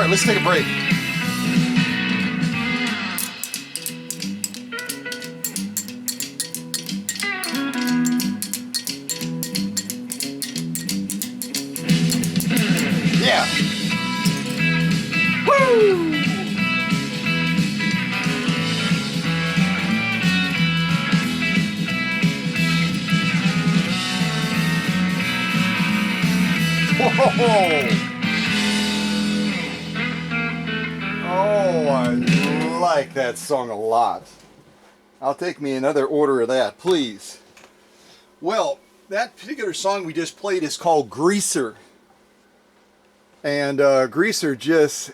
right, let's take a break. Yeah. Woo! Whoa! Oh, I like that song a lot. I'll take me another order of that, please. Well, that particular song we just played is called Greaser. And Greaser just,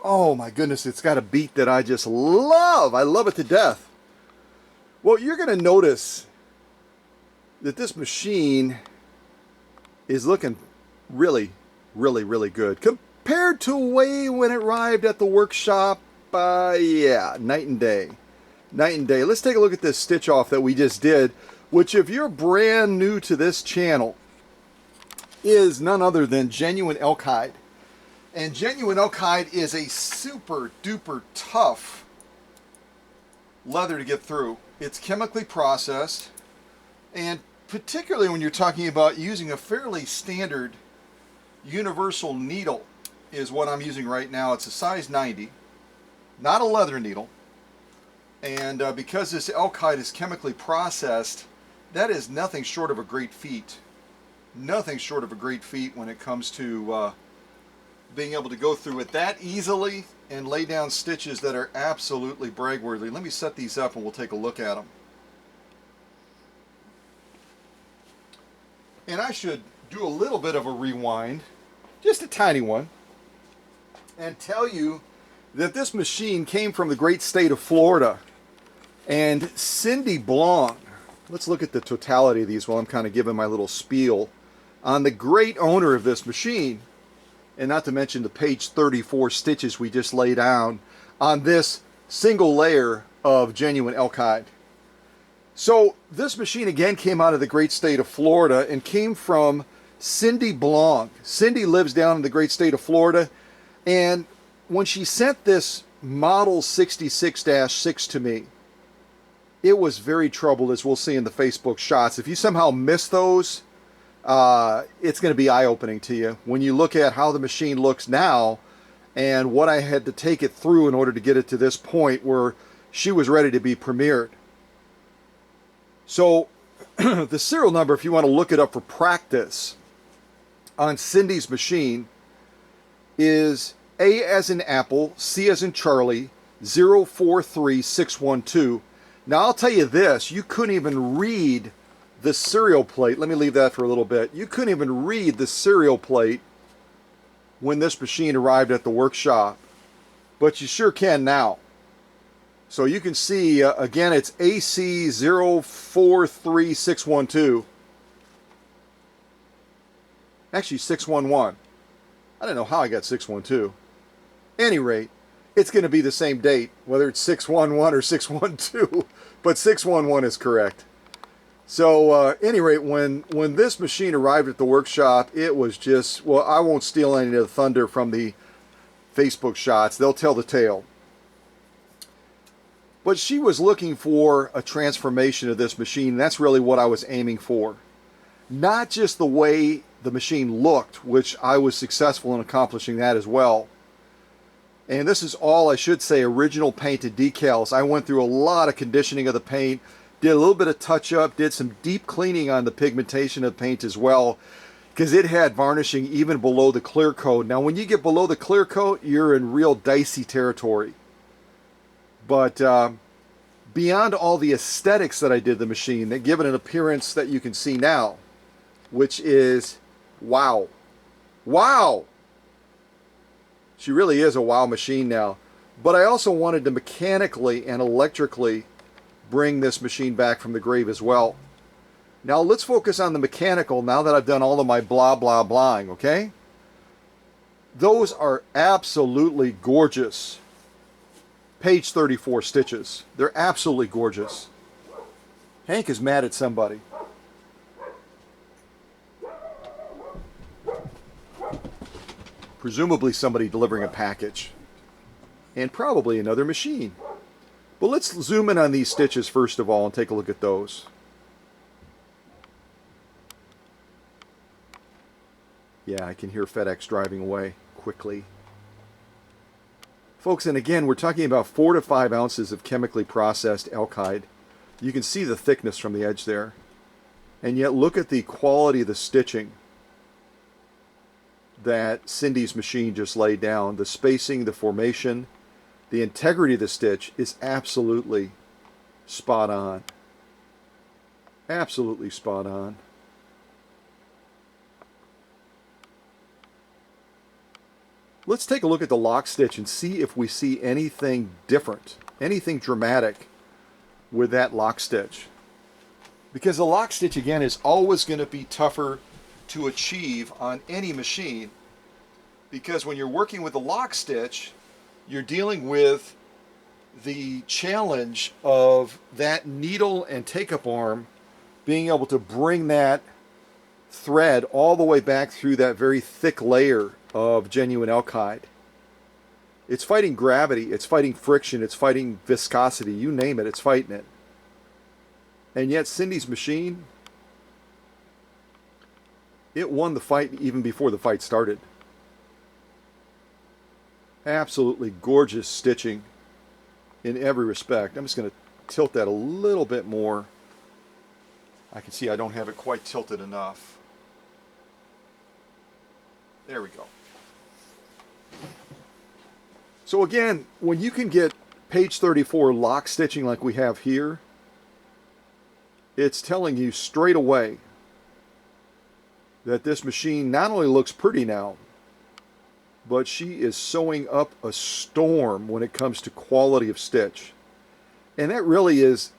oh my goodness, it's got a beat that I just love. I love it to death. Well, you're going to notice that this machine is looking really, really, really good. Compared to way when it arrived at the workshop, yeah, night and day. Night and day. Let's take a look at this stitch off that we just did, which if you're brand new to this channel, is none other than genuine alkyd. And genuine alkyd is a super duper tough leather to get through. It's chemically processed, and particularly when you're talking about using a fairly standard universal needle is what I'm using right now. It's a size 90, not a leather needle. And because this alkyd is chemically processed, that is nothing short of a great feat. Nothing short of a great feat when it comes to being able to go through it that easily and lay down stitches that are absolutely brag-worthy. Let me set these up and we'll take a look at them. And I should do a little bit of a rewind, just a tiny one, and tell you that this machine came from the great state of Florida. And Cindy Blong, let's look at the totality of these while I'm kind of giving my little spiel on the great owner of this machine, and not to mention the page 34 stitches we just laid down on this single layer of genuine alkyd. So this machine again came out of the great state of Florida and came from Cindy Blong. Cindy lives down in the great state of Florida, and when she sent this model 66-6 to me, it was very troubled, as we'll see in the Facebook shots. If you somehow miss those, it's going to be eye-opening to you when you look at how the machine looks now and what I had to take it through in order to get it to this point where she was ready to be premiered. So the serial number, if you want to look it up for practice, on Cindy's machine is A as in Apple, C as in Charlie, 043612. Now I'll tell you this, you couldn't even read the serial plate. Let me leave that for a little bit. You couldn't even read the serial plate when this machine arrived at the workshop, but you sure can now. So you can see, again, it's AC043612. Actually, 611. I don't know how I got 612. Any rate, it's going to be the same date, whether it's 611 or 612, but 611 is correct. So, any rate, when this machine arrived at the workshop, it was just, well, I won't steal any of the thunder from the Facebook shots. They'll tell the tale. But she was looking for a transformation of this machine. That's really what I was aiming for. Not just the way the machine looked, which I was successful in accomplishing that as well. And this is all, I should say, original painted decals. I went through a lot of conditioning of the paint, did a little bit of touch-up, did some deep cleaning on the pigmentation of the paint as well, because it had varnishing even below the clear coat. Now, when you get below the clear coat, you're in real dicey territory. But beyond all the aesthetics that I did the machine, that give it an appearance that you can see now, which is wow. Wow! She really is a wow machine now. But I also wanted to mechanically and electrically bring this machine back from the grave as well. Now let's focus on the mechanical now that I've done all of my blah blah blahing, okay? Those are absolutely gorgeous page 34 stitches. They're absolutely gorgeous. Hank is mad at somebody. Presumably somebody delivering a package. And probably another machine. But let's zoom in on these stitches first of all and take a look at those. Yeah, I can hear FedEx driving away quickly. Folks, and again, we're talking about 4 to 5 ounces of chemically processed alkyd. You can see the thickness from the edge there. And yet look at the quality of the stitching that Cindy's machine just laid down. The spacing, the formation, the integrity of the stitch is absolutely spot on. Absolutely spot on. Let's take a look at the lock stitch and see if we see anything different, anything dramatic with that lock stitch. Because the lock stitch, again, is always going to be tougher to achieve on any machine, because when you're working with the lock stitch, you're dealing with the challenge of that needle and take-up arm being able to bring that thread all the way back through that very thick layer of genuine alkyd. It's fighting gravity, it's fighting friction, it's fighting viscosity, you name it, it's fighting it. And yet Cindy's machine, it won the fight even before the fight started. Absolutely gorgeous stitching in every respect. I'm just going to tilt that a little bit more. I can see I don't have it quite tilted enough. There we go. So again, when you can get page 34 lock stitching like we have here, it's telling you straight away that this machine not only looks pretty now, but she is sewing up a storm when it comes to quality of stitch. And that really is,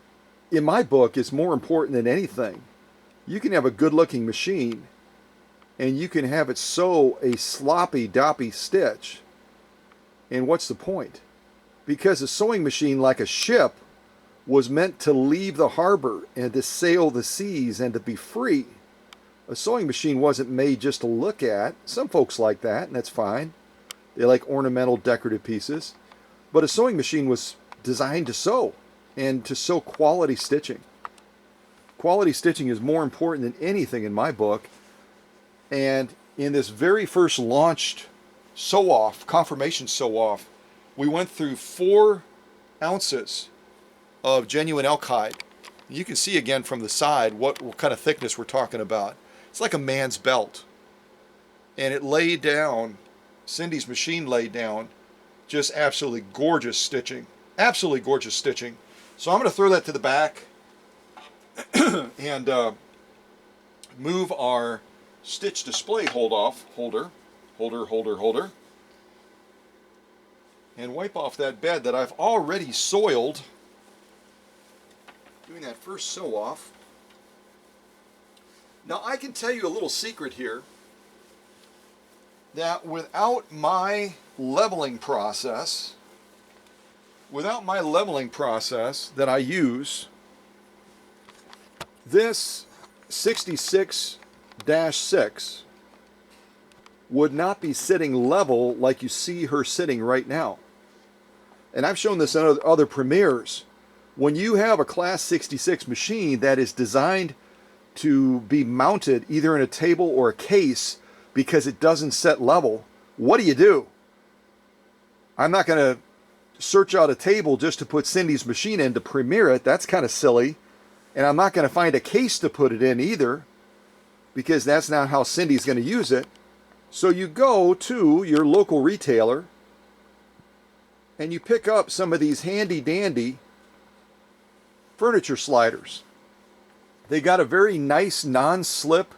in my book, is more important than anything. You can have a good looking machine and you can have it sew a sloppy, doppy stitch. And what's the point? Because a sewing machine, like a ship, was meant to leave the harbor and to sail the seas and to be free. A sewing machine wasn't made just to look at. Some folks like that, and that's fine. They like ornamental, decorative pieces. But a sewing machine was designed to sew, and to sew quality stitching. Quality stitching is more important than anything in my book. And in this very first launched sew-off, confirmation sew-off, we went through 4 ounces of genuine alkyd. You can see again from the side what kind of thickness we're talking about. It's like a man's belt. And it laid down, Cindy's machine laid down, just absolutely gorgeous stitching. Absolutely gorgeous stitching. So I'm going to throw that to the back and move our stitch display holder, and wipe off that bed that I've already soiled doing that first sew off. Now I can tell you a little secret here, that without my leveling process that I use, this 66-6 would not be sitting level like you see her sitting right now. And I've shown this in other premieres. When you have a Class 66 machine that is designed to be mounted either in a table or a case because it doesn't set level, what do? I'm not going to search out a table just to put Cindy's machine in to premiere it. That's kind of silly. And I'm not going to find a case to put it in either, because that's not how Cindy's going to use it. So you go to your local retailer and you pick up some of these handy dandy furniture sliders. They got a very nice non-slip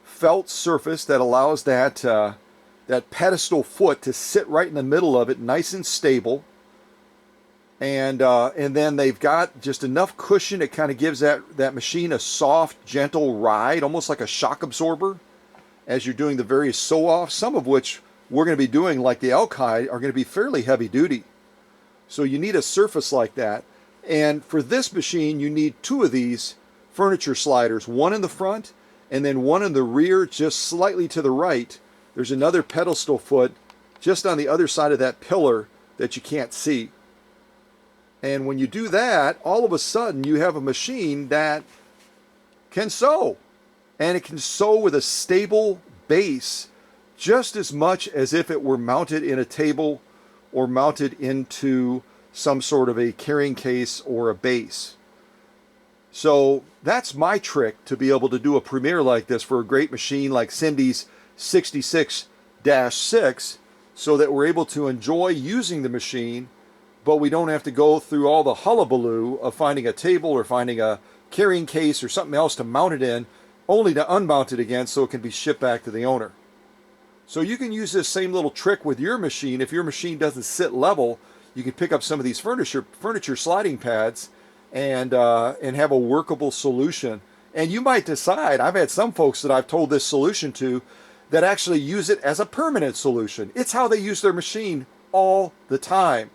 felt surface that allows that that pedestal foot to sit right in the middle of it, nice and stable. And then they've got just enough cushion. It kind of gives that machine a soft, gentle ride, almost like a shock absorber, as you're doing the various sew-offs, some of which we're going to be doing, like the alkyd, are going to be fairly heavy duty. So you need a surface like that. And for this machine, you need 2 of these furniture sliders, one in the front and then one in the rear, just slightly to the right, there's another pedestal foot just on the other side of that pillar that you can't see. And when you do that, all of a sudden you have a machine that can sew. And it can sew with a stable base just as much as if it were mounted in a table or mounted into some sort of a carrying case or a base. So that's my trick to be able to do a premiere like this for a great machine like Cindy's 66-6, so that we're able to enjoy using the machine, but we don't have to go through all the hullabaloo of finding a table or finding a carrying case or something else to mount it in, only to unmount it again so it can be shipped back to the owner. So you can use this same little trick with your machine. If your machine doesn't sit level, you can pick up some of these furniture sliding pads and have a workable solution. And you might decide, I've had some folks that I've told this solution to that actually use it as a permanent solution. It's how they use their machine all the time.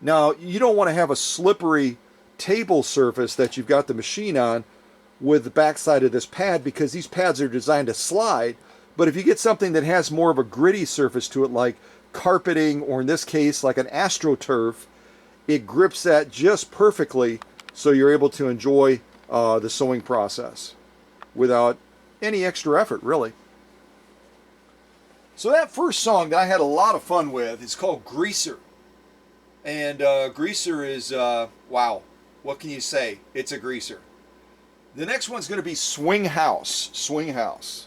Now, you don't want to have a slippery table surface that you've got the machine on with the backside of this pad, because these pads are designed to slide. But if you get something that has more of a gritty surface to it, like carpeting, or in this case, like an AstroTurf, it grips that just perfectly, so you're able to enjoy the sewing process without any extra effort, really. So that first song that I had a lot of fun with is called Greaser. And Greaser is, wow, what can you say? It's a greaser. The next one's going to be Swing House. Swing House.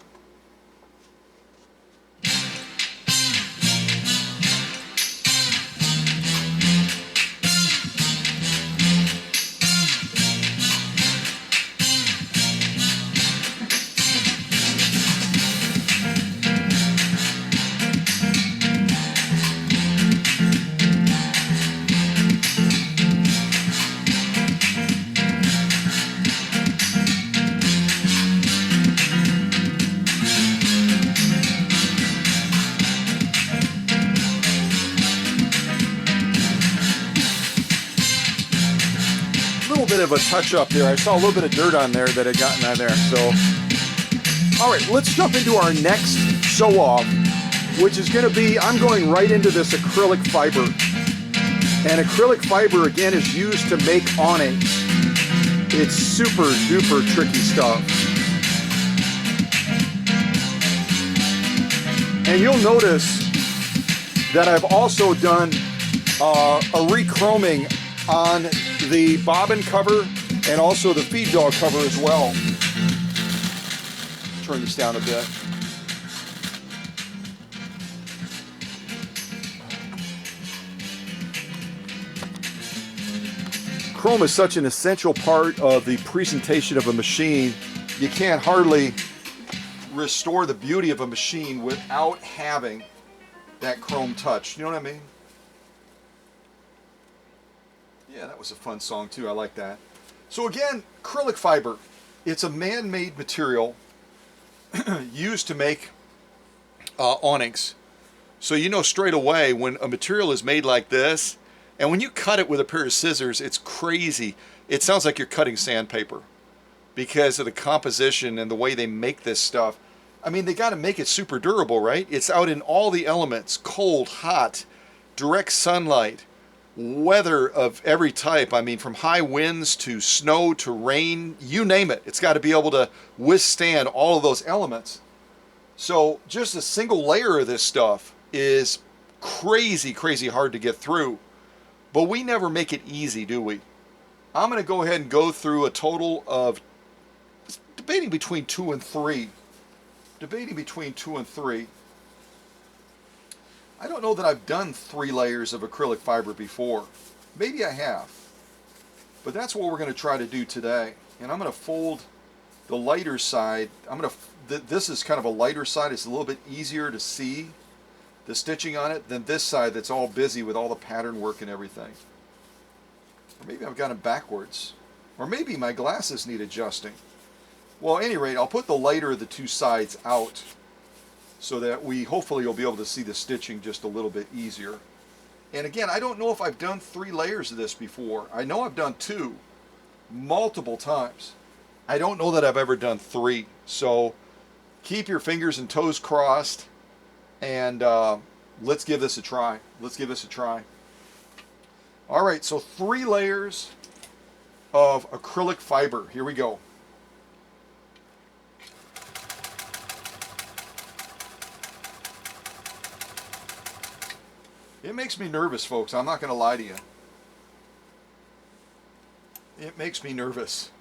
Bit of a touch up there. I saw a little bit of dirt on there that had gotten on there. So, all right, let's jump into our next show off, which is going to be, I'm going right into this acrylic fiber. And acrylic fiber, again, is used to make awnings. It's super duper tricky stuff. And you'll notice that I've also done a rechroming on the bobbin cover and also the feed dog cover as well. Turn this down a bit. Chrome is such an essential part of the presentation of a machine. You can't hardly restore the beauty of a machine without having that chrome touch. You know what I mean? Yeah, that was a fun song too. I like that. So again, acrylic fiber. It's a man-made material used to make awnings. So you know straight away when a material is made like this, and when you cut it with a pair of scissors, it's crazy. It sounds like you're cutting sandpaper because of the composition and the way they make this stuff. I mean, they got to make it super durable, right? It's out in all the elements: cold, hot, direct sunlight, weather of every type. I mean, from high winds to snow to rain, you name it. It's got to be able to withstand all of those elements. So just a single layer of this stuff is crazy, crazy hard to get through. But we never make it easy, do we? I'm going to go ahead and go through a total of, debating between 2 and 3. Debating between 2 and 3. I don't know that I've done 3 layers of acrylic fiber before. Maybe I have. But that's what we're going to try to do today. And I'm going to fold the lighter side. This is kind of a lighter side. It's a little bit easier to see the stitching on it than this side that's all busy with all the pattern work and everything. Or maybe I've got it backwards. Or maybe my glasses need adjusting. Well, at any rate, I'll put the lighter of the 2 sides out, so that hopefully you'll be able to see the stitching just a little bit easier. And again, I don't know if I've done 3 layers of this before. I know I've done 2 multiple times. I don't know that I've ever done 3. So keep your fingers and toes crossed And let's give this a try. Let's give this a try. All right, so 3 layers of acrylic fiber. Here we go. It makes me nervous, folks. I'm not going to lie to you. It makes me nervous.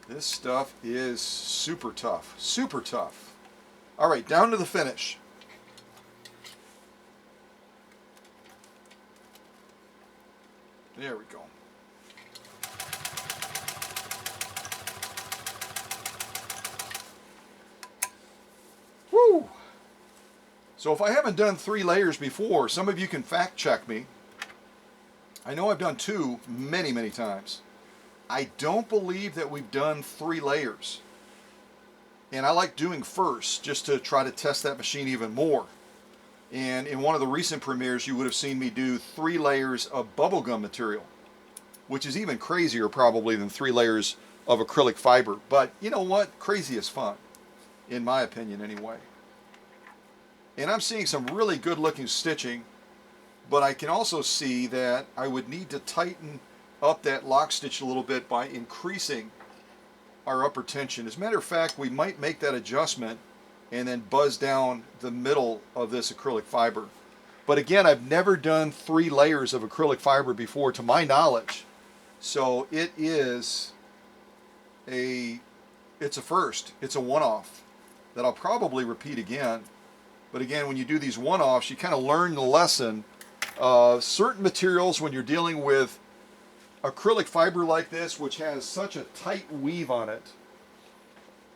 This stuff is super tough. Super tough. All right, down to the finish. There we go. Woo! So if I haven't done 3 layers before, some of you can fact check me. I know I've done 2 many, many times. I don't believe that we've done 3 layers. And I like doing first just to try to test that machine even more. And in one of the recent premieres, you would have seen me do 3 layers of bubblegum material, which is even crazier probably than 3 layers of acrylic fiber. But you know what? Crazy is fun, in my opinion anyway. And I'm seeing some really good looking stitching, but I can also see that I would need to tighten up that lock stitch a little bit by increasing our upper tension. As a matter of fact, we might make that adjustment and then buzz down the middle of this acrylic fiber. But again, I've never done 3 layers of acrylic fiber before to my knowledge. So it is it's a first. It's a one-off that I'll probably repeat again. But again, when you do these one-offs, you kind of learn the lesson. Certain materials, when you're dealing with acrylic fiber like this, which has such a tight weave on it,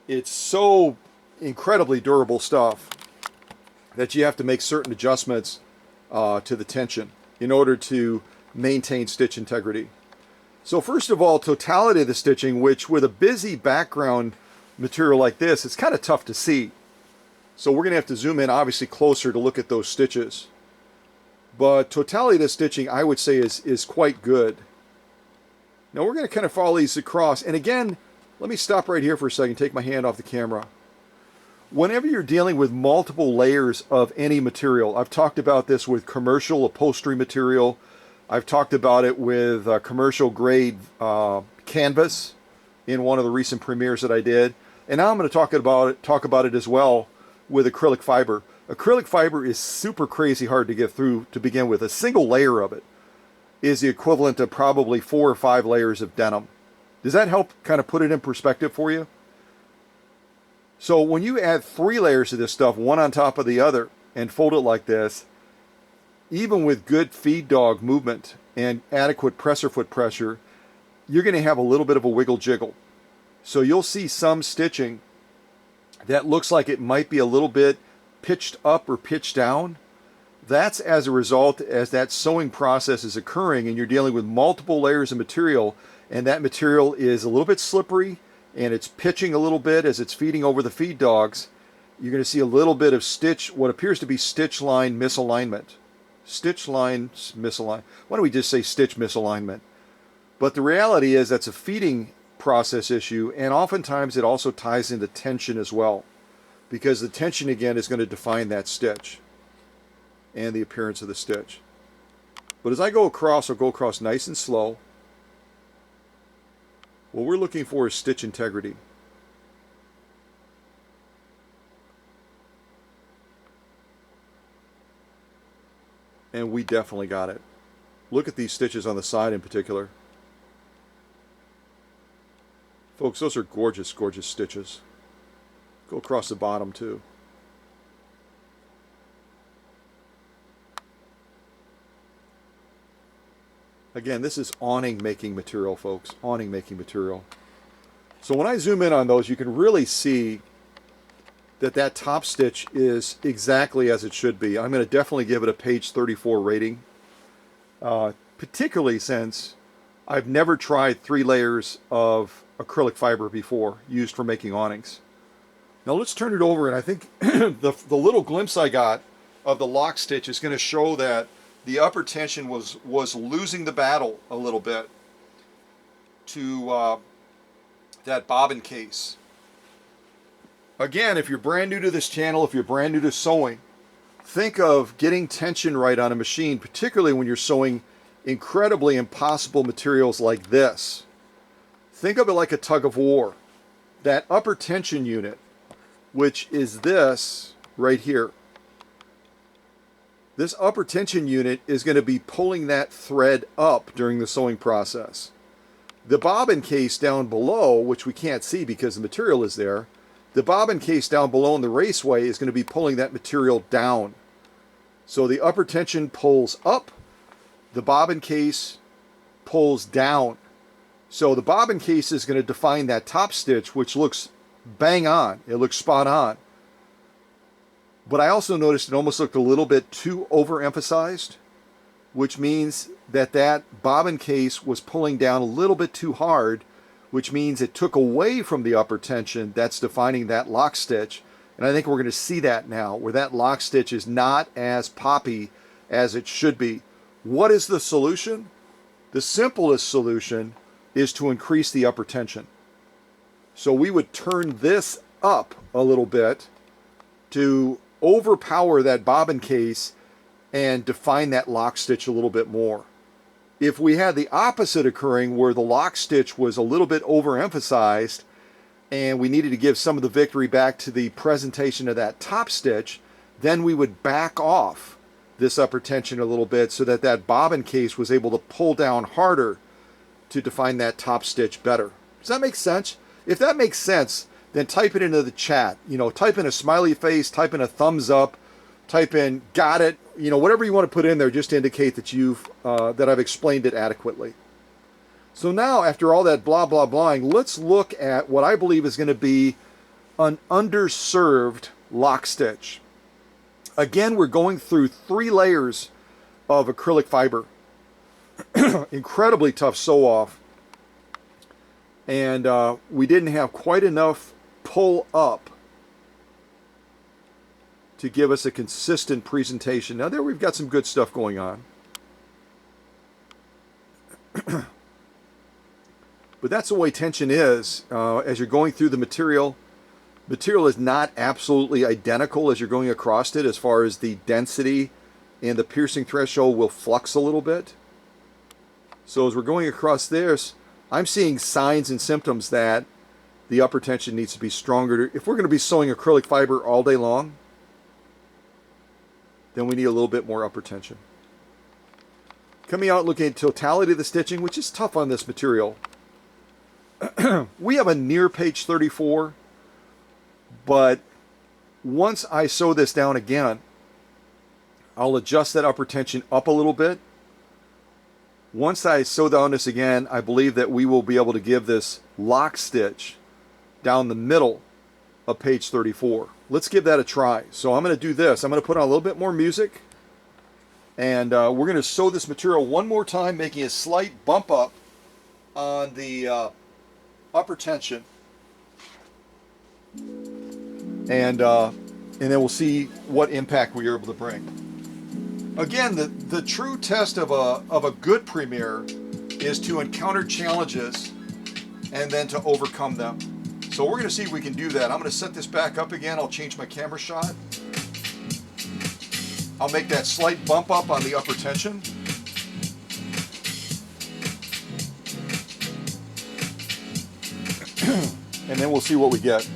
it's so incredibly durable stuff that you have to make certain adjustments to the tension in order to maintain stitch integrity. So first of all, totality of the stitching, which with a busy background material like this, it's kind of tough to see. So we're going to have to zoom in obviously closer to look at those stitches. But totality of the stitching, I would say, is quite good. Now we're going to kind of follow these across. And again, let me stop right here for a second, take my hand off the camera. Whenever you're dealing with multiple layers of any material, I've talked about this with commercial upholstery material. I've talked about it with commercial grade canvas in one of the recent premieres that I did. And now I'm going to talk about it as well with acrylic fiber. Acrylic fiber is super crazy hard to get through to begin with. A single layer of it is the equivalent of probably 4 or 5 layers of denim. Does that help kind of put it in perspective for you? So when you add 3 layers of this stuff, one on top of the other, and fold it like this, even with good feed dog movement and adequate presser foot pressure, you're going to have a little bit of a wiggle jiggle. So you'll see some stitching that looks like it might be a little bit pitched up or pitched down. That's as a result as that sewing process is occurring and you're dealing with multiple layers of material, and that material is a little bit slippery and it's pitching a little bit as it's feeding over the feed dogs. You're going to see a little bit of stitch, what appears to be stitch line misalignment. Stitch line misalignment. Why don't we just say stitch misalignment? But the reality is that's a feeding process issue, and oftentimes it also ties into tension as well, because the tension again is going to define that stitch and the appearance of the stitch. But as I go across, I'll go across nice and slow. What we're looking for is stitch integrity. And we definitely got it. Look at these stitches on the side in particular. Folks, those are gorgeous, gorgeous stitches. Go across the bottom too. Again, this is awning making material, folks. Awning making material. So when I zoom in on those, you can really see that that top stitch is exactly as it should be. I'm going to definitely give it a page 34 rating, particularly since I've never tried 3 layers of acrylic fiber before used for making awnings. Now let's turn it over, and I think the little glimpse I got of the lock stitch is going to show that the upper tension was losing the battle a little bit to that bobbin case. Again, if you're brand new to this channel, if you're brand new to sewing, think of getting tension right on a machine, particularly when you're sewing incredibly impossible materials like this. Think of it like a tug of war. That upper tension unit, which is this right here. This upper tension unit is going to be pulling that thread up during the sewing process. The bobbin case down below, which we can't see because the material is there, the bobbin case down below in the raceway is going to be pulling that material down. So the upper tension pulls up, the bobbin case pulls down. So the bobbin case is going to define that top stitch, which looks bang on. It looks spot on. But I also noticed it almost looked a little bit too overemphasized, which means that that bobbin case was pulling down a little bit too hard, which means it took away from the upper tension that's defining that lock stitch. And I think we're going to see that now, where that lock stitch is not as poppy as it should be. What is the solution? The simplest solution is to increase the upper tension. So we would turn this up a little bit to overpower that bobbin case and define that lock stitch a little bit more. If we had the opposite occurring, where the lock stitch was a little bit overemphasized and we needed to give some of the victory back to the presentation of that top stitch, then we would back off this upper tension a little bit so that that bobbin case was able to pull down harder to define that top stitch better. Does that make sense? If that makes sense, then type it into the chat. You know, type in a smiley face, type in a thumbs up, type in got it, you know, whatever you want to put in there, just to indicate that that I've explained it adequately. So now, after all that blah blah blahing, let's look at what I believe is going to be an underserved lock stitch. Again, we're going through 3 layers of acrylic fiber. Incredibly tough sew off, and we didn't have quite enough pull up to give us a consistent presentation. Now there we've got some good stuff going on. But that's the way tension is. As you're going through the material is not absolutely identical as you're going across it, as far as the density and the piercing threshold will flux a little bit. So as we're going across this, I'm seeing signs and symptoms that the upper tension needs to be stronger. If we're going to be sewing acrylic fiber all day long, then we need a little bit more upper tension. Coming out looking at totality of the stitching, which is tough on this material. We have a near page 34, but once I sew this down again, I'll adjust that upper tension up a little bit. Once I sew down this again, I believe that we will be able to give this lock stitch down the middle of page 34. Let's give that a try. So I'm going to do this. I'm going to put on a little bit more music, and we're going to sew this material one more time, making a slight bump up on the upper tension, and then we'll see what impact we are able to bring. Again, the true test of a good premiere is to encounter challenges and then to overcome them. So we're going to see if we can do that. I'm going to set this back up again. I'll change my camera shot. I'll make that slight bump up on the upper tension. And then we'll see what we get.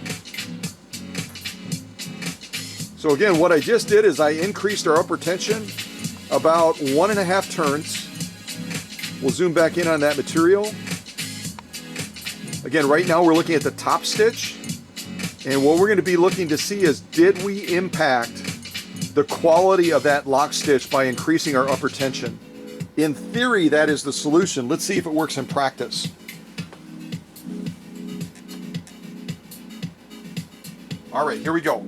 So again, what I just did is I increased our upper tension about 1.5 turns. We'll zoom back in on that material. Again, right now we're looking at the top stitch, and what we're going to be looking to see is, did we impact the quality of that lock stitch by increasing our upper tension? In theory, that is the solution. Let's see if it works in practice. All right, here we go.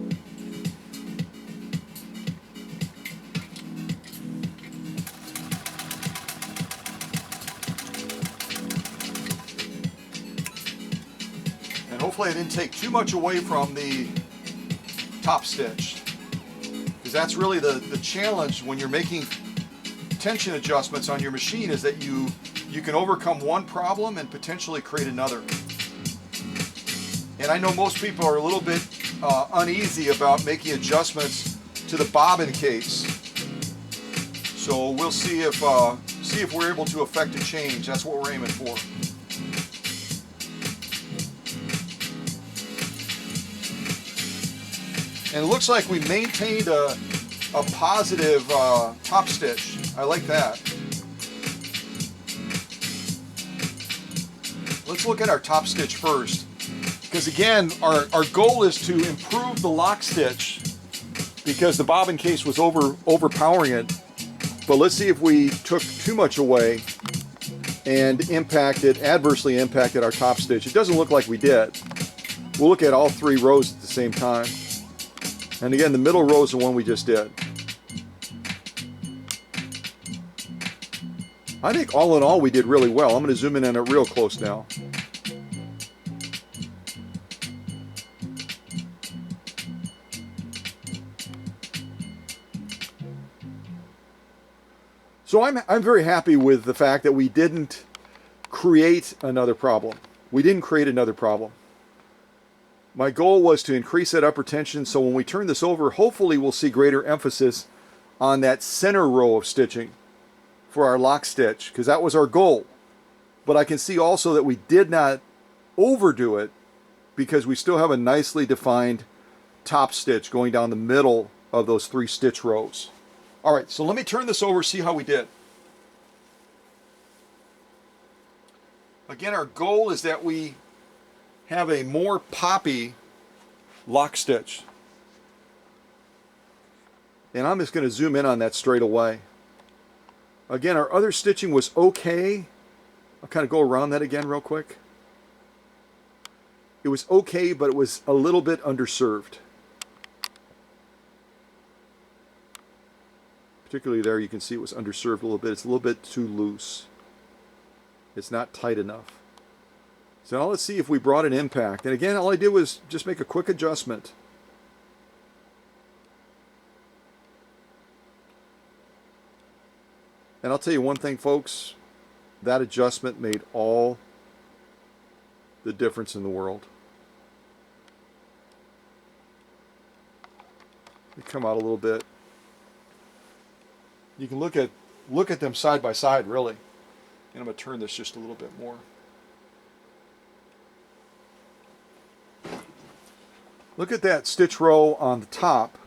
And hopefully I didn't take too much away from the top stitch, because that's really the challenge when you're making tension adjustments on your machine, is that you can overcome one problem and potentially create another. And I know most people are a little bit uneasy about making adjustments to the bobbin case. So we'll see if we're able to effect a change. That's what we're aiming for. And it looks like we maintained a positive top stitch. I like that. Let's look at our top stitch first. Because again, our goal is to improve the lock stitch because the bobbin case was overpowering it. But let's see if we took too much away and adversely impacted our top stitch. It doesn't look like we did. We'll look at all 3 rows at the same time. And again, the middle row is the one we just did. I think all in all we did really well. I'm going to zoom in on it real close now. So I'm very happy with the fact that we didn't create another problem. We didn't create another problem. My goal was to increase that upper tension, so when we turn this over, hopefully we'll see greater emphasis on that center row of stitching for our lock stitch, because that was our goal. But I can see also that we did not overdo it because we still have a nicely defined top stitch going down the middle of those 3 stitch rows. All right, so let me turn this over, see how we did. Again, our goal is that we have a more poppy lock stitch. And I'm just going to zoom in on that straight away. Again, our other stitching was okay. I'll kind of go around that again real quick. It was okay, but it was a little bit underserved. Particularly there, you can see it was underserved a little bit. It's a little bit too loose. It's not tight enough. So now let's see if we brought an impact. And again, all I did was just make a quick adjustment. And I'll tell you one thing, folks, that adjustment made all the difference in the world. Let me come out a little bit. You can look at them side by side, really. And I'm going to turn this just a little bit more. Look at that stitch row on the top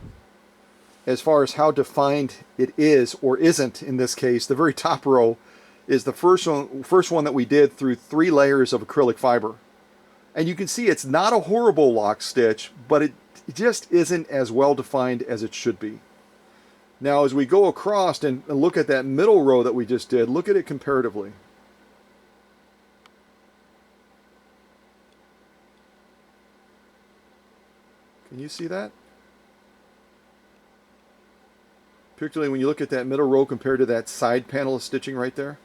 as far as how defined it is or isn't in this case. The very top row is the first one that we did through 3 layers of acrylic fiber. And you can see it's not a horrible lock stitch, but it just isn't as well defined as it should be. Now as we go across and look at that middle row that we just did, look at it comparatively. Can you see that? Particularly when you look at that middle row compared to that side panel of stitching right there.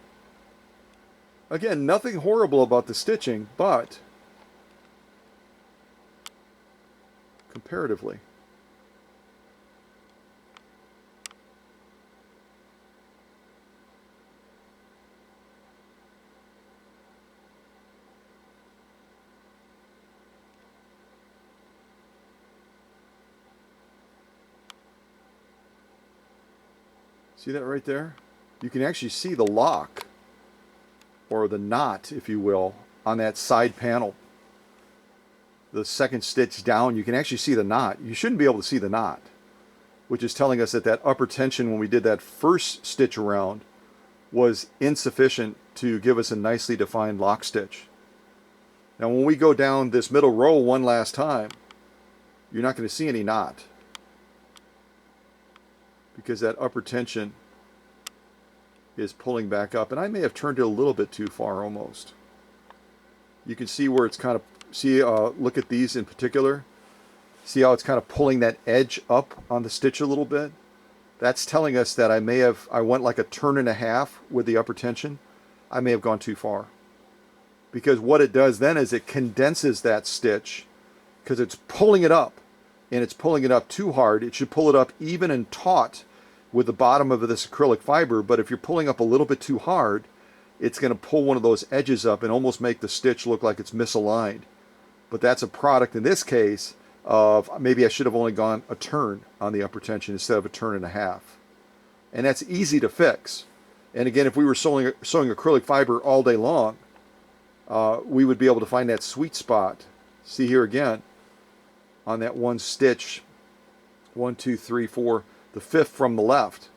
Again, nothing horrible about the stitching, but comparatively. See that right there? You can actually see the lock, or the knot, if you will, on that side panel. The second stitch down, you can actually see the knot. You shouldn't be able to see the knot, which is telling us that that upper tension when we did that first stitch around was insufficient to give us a nicely defined lock stitch. Now when we go down this middle row one last time, you're not going to see any knot, because that upper tension is pulling back up. And I may have turned it a little bit too far almost. You can see where it's kind of, look at these in particular. See how it's kind of pulling that edge up on the stitch a little bit? That's telling us that I went like a turn and a half with the upper tension. I may have gone too far. Because what it does then is it condenses that stitch, because it's pulling it up. And it's pulling it up too hard. It should pull it up even and taut with the bottom of this acrylic fiber, but if you're pulling up a little bit too hard, it's going to pull one of those edges up and almost make the stitch look like it's misaligned. But that's a product, in this case, of maybe I should have only gone a turn on the upper tension instead of a turn and a half. And that's easy to fix. And again, if we were sewing acrylic fiber all day long, we would be able to find that sweet spot. See here again, on that one stitch, 1, 2, 3, 4, the fifth from the left.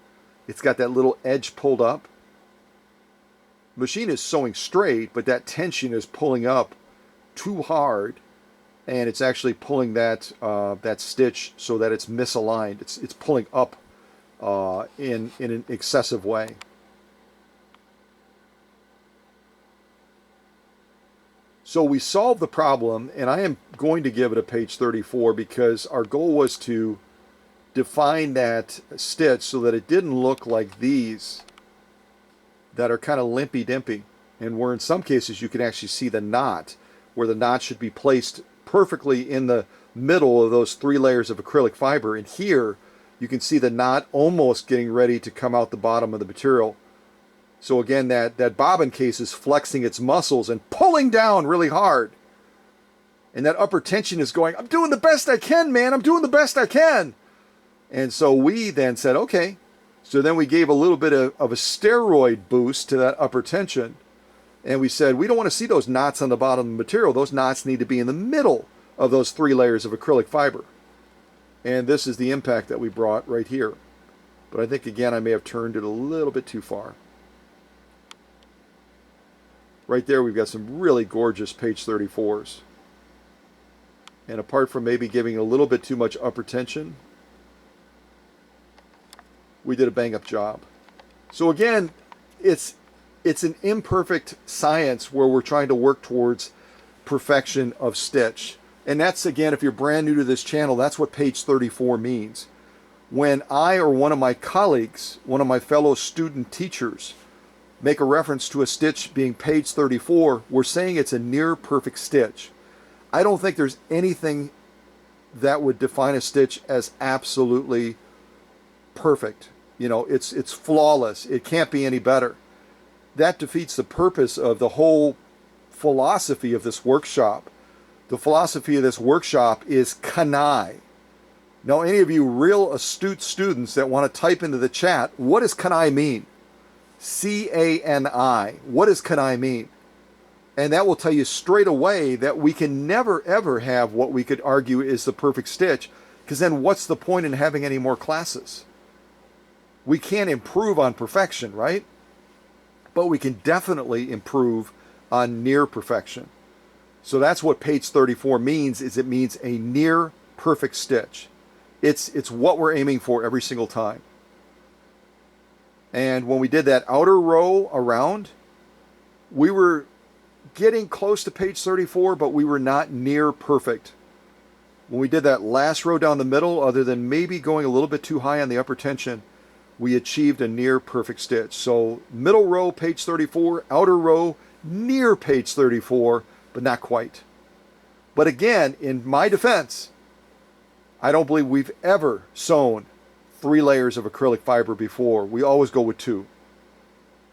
It's got that little edge pulled up. The machine is sewing straight, but that tension is pulling up too hard, and it's actually pulling that that stitch so that it's misaligned. It's pulling up in an excessive way. So we solved the problem, and I am going to give it a page 34 because our goal was to define that stitch so that it didn't look like these that are kind of limpy-dimpy, and where in some cases you can actually see the knot, where the knot should be placed perfectly in the middle of those 3 layers of acrylic fiber, and here you can see the knot almost getting ready to come out the bottom of the material. So again, that bobbin case is flexing its muscles and pulling down really hard. And that upper tension is going, I'm doing the best I can, man. I'm doing the best I can. And so we then said, okay. So then we gave a little bit of a steroid boost to that upper tension. And we said, we don't want to see those knots on the bottom of the material. Those knots need to be in the middle of those 3 layers of acrylic fiber. And this is the impact that we brought right here. But I think, again, I may have turned it a little bit too far. Right there, we've got some really gorgeous page 34s. And apart from maybe giving a little bit too much upper tension, we did a bang-up job. So again, it's an imperfect science where we're trying to work towards perfection of stitch. And that's, again, if you're brand new to this channel, that's what page 34 means. When I or one of my colleagues, one of my fellow student teachers, make a reference to a stitch being page 34, we're saying it's a near perfect stitch. I don't think there's anything that would define a stitch as absolutely perfect. You know, it's flawless. It can't be any better. That defeats the purpose of the whole philosophy of this workshop. The philosophy of this workshop is kanai. Now, any of you real astute students that want to type into the chat, what does kanai mean? C-A-N-I. What does kanai mean? And that will tell you straight away that we can never ever have what we could argue is the perfect stitch, because then what's the point in having any more classes? We can't improve on perfection, right? But we can definitely improve on near perfection. So that's what page 34 means, is it means a near perfect stitch. It's what we're aiming for every single time. And when we did that outer row around, we were getting close to page 34, but we were not near perfect. When we did that last row down the middle, other than maybe going a little bit too high on the upper tension, we achieved a near perfect stitch. So middle row, page 34, outer row, near page 34, but not quite. But again, in my defense, I don't believe we've ever sewn 3 layers of acrylic fiber before. We always go with 2.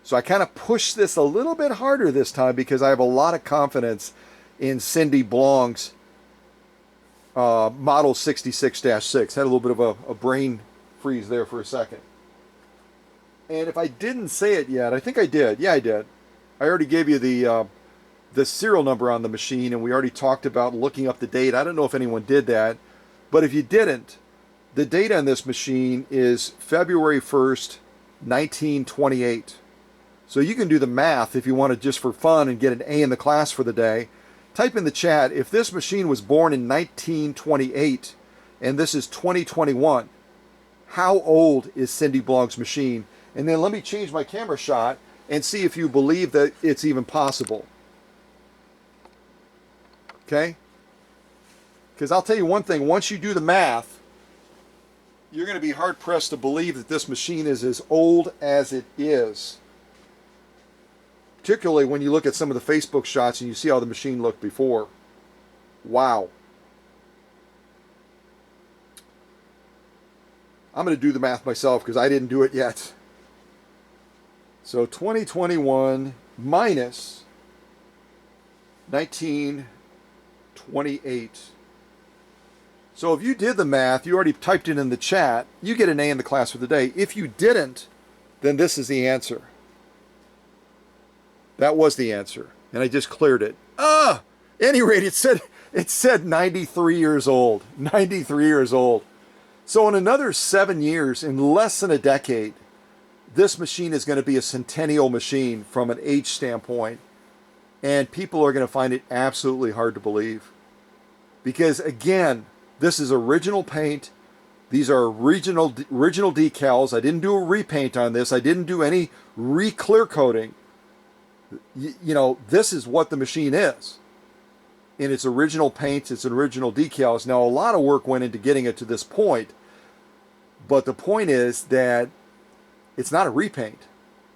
So I kind of pushed this a little bit harder this time because I have a lot of confidence in Cindy Blong's model 66-6. Had a little bit of a brain freeze there for a second. And if I didn't say it yet, I think I did. Yeah, I did. I already gave you the serial number on the machine, and we already talked about looking up the date. I don't know if anyone did that, but if you didn't, the date on this machine is February 1st, 1928. So you can do the math if you want to, just for fun and get an A in the class for the day. Type in the chat, if this machine was born in 1928 and this is 2021, how old is Cindy Blong's machine? And then let me change my camera shot and see if you believe that it's even possible. Okay? Because I'll tell you one thing, once you do the math, you're going to be hard-pressed to believe that this machine is as old as it is. Particularly when you look at some of the Facebook shots and you see how the machine looked before. Wow. I'm going to do the math myself because I didn't do it yet. So 2021 minus 1928. So if you did the math, you already typed it in the chat, you get an A in the class for the day. If you didn't, then this is the answer. That was the answer, and I just cleared it. At any rate, it said 93 years old. 93 years old. So in another 7 years, in less than a decade, this machine is going to be a centennial machine from an age standpoint, and people are going to find it absolutely hard to believe. Because again, this is original paint. These are original decals. I didn't do a repaint on this. I didn't do any re-clear coating. You know, this is what the machine is. In its original paint, its original decals. Now, a lot of work went into getting it to this point, but the point is that it's not a repaint,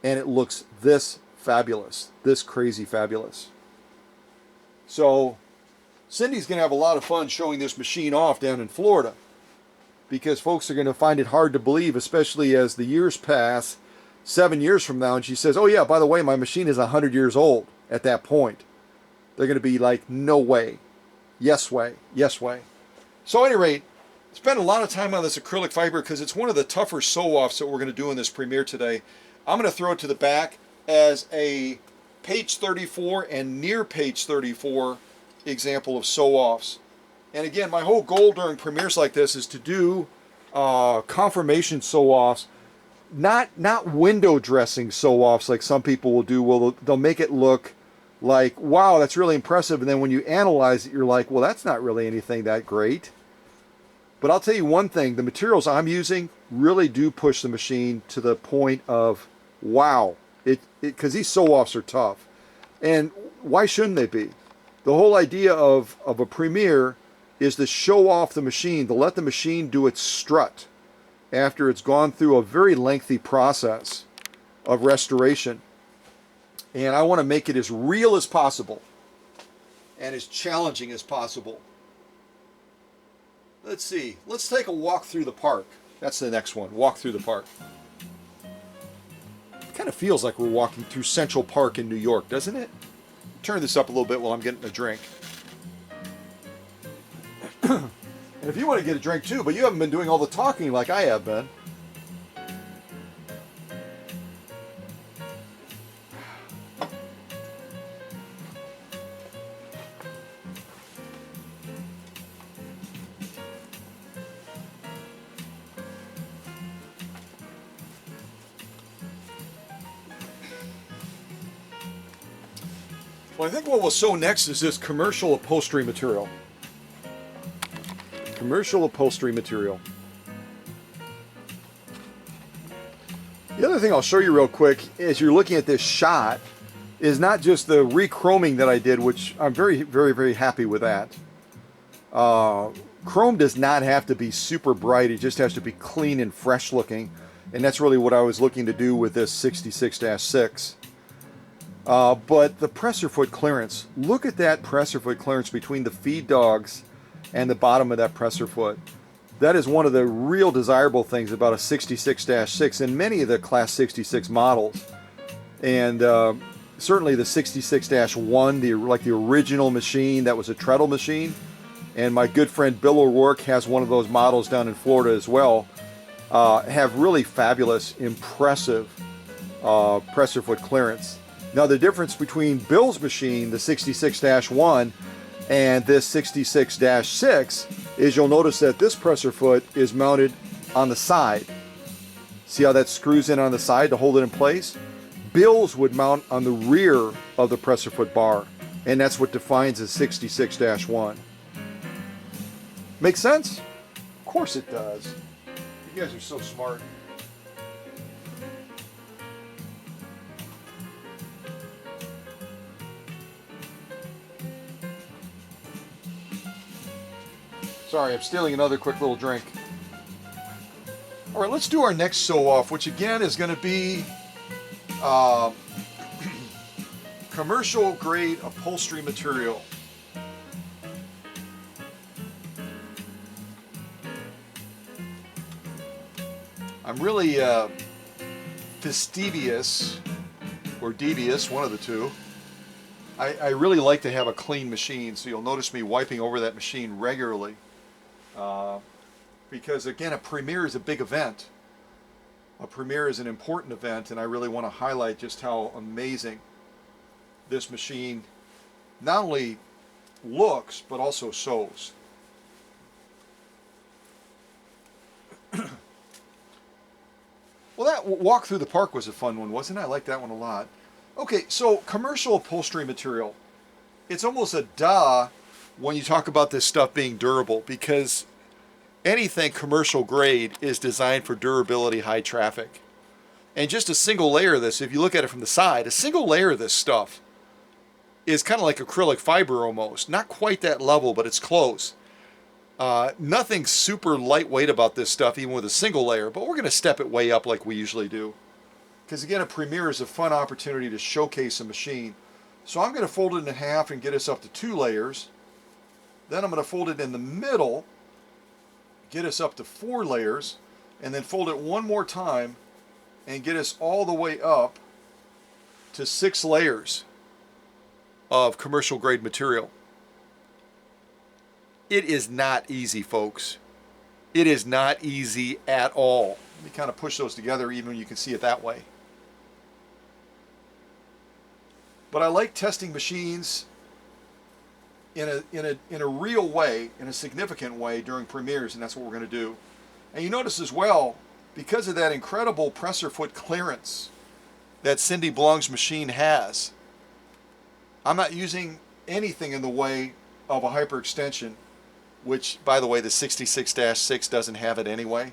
and it looks this fabulous, this crazy fabulous. So Cindy's going to have a lot of fun showing this machine off down in Florida, because folks are going to find it hard to believe, especially as the years pass, 7 years from now, and she says, oh yeah, by the way, my machine is 100 years old at that point. They're going to be like, no way. Yes way. Yes way. So at any rate, spend a lot of time on this acrylic fiber because it's one of the tougher sew-offs that we're going to do in this premiere today. I'm going to throw it to the back as a page 34 and near page 34 example of sew-offs. And again, my whole goal during premieres like this is to do confirmation sew-offs, not window dressing sew-offs like some people will do. Well, they'll make it look like, wow, that's really impressive. And then when you analyze it, you're like, well, that's not really anything that great. But I'll tell you one thing, the materials I'm using really do push the machine to the point of, wow, because these sew-offs are tough. And why shouldn't they be? The whole idea of a premiere is to show off the machine, to let the machine do its strut after it's gone through a very lengthy process of restoration. And I want to make it as real as possible and as challenging as possible. Let's see. Let's take a walk through the park. That's the next one. Walk through the park. It kind of feels like we're walking through Central Park in New York, doesn't it? Turn this up a little bit while I'm getting a drink. And if you want to get a drink too, but you haven't been doing all the talking like I have been. Well, I think what we'll sew next is this commercial upholstery material. Commercial upholstery material. The other thing I'll show you real quick as you're looking at this shot is not just the re-chroming that I did, which I'm very, very, very happy with that. Chrome does not have to be super bright. It just has to be clean and fresh looking. And that's really what I was looking to do with this 66-6. But the presser foot clearance, look at that presser foot clearance between the feed dogs and the bottom of that presser foot. That is one of the real desirable things about a 66-6 and many of the class 66 models. And certainly the 66-1, like the original machine that was a treadle machine. And my good friend Bill O'Rourke has one of those models down in Florida as well. Have really fabulous, impressive presser foot clearance. Now the difference between Bill's machine, the 66-1, and this 66-6 is you'll notice that this presser foot is mounted on the side. See how that screws in on the side to hold it in place? Bill's would mount on the rear of the presser foot bar, and that's what defines a 66-1. Make sense? Of course it does. You guys are so smart. Sorry, I'm stealing another quick little drink. All right, let's do our next sew-off, which again is going to be commercial grade upholstery material. I'm really fastidious, or devious, one of the two. I really like to have a clean machine, so you'll notice me wiping over that machine regularly. because again, a premiere is a big event. A premiere is an important event, and I really want to highlight just how amazing this machine not only looks, but also sews. Well, that walk through the park was a fun one, wasn't it? I like that one a lot. Okay, so commercial upholstery material. It's almost a duh when you talk about this stuff being durable, because anything commercial grade is designed for durability, high traffic. And just a single layer of this, if you look at it from the side, a single layer of this stuff is kind of like acrylic fiber almost. Not quite that level, but it's close. Nothing super lightweight about this stuff, even with a single layer, but we're going to step it way up like we usually do. Because again, a premiere is a fun opportunity to showcase a machine. So I'm going to fold it in half and get us up to 2 layers. Then I'm going to fold it in the middle, get us up to 4 layers, and then fold it one more time and get us all the way up to 6 layers of commercial grade material. It is not easy, folks. It is not easy at all. Let me kind of push those together even you can see it that way. But I like testing machines in a real way, in a significant way during premieres, and that's what we're going to do. And you notice as well, because of that incredible presser foot clearance that Cindy Blong's machine has, I'm not using anything in the way of a hyperextension, which, by the way, the 66-6 doesn't have it anyway.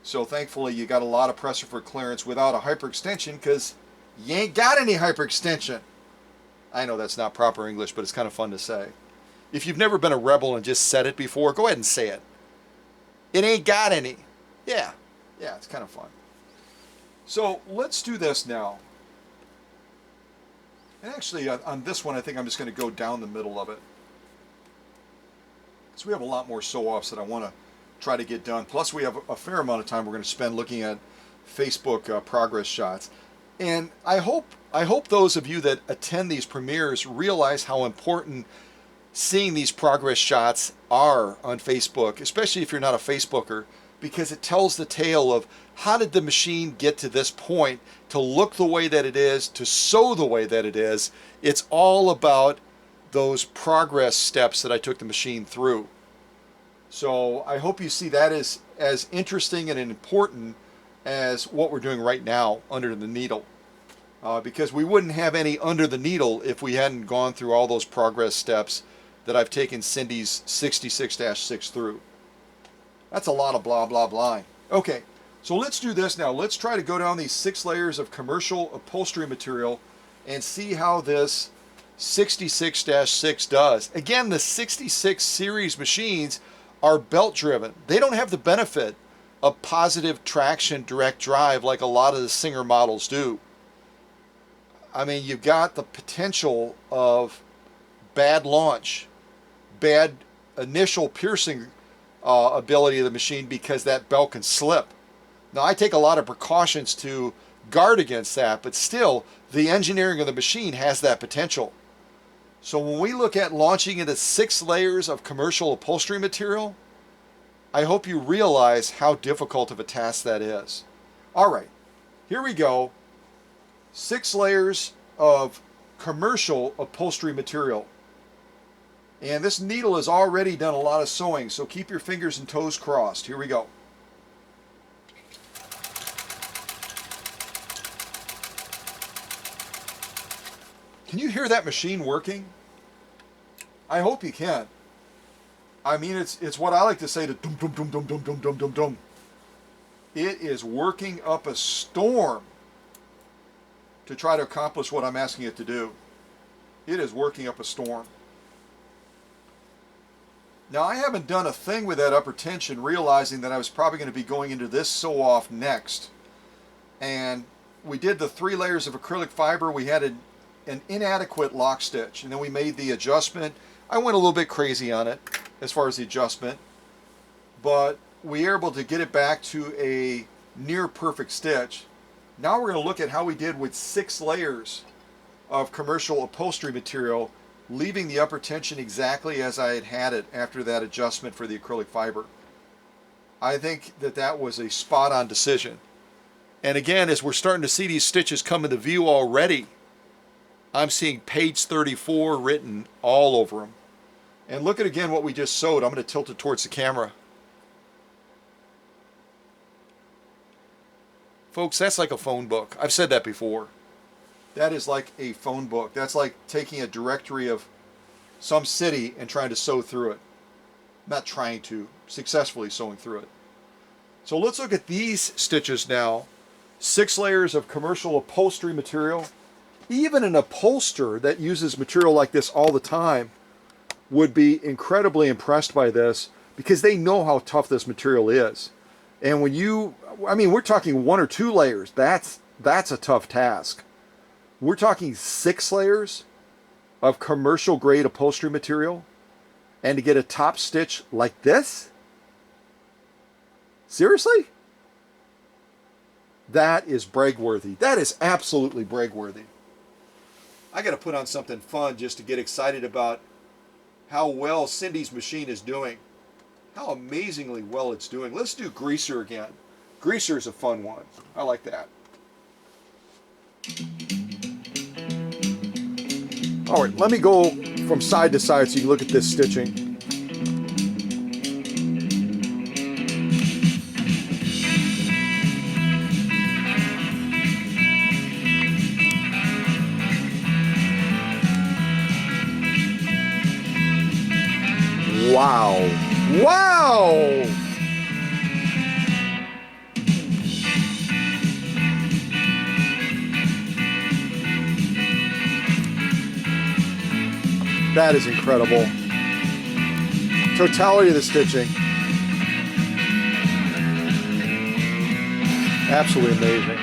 So thankfully you got a lot of presser foot clearance without a hyperextension, because you ain't got any hyperextension. I know that's not proper English, but it's kind of fun to say. If you've never been a rebel and just said it before, go ahead and say it. It ain't got any. Yeah, it's kind of fun. So let's do this now. And actually on this one, I think I'm just going to go down the middle of it. So we have a lot more sew-offs that I want to try to get done. Plus we have a fair amount of time we're going to spend looking at Facebook progress shots. And I hope those of you that attend these premieres realize how important seeing these progress shots are on Facebook, especially if you're not a Facebooker, because it tells the tale of how did the machine get to this point, to look the way that it is, to sew the way that it is. It's all about those progress steps that I took the machine through. So I hope you see that as interesting and important as what we're doing right now under the needle. Because we wouldn't have any under the needle if we hadn't gone through all those progress steps that I've taken Cindy's 66-6 through. That's a lot of blah, blah, blah. Okay, so let's do this now. Let's try to go down these 6 layers of commercial upholstery material and see how this 66-6 does. Again, the 66 series machines are belt driven. They don't have the benefit of positive traction direct drive like a lot of the Singer models do. I mean, you've got the potential of bad launch, bad initial piercing ability of the machine, because that belt can slip. Now, I take a lot of precautions to guard against that, but still, the engineering of the machine has that potential. So when we look at launching into 6 layers of commercial upholstery material, I hope you realize how difficult of a task that is. All right, here we go. 6 layers of commercial upholstery material. And this needle has already done a lot of sewing, so keep your fingers and toes crossed. Here we go. Can you hear that machine working? I hope you can. I mean, it's what I like to say, the dum dum dum dum dum dum dum dum dum. It is working up a storm to try to accomplish what I'm asking it to do. It is working up a storm. Now, I haven't done a thing with that upper tension, realizing that I was probably going to be going into this sew-off next. And we did the 3 layers of acrylic fiber. We had an inadequate lock stitch, and then we made the adjustment. I went a little bit crazy on it as far as the adjustment, but we were able to get it back to a near perfect stitch. Now we're going to look at how we did with 6 layers of commercial upholstery material leaving the upper tension exactly as I had had it after that adjustment for the acrylic fiber. I think that that was a spot-on decision. And again, as we're starting to see these stitches come into view already, I'm seeing page 34 written all over them. And look at again what we just sewed. I'm going to tilt it towards the camera. Folks, that's like a phone book. I've said that before. That is like a phone book. That's like taking a directory of some city and trying to sew through it. Not trying to, successfully sewing through it. So let's look at these stitches now. 6 layers of commercial upholstery material. Even an upholsterer that uses material like this all the time would be incredibly impressed by this because they know how tough this material is. And when you, I mean, we're talking 1 or 2 layers. That's a tough task. We're talking 6 layers of commercial grade upholstery material, and to get a top stitch like this? Seriously? That is brag-worthy. That is absolutely brag-worthy. I got to put on something fun just to get excited about how well Cindy's machine is doing. How amazingly well it's doing. Let's do greaser again. Greaser is a fun one. I like that. All right, let me go from side to side so you can look at this stitching. Wow. Wow! That is incredible. Totality of the stitching. Absolutely amazing.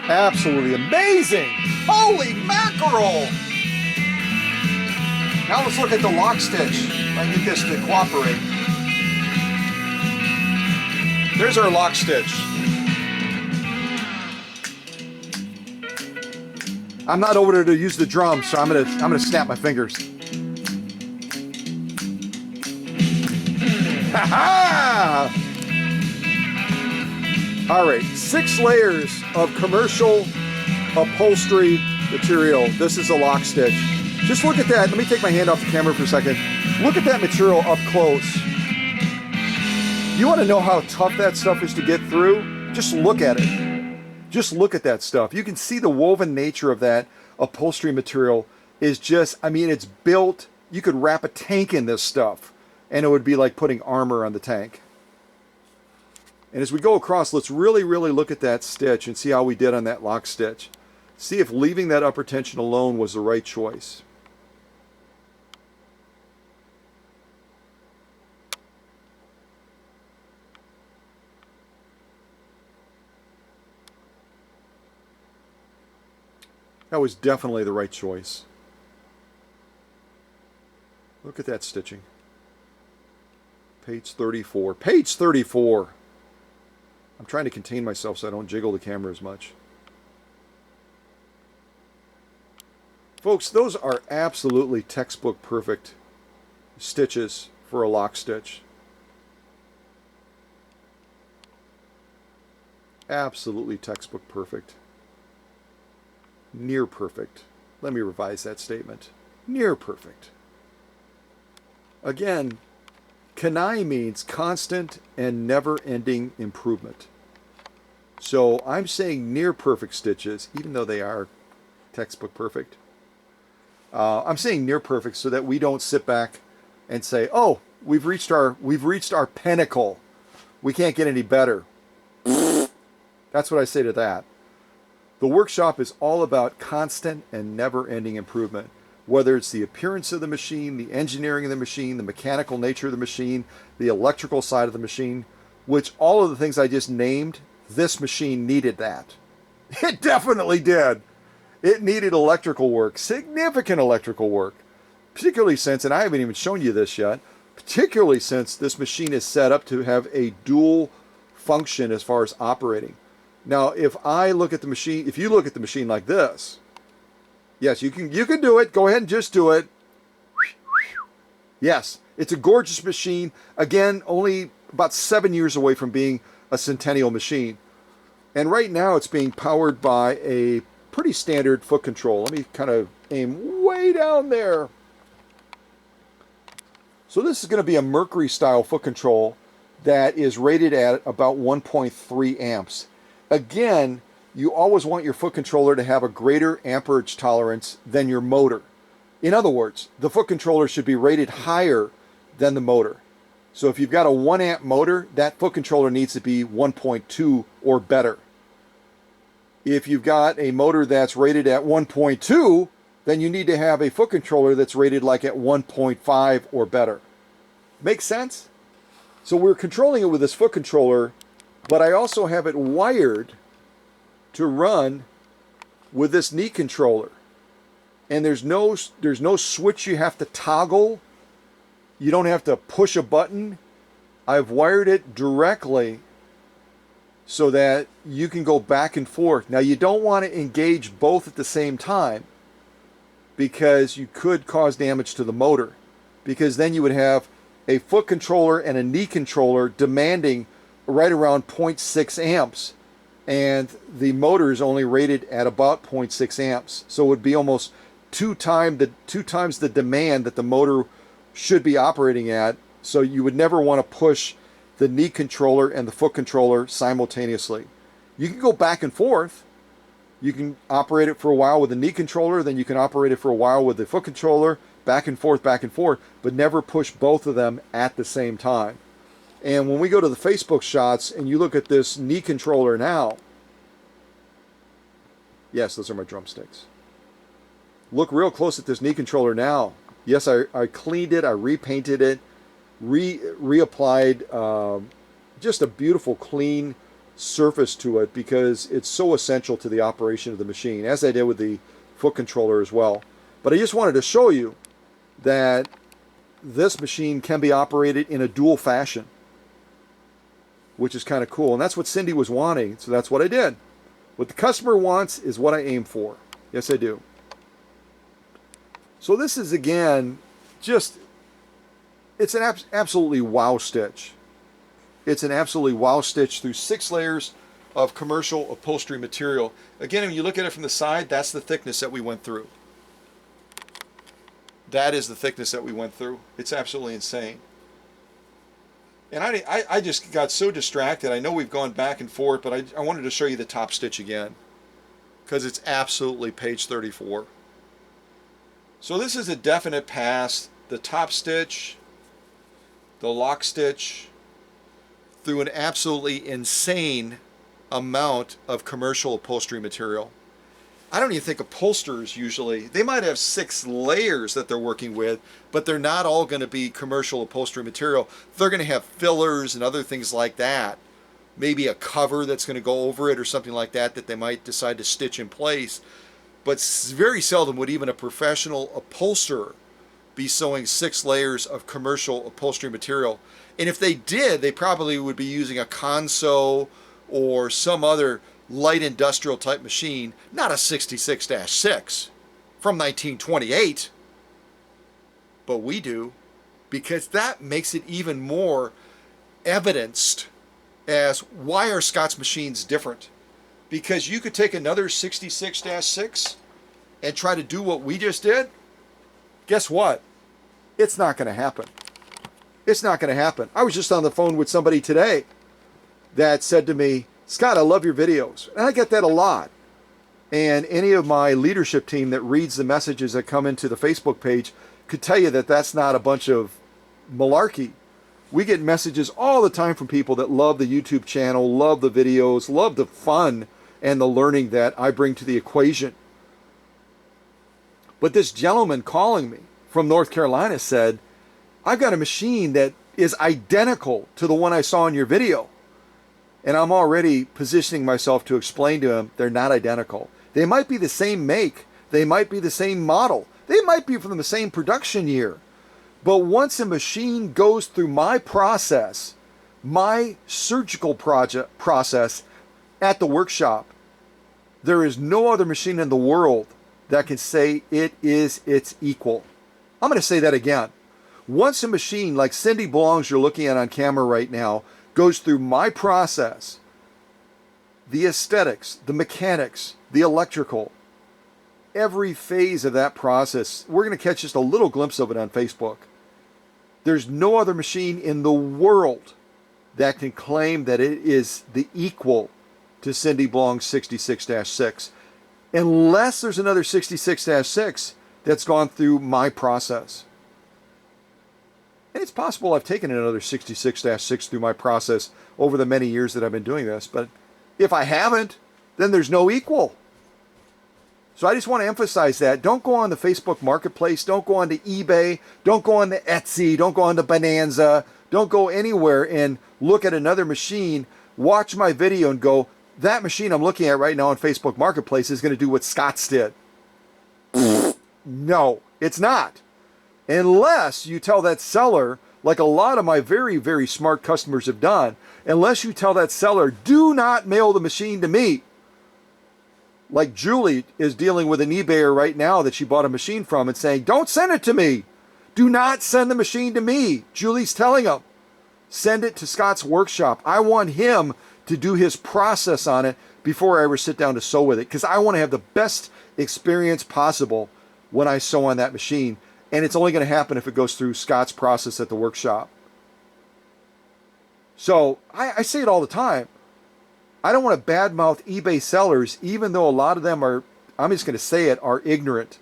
Absolutely amazing! Holy mackerel! Now let's look at the lock stitch. If I can get this to cooperate. There's our lock stitch. I'm not over there to use the drum, so I'm gonna snap my fingers. Ha ha! All right, 6 layers of commercial upholstery material. This is a lock stitch. Just look at that. Let me take my hand off the camera for a second. Look at that material up close. You want to know how tough that stuff is to get through? Just look at it. Just look at that stuff. You can see the woven nature of that upholstery material is just, I mean, it's built. You could wrap a tank in this stuff and it would be like putting armor on the tank. And as we go across, let's really, really look at that stitch and see how we did on that lock stitch. See if leaving that upper tension alone was the right choice. That was definitely the right choice. Look at that stitching. Page 34. Page 34. I'm trying to contain myself so I don't jiggle the camera as much. Folks, those are absolutely textbook perfect stitches for a lock stitch. Absolutely textbook perfect. Near perfect. Let me revise that statement. Near perfect. Again, Kanai means constant and never-ending improvement. So I'm saying near perfect stitches, even though they are textbook perfect. I'm saying near perfect so that we don't sit back and say, "Oh, we've reached our pinnacle. We can't get any better." That's what I say to that. The workshop is all about constant and never-ending improvement. Whether it's the appearance of the machine, the engineering of the machine, the mechanical nature of the machine, the electrical side of the machine, which all of the things I just named, this machine needed that. It definitely did. It needed electrical work, significant electrical work, particularly since, and I haven't even shown you this yet, particularly since this machine is set up to have a dual function as far as operating. Now, if I look at the machine, if you look at the machine like this, Yes, you can do it. Go ahead and just do it. Yes, it's a gorgeous machine. Again, only about 7 years away from being a centennial machine. And right now it's being powered by a pretty standard foot control. Let me kind of aim way down there. So this is going to be a Mercury style foot control that is rated at about 1.3 amps. Again, you always want your foot controller to have a greater amperage tolerance than your motor. In other words, the foot controller should be rated higher than the motor. So if you've got a 1 amp motor, that foot controller needs to be 1.2 or better. If you've got a motor that's rated at 1.2, then you need to have a foot controller that's rated like at 1.5 or better. Make sense? So we're controlling it with this foot controller, but I also have it wired to run with this knee controller. And there's no switch you have to toggle. You don't have to push a button. I've wired it directly so that you can go back and forth. Now you don't want to engage both at the same time because you could cause damage to the motor, because then you would have a foot controller and a knee controller demanding right around 0.6 amps. And the motor is only rated at about 0.6 amps. So it would be almost two times the demand that the motor should be operating at. So you would never want to push the knee controller and the foot controller simultaneously. You can go back and forth. You can operate it for a while with the knee controller, then you can operate it for a while with the foot controller, back and forth, but never push both of them at the same time. And when we go to the Facebook shots and you look at this knee controller now, yes, those are my drumsticks. Look real close at this knee controller now. Yes, I cleaned it, I repainted it, reapplied just a beautiful clean surface to it because it's so essential to the operation of the machine, as I did with the foot controller as well. But I just wanted to show you that this machine can be operated in a dual fashion, which is kind of cool. And that's what Cindy was wanting, so that's what I did. What the customer wants is what I aim for. Yes, I do. So this is, again, just, it's an absolutely wow stitch. It's an absolutely wow stitch through 6 layers of commercial upholstery material. Again, when you look at it from the side, that's the thickness that we went through. That is the thickness that we went through. It's absolutely insane. And I just got so distracted. I know we've gone back and forth, but I wanted to show you the top stitch again because it's absolutely page 34. So this is a definite pass. The top stitch, the lock stitch, through an absolutely insane amount of commercial upholstery material. I don't even think upholsterers usually, they might have 6 layers that they're working with, but they're not all going to be commercial upholstery material. They're going to have fillers and other things like that. Maybe a cover that's going to go over it or something like that that they might decide to stitch in place. But very seldom would even a professional upholsterer be sewing 6 layers of commercial upholstery material. And if they did, they probably would be using a console or some other light industrial type machine, not a 66-6 from 1928. But we do, because that makes it even more evidenced as why are Scott's machines different. Because you could take another 66-6 and try to do what we just did. Guess what? It's not going to happen. It's not going to happen. I was just on the phone with somebody today that said to me, Scott, I love your videos. And I get that a lot. And any of my leadership team that reads the messages that come into the Facebook page could tell you that that's not a bunch of malarkey. We get messages all the time from people that love the YouTube channel, love the videos, love the fun and the learning that I bring to the equation. But this gentleman calling me from North Carolina said, I've got a machine that is identical to the one I saw in your video. And I'm already positioning myself to explain to him they're not identical. They might be the same make. They might be the same model. They might be from the same production year. But once a machine goes through my process, my surgical process at the workshop, there is no other machine in the world that can say it is its equal. I'm going to say that again. Once a machine like Cindy Blong's you're looking at on camera right now goes through my process, the aesthetics, the mechanics, the electrical, every phase of that process, we're going to catch just a little glimpse of it on Facebook. There's no other machine in the world that can claim that it is the equal to Cindy Blong's 66-6, unless there's another 66-6 that's gone through my process. And it's possible I've taken another 66-6 through my process over the many years that I've been doing this, but if I haven't, then there's no equal. So I just want to emphasize that. Don't go on the Facebook Marketplace. Don't go on to eBay. Don't go on to Etsy. Don't go on to Bonanza. Don't go anywhere and look at another machine, watch my video and go, that machine I'm looking at right now on Facebook Marketplace is going to do what Scott's did. No, it's not. Unless you tell that seller, like a lot of my very, very smart customers have done, unless you tell that seller, do not mail the machine to me. Like Julie is dealing with an eBayer right now that she bought a machine from and saying, don't send it to me. Do not send the machine to me. Julie's telling him, send it to Scott's workshop. I want him to do his process on it before I ever sit down to sew with it, because I want to have the best experience possible when I sew on that machine. And it's only going to happen if it goes through Scott's process at the workshop. So I say it all the time. I don't want to badmouth eBay sellers, even though a lot of them are, I'm just going to say it, are ignorant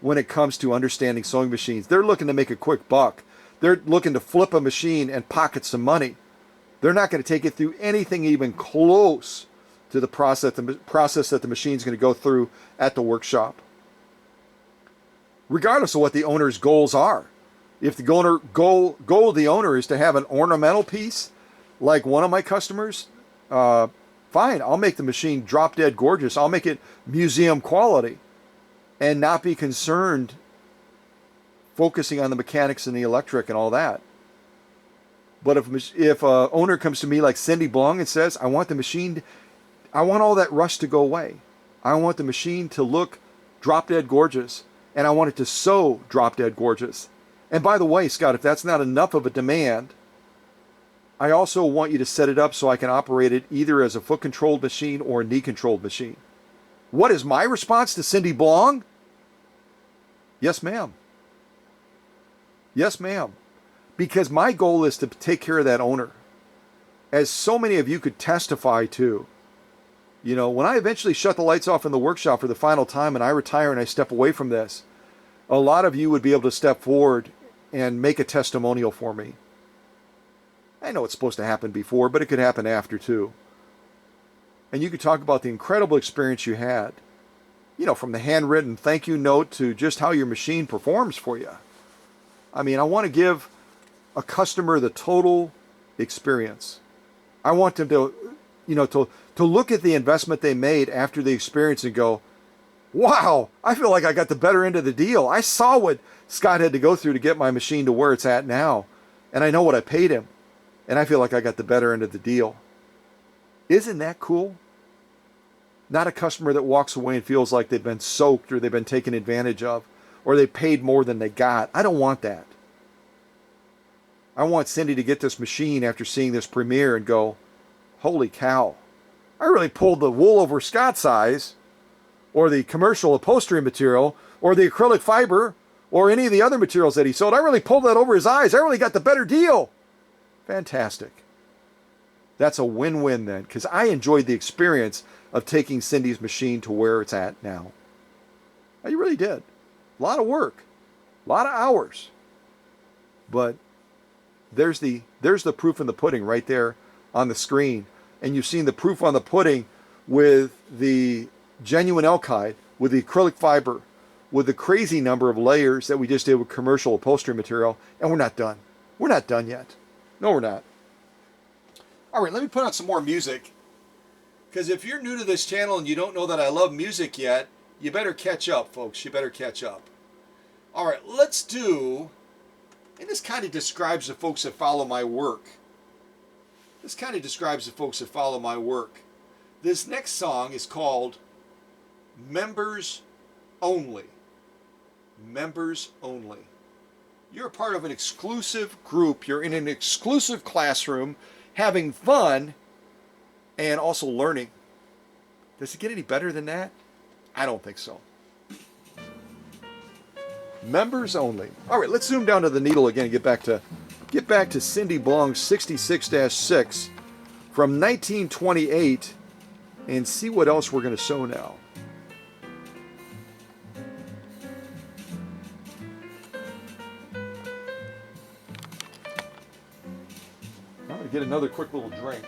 when it comes to understanding sewing machines. They're looking to make a quick buck. They're looking to flip a machine and pocket some money. They're not going to take it through anything even close to the process that the machine's going to go through at the workshop, regardless of what the owner's goals are. If the goal of the owner is to have an ornamental piece, like one of my customers, fine, I'll make the machine drop dead gorgeous. I'll make it museum quality and not be concerned focusing on the mechanics and the electric and all that. But if a owner comes to me like Cindy Blong and says, I want all that rust to go away. I want the machine to look drop dead gorgeous, and I want it to sew drop dead gorgeous. And by the way, Scott, if that's not enough of a demand, I also want you to set it up so I can operate it either as a foot-controlled machine or a knee-controlled machine. What is my response to Cindy Blong? Yes, ma'am. Yes, ma'am. Because my goal is to take care of that owner. As so many of you could testify to, you know, when I eventually shut the lights off in the workshop for the final time and I retire and I step away from this, a lot of you would be able to step forward and make a testimonial for me. I know it's supposed to happen before, but it could happen after too. And you could talk about the incredible experience you had, you know, from the handwritten thank you note to just how your machine performs for you. I mean, I want to give a customer the total experience. I want them to, you know, to look at the investment they made after the experience and go, wow, I feel like I got the better end of the deal. I saw what Scott had to go through to get my machine to where it's at now, and I know what I paid him, and I feel like I got the better end of the deal. Isn't that cool? Not a customer that walks away and feels like they've been soaked or they've been taken advantage of or they paid more than they got. I don't want that. I want Cindy to get this machine after seeing this premiere and go, holy cow, I really pulled the wool over Scott's eyes, or the commercial upholstery material, or the acrylic fiber, or any of the other materials that he sold. I really pulled that over his eyes. I really got the better deal. Fantastic. That's a win-win then, because I enjoyed the experience of taking Cindy's machine to where it's at now. I really did. A lot of work, a lot of hours. But there's the proof in the pudding right there on the screen. And you've seen the proof on the pudding with the genuine alkyd, with the acrylic fiber, with the crazy number of layers that we just did with commercial upholstery material. And we're not done. We're not done yet. No, we're not. All right, let me put on some more music. Because if you're new to this channel and you don't know that I love music yet, you better catch up, folks. You better catch up. All right, let's do, and this kind of describes the folks that follow my work. This kind of describes the folks that follow my work. This next song is called Members only. Members only. You're a part of an exclusive group. You're in an exclusive classroom, having fun, and also learning. Does it get any better than that? I don't think so. Members only. All right, let's zoom down to the needle again and get back to Cindy Blong's 66-6 from 1928 and see what else we're going to sew now. I'm going to get another quick little drink.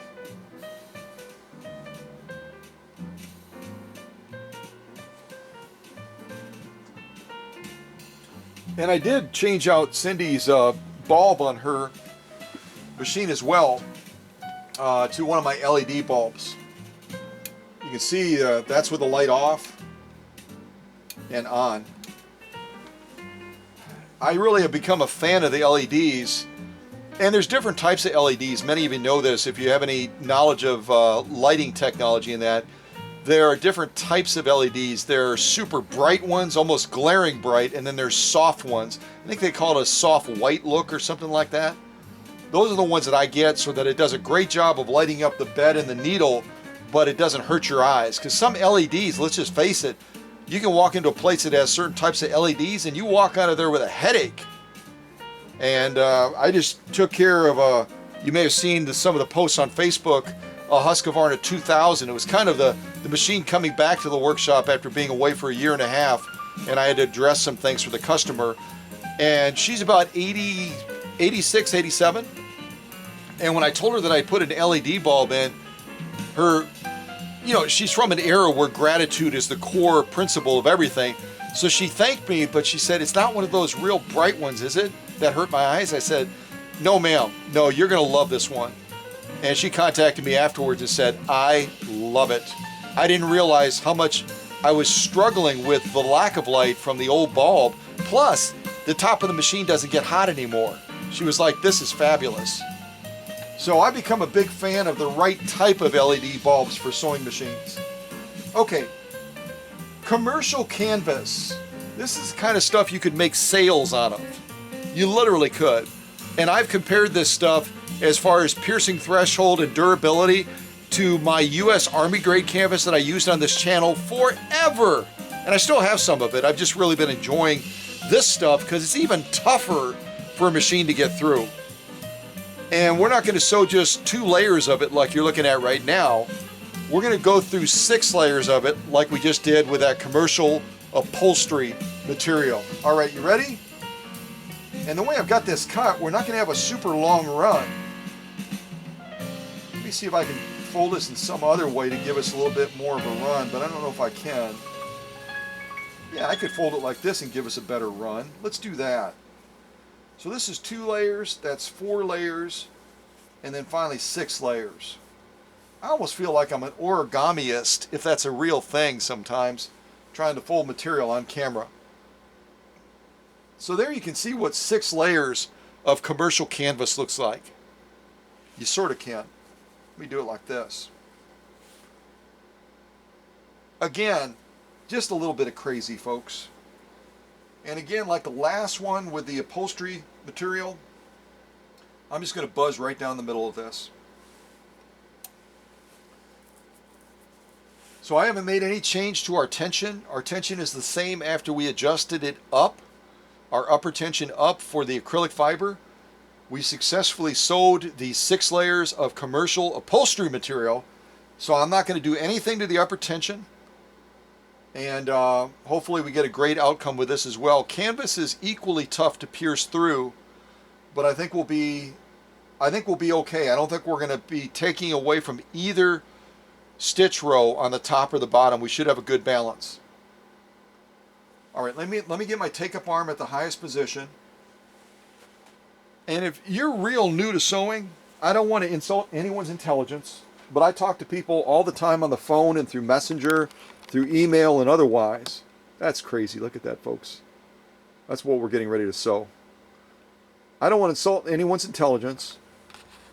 And I did change out Cindy's bulb on her machine as well to one of my LED bulbs. You can see that's with the light off and on. I really have become a fan of the LEDs, and there's different types of LEDs. Many of you know this if you have any knowledge of lighting technology in that. There are different types of LEDs. There are super bright ones, almost glaring bright, and then there's soft ones. I think they call it a soft white look or something like that. Those are the ones that I get so that it does a great job of lighting up the bed and the needle, but it doesn't hurt your eyes. Because some LEDs, let's just face it, you can walk into a place that has certain types of LEDs and you walk out of there with a headache. And I just took care of you may have seen some of the posts on Facebook, a Husqvarna 2000. It was kind of the machine coming back to the workshop after being away for a year and a half, and I had to address some things for the customer. And she's about 80, 86, 87. And when I told her that I put an LED bulb in, her, you know, she's from an era where gratitude is the core principle of everything. So she thanked me, but she said, it's not one of those real bright ones, is it? That hurt my eyes? I said, no ma'am, no, you're gonna love this one. And she contacted me afterwards and said, I love it. I didn't realize how much I was struggling with the lack of light from the old bulb. Plus, the top of the machine doesn't get hot anymore. She was like, this is fabulous. So I've become a big fan of the right type of LED bulbs for sewing machines. Okay, commercial canvas. This is the kind of stuff you could make sails out of. You literally could. And I've compared this stuff as far as piercing threshold and durability to my US Army grade canvas that I used on this channel forever. And I still have some of it. I've just really been enjoying this stuff because it's even tougher for a machine to get through. And we're not going to sew just 2 layers of it like you're looking at right now. We're going to go through 6 layers of it like we just did with that commercial upholstery material. All right, you ready? And the way I've got this cut, we're not going to have a super long run. Let me see if I can fold this in some other way to give us a little bit more of a run, but I don't know if I can. Yeah, I could fold it like this and give us a better run. Let's do that. So this is 2 layers, that's 4 layers, and then finally 6 layers. I almost feel like I'm an origamiist, if that's a real thing sometimes, trying to fold material on camera. So there you can see what 6 layers of commercial canvas looks like. You sort of can. Let me do it like this. Again, just a little bit of crazy, folks. And again, like the last one with the upholstery material, I'm just going to buzz right down the middle of this. So I haven't made any change to our tension. Our tension is the same after we adjusted it up, our upper tension up for the acrylic fiber. We successfully sewed the 6 layers of commercial upholstery material. So I'm not going to do anything to the upper tension. And hopefully we get a great outcome with this as well. Canvas is equally tough to pierce through, but I think we'll be okay. I don't think we're going to be taking away from either stitch row on the top or the bottom. We should have a good balance. All right, let me get my take-up arm at the highest position. And if you're real new to sewing, I don't want to insult anyone's intelligence, but I talk to people all the time on the phone and through Messenger, through email and otherwise. That's crazy. Look at that, folks. That's what we're getting ready to sew. I don't want to insult anyone's intelligence,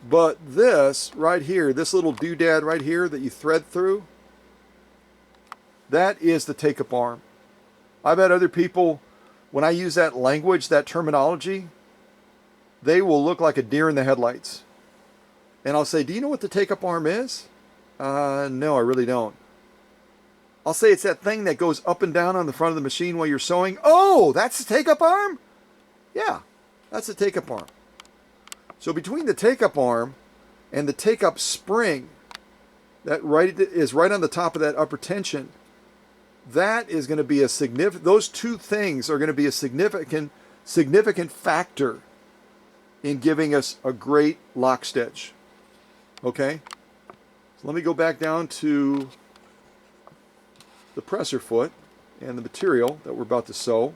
but this right here, this little doodad right here that you thread through, that is the take-up arm. I bet other people, when I use that language, that terminology, they will look like a deer in the headlights. And I'll say, do you know what the take-up arm is? No, I really don't. I'll say it's that thing that goes up and down on the front of the machine while you're sewing. Oh, that's the take-up arm? Yeah, that's the take-up arm. So between the take-up arm and the take-up spring, that is right on the top of that upper tension, that is going to be a significant, those two things are going to be a significant factor in giving us a great lock stitch. Okay? So let me go back down to the presser foot and the material that we're about to sew,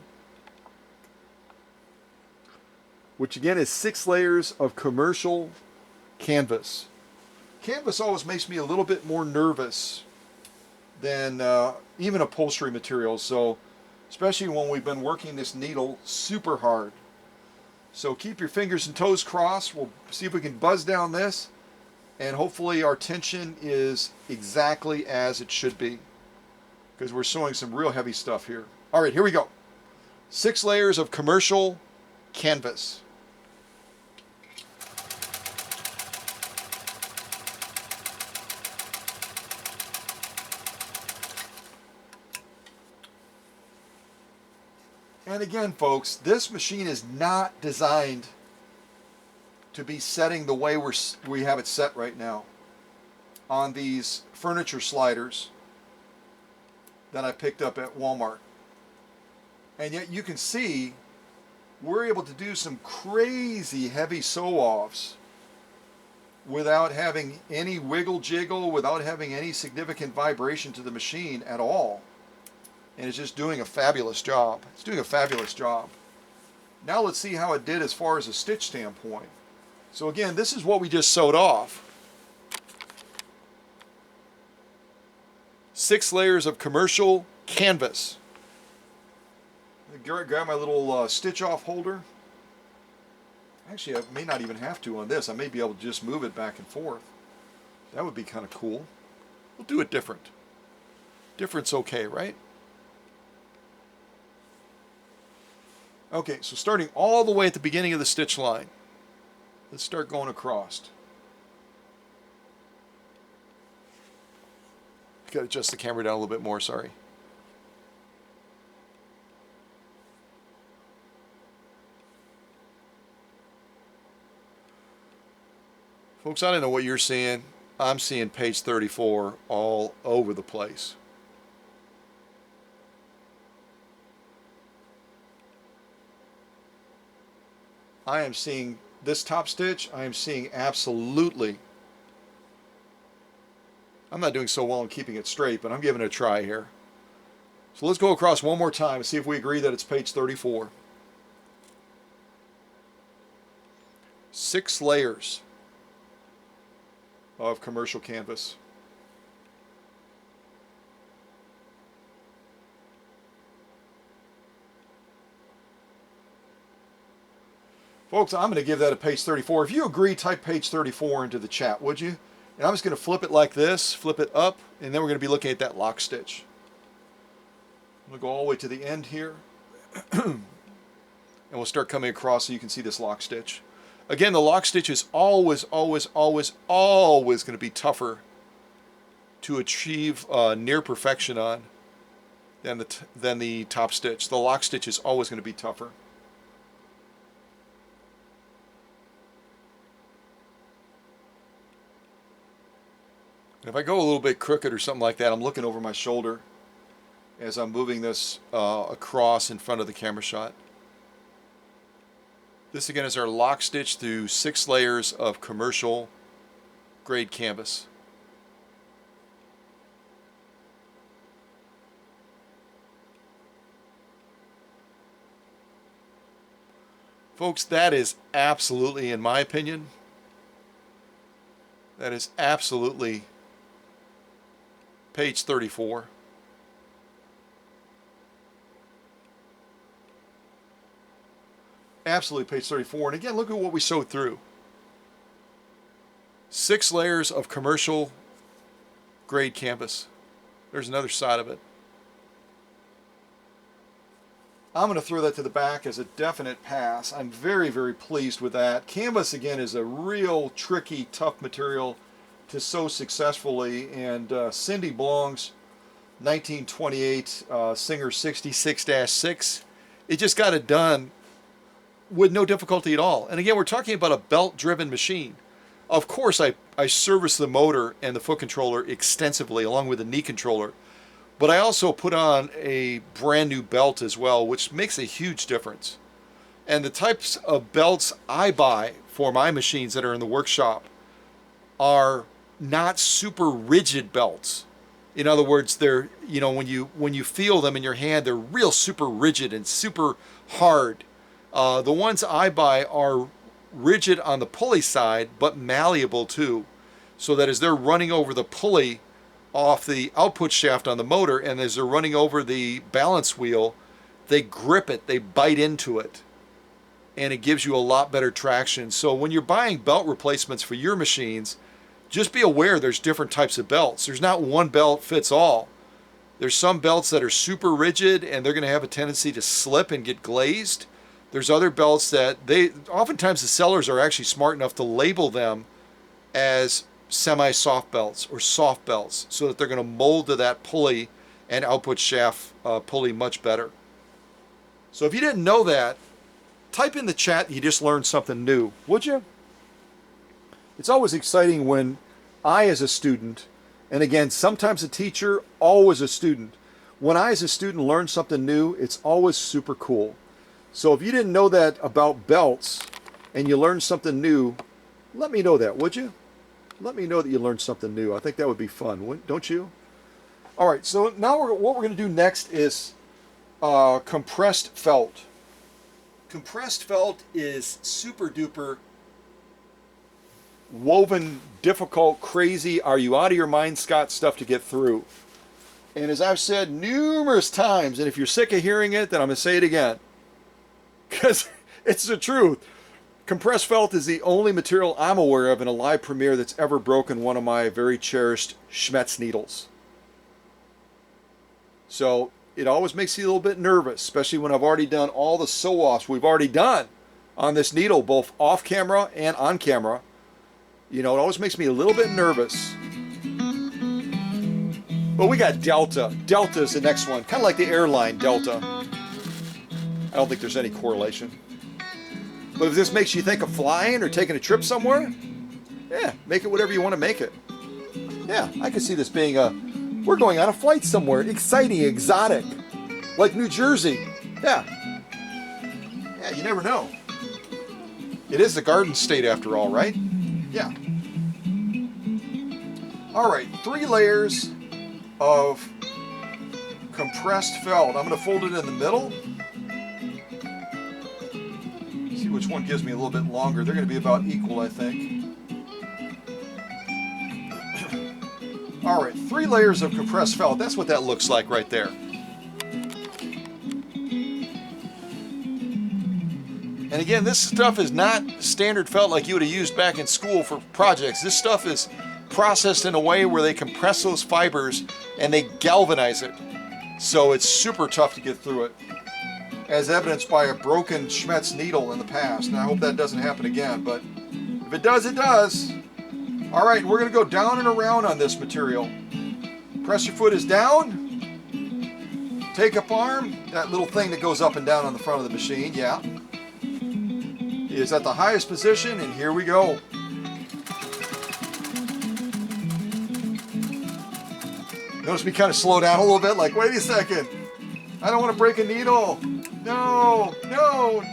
which again is 6 layers of commercial canvas. Canvas always makes me a little bit more nervous than even upholstery materials, so especially when we've been working this needle super hard. So keep your fingers and toes crossed. We'll see if we can buzz down this, and hopefully our tension is exactly as it should be, because we're sewing some real heavy stuff here. All right, here we go. 6 layers of commercial canvas. And again, folks, this machine is not designed to be setting the way we have it set right now on these furniture sliders that I picked up at Walmart. And yet you can see we're able to do some crazy heavy sew-offs without having any wiggle jiggle, without having any significant vibration to the machine at all. And it's just doing a fabulous job. It's doing a fabulous job. Now let's see how it did as far as a stitch standpoint. So again, this is what we just sewed off. 6 layers of commercial canvas. Grab my little stitch off holder. Actually, I may not even have to on this. I may be able to just move it back and forth. That would be kind of cool. We'll do it different. Different's okay, right? Okay, so starting all the way at the beginning of the stitch line, let's start going across. Got to adjust the camera down a little bit more, sorry. Folks, I don't know what you're seeing. I'm seeing page 34 all over the place. I am seeing this top stitch, I am seeing absolutely. I'm not doing so well in keeping it straight, but I'm giving it a try here. So let's go across one more time and see if we agree that it's page 34. 6 layers of commercial canvas. Folks, I'm going to give that a page 34. If you agree, type page 34 into the chat, would you? And I'm just going to flip it like this, flip it up, and then we're going to be looking at that lock stitch. I'm going to go all the way to the end here, and we'll start coming across so you can see this lock stitch. Again, the lock stitch is always, always, always, always going to be tougher to achieve near perfection on than the top stitch. The lock stitch is always going to be tougher. If I go a little bit crooked or something like that, I'm looking over my shoulder as I'm moving this across in front of the camera shot. This again is our lock stitch through 6 layers of commercial grade canvas. Folks, that is absolutely, in my opinion, that is absolutely page 34. Absolutely page 34. And again, look at what we sewed through. 6 layers of commercial grade canvas. There's another side of it. I'm going to throw that to the back as a definite pass. I'm very, very pleased with that. Canvas, again, is a real tricky, tough material to sew successfully, and Cindy Blong's 1928 Singer 66-6, it just got it done with no difficulty at all. And again, we're talking about a belt-driven machine. Of course, I service the motor and the foot controller extensively, along with the knee controller. But I also put on a brand new belt as well, which makes a huge difference. And the types of belts I buy for my machines that are in the workshop are not super rigid belts. In other words, they're, you know, when you feel them in your hand, they're real super rigid and super hard. The ones I buy are rigid on the pulley side, but malleable too, so that as they're running over the pulley off the output shaft on the motor, and as they're running over the balance wheel, they grip it, they bite into it, and it gives you a lot better traction. So when you're buying belt replacements for your machines, just be aware there's different types of belts. There's not one belt fits all. There's some belts that are super rigid and they're going to have a tendency to slip and get glazed. There's other belts that oftentimes the sellers are actually smart enough to label them as semi-soft belts or soft belts, so that they're going to mold to that pulley and output shaft pulley much better. So if you didn't know that, type in the chat you just learned something new, would you? It's always exciting when I, as a student, and again, sometimes a teacher, always a student, when I, as a student, learn something new, it's always super cool. So if you didn't know that about belts and you learned something new, let me know that, would you? Let me know that you learned something new. I think that would be fun, don't you? All right, so now what we're going to do next is compressed felt. Compressed felt is super duper woven, difficult, crazy, are you out of your mind, Scott, stuff to get through. And as I've said numerous times, and if you're sick of hearing it, then I'm going to say it again, because it's the truth. Compressed felt is the only material I'm aware of in a live premiere that's ever broken one of my very cherished Schmetz needles. So it always makes you a little bit nervous, especially when I've already done all the sew-offs we've already done on this needle, both off camera and on camera. You know, it always makes me a little bit nervous. But we got Delta. Delta is the next one, kind of like the airline Delta. I don't think there's any correlation. But if this makes you think of flying or taking a trip somewhere, yeah, make it whatever you want to make it. Yeah, I can see this being we're going on a flight somewhere, exciting, exotic, like New Jersey. Yeah. Yeah, you never know. It is the Garden State after all, right? Yeah. All right, 3 layers of compressed felt. I'm going to fold it in the middle. See which one gives me a little bit longer. They're going to be about equal, I think. All right, 3 layers of compressed felt. That's what that looks like right there. And again, this stuff is not standard felt like you would have used back in school for projects. This stuff is processed in a way where they compress those fibers and they galvanize it. So it's super tough to get through it, as evidenced by a broken Schmetz needle in the past. And I hope that doesn't happen again, but if it does, it does. All right, we're going to go down and around on this material. Press your foot is down. Take up arm, that little thing that goes up and down on the front of the machine, yeah. Is at the highest position, and here we go. Notice me kind of slow down a little bit, like, wait a second. I don't want to break a needle. No, no.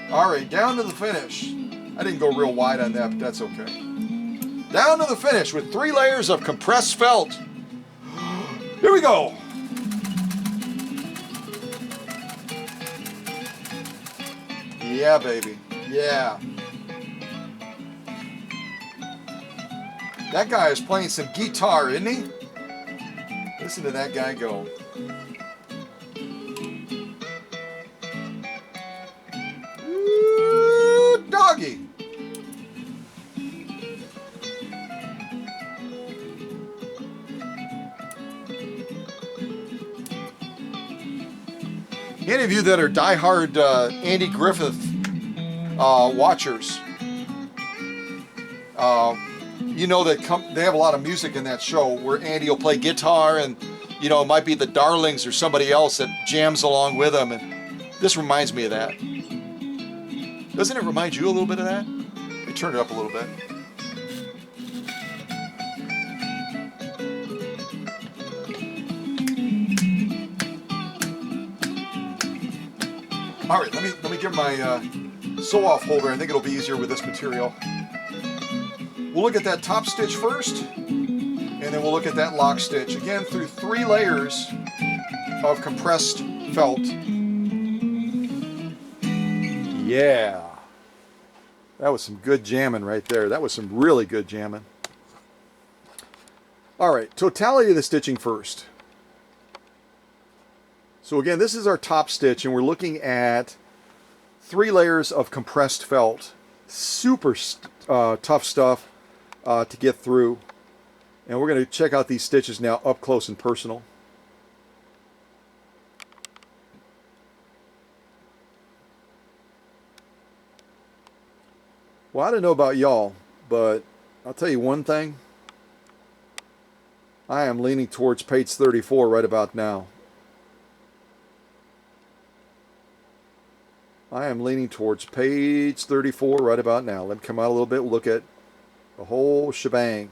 All right, down to the finish. I didn't go real wide on that, but that's okay. Down to the finish with 3 layers of compressed felt. Here we go. Yeah, baby. Yeah. That guy is playing some guitar, isn't he? Listen to that guy go. Ooh, doggy. Any of you that are diehard Andy Griffith watchers, you know that they have a lot of music in that show where Andy will play guitar, and you know, it might be the Darlings or somebody else that jams along with him, and this reminds me of that. Doesn't it remind you a little bit of that? Let me turn it up a little bit. All right, let me give my sew-off holder. I think it'll be easier with this material. We'll look at that top stitch first, and then we'll look at that lock stitch. Again, through 3 layers of compressed felt. Yeah. That was some good jamming right there. That was some really good jamming. All right, totality of the stitching first. So again, this is our top stitch, and we're looking at 3 layers of compressed felt. Super tough stuff to get through. And we're going to check out these stitches now up close and personal. Well, I don't know about y'all, but I'll tell you one thing. I am leaning towards page 34 right about now. I am leaning towards page 34 right about now. Let me come out a little bit. We'll look at the whole shebang.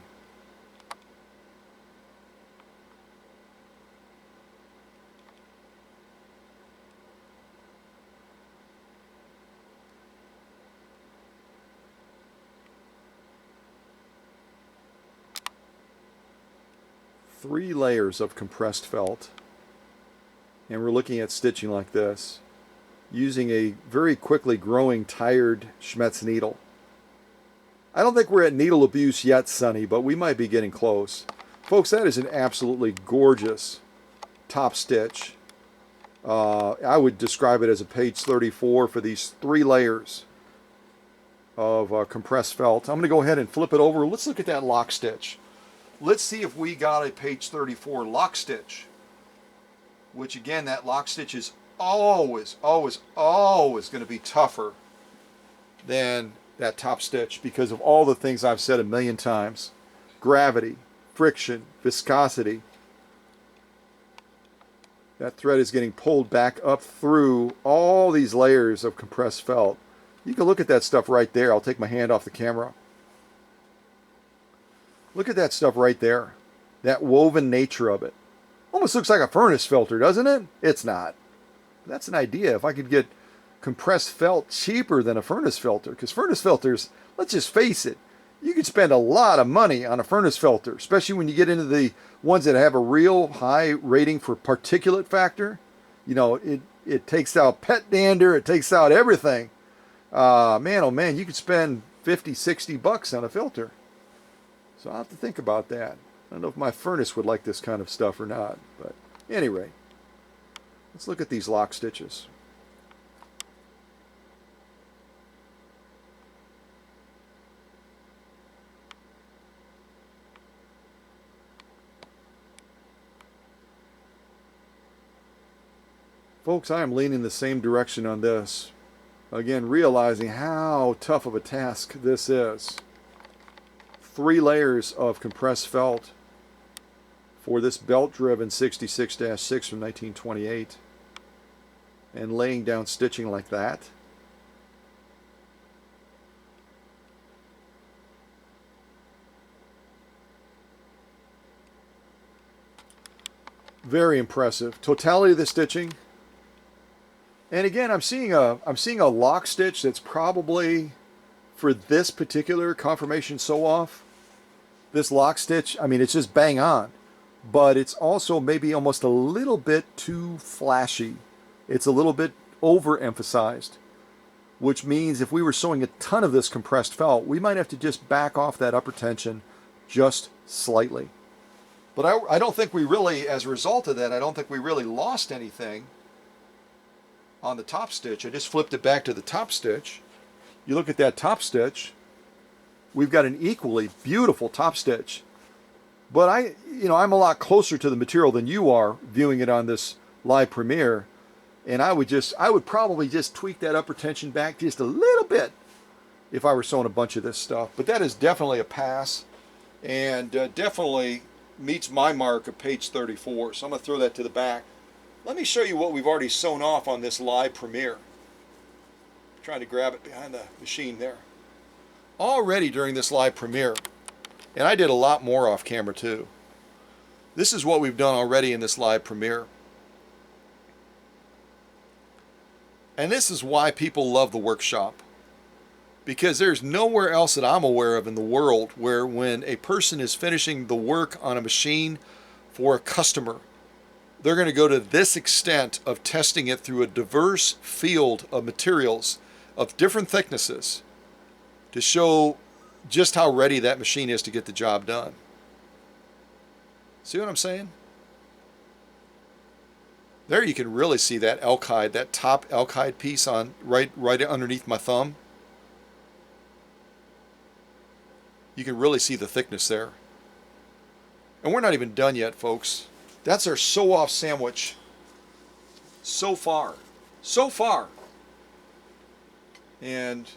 Three layers of compressed felt, and we're looking at stitching like this using a very quickly growing tired Schmetz needle. I don't think we're at needle abuse yet, Sonny, but we might be getting close. Folks, that is an absolutely gorgeous top stitch. I would describe it as a page 34 for these 3 layers of compressed felt. I'm going to go ahead and flip it over. Let's look at that lock stitch. Let's see if we got a page 34 lock stitch, which again, that lock stitch is always going to be tougher than that top stitch because of all the things I've said a million times. Gravity, friction, viscosity. That thread is getting pulled back up through all these layers of compressed felt. You can look at that stuff right there. I'll take my hand off the camera. Look at that stuff right there. That woven nature of it. Almost looks like a furnace filter, doesn't it? It's not. That's an idea. If I could get compressed felt cheaper than a furnace filter, because furnace filters, let's just face it, you could spend a lot of money on a furnace filter, especially when you get into the ones that have a real high rating for particulate factor. You know, it takes out pet dander, it takes out everything. Man, oh man, you could spend 50, 60 bucks on a filter. So I'll have to think about that. I don't know if my furnace would like this kind of stuff or not, but anyway, let's look at these lock stitches. Folks, I am leaning the same direction on this. Again, realizing how tough of a task this is. 3 layers of compressed felt for this belt-driven 66-6 from 1928. And laying down stitching like that. Very impressive. Totality of the stitching. And again, I'm seeing a lock stitch that's probably for this particular conformation sew-off. This lock stitch, I mean, it's just bang on, but it's also maybe almost a little bit too flashy. It's a little bit overemphasized, which means if we were sewing a ton of this compressed felt, we might have to just back off that upper tension just slightly. But I don't think we really, as a result of that, I don't think we really lost anything on the top stitch. I just flipped it back to the top stitch. You look at that top stitch, we've got an equally beautiful top stitch. But I'm a lot closer to the material than you are viewing it on this live premiere. And I would probably just tweak that upper tension back just a little bit if I were sewing a bunch of this stuff. But that is definitely a pass, and definitely meets my mark of page 34. So I'm going to throw that to the back. Let me show you what we've already sewn off on this live premiere. Trying to grab it behind the machine there. Already during this live premiere, and I did a lot more off camera too. This is what we've done already in this live premiere. And this is why people love the workshop. Because there's nowhere else that I'm aware of in the world where when a person is finishing the work on a machine for a customer, they're going to go to this extent of testing it through a diverse field of materials of different thicknesses to show just how ready that machine is to get the job done. See what I'm saying? There you can really see that alkyd, that top alkyd piece on right underneath my thumb. You can really see the thickness there. And we're not even done yet, folks. That's our sew-off sandwich. So far. So far. And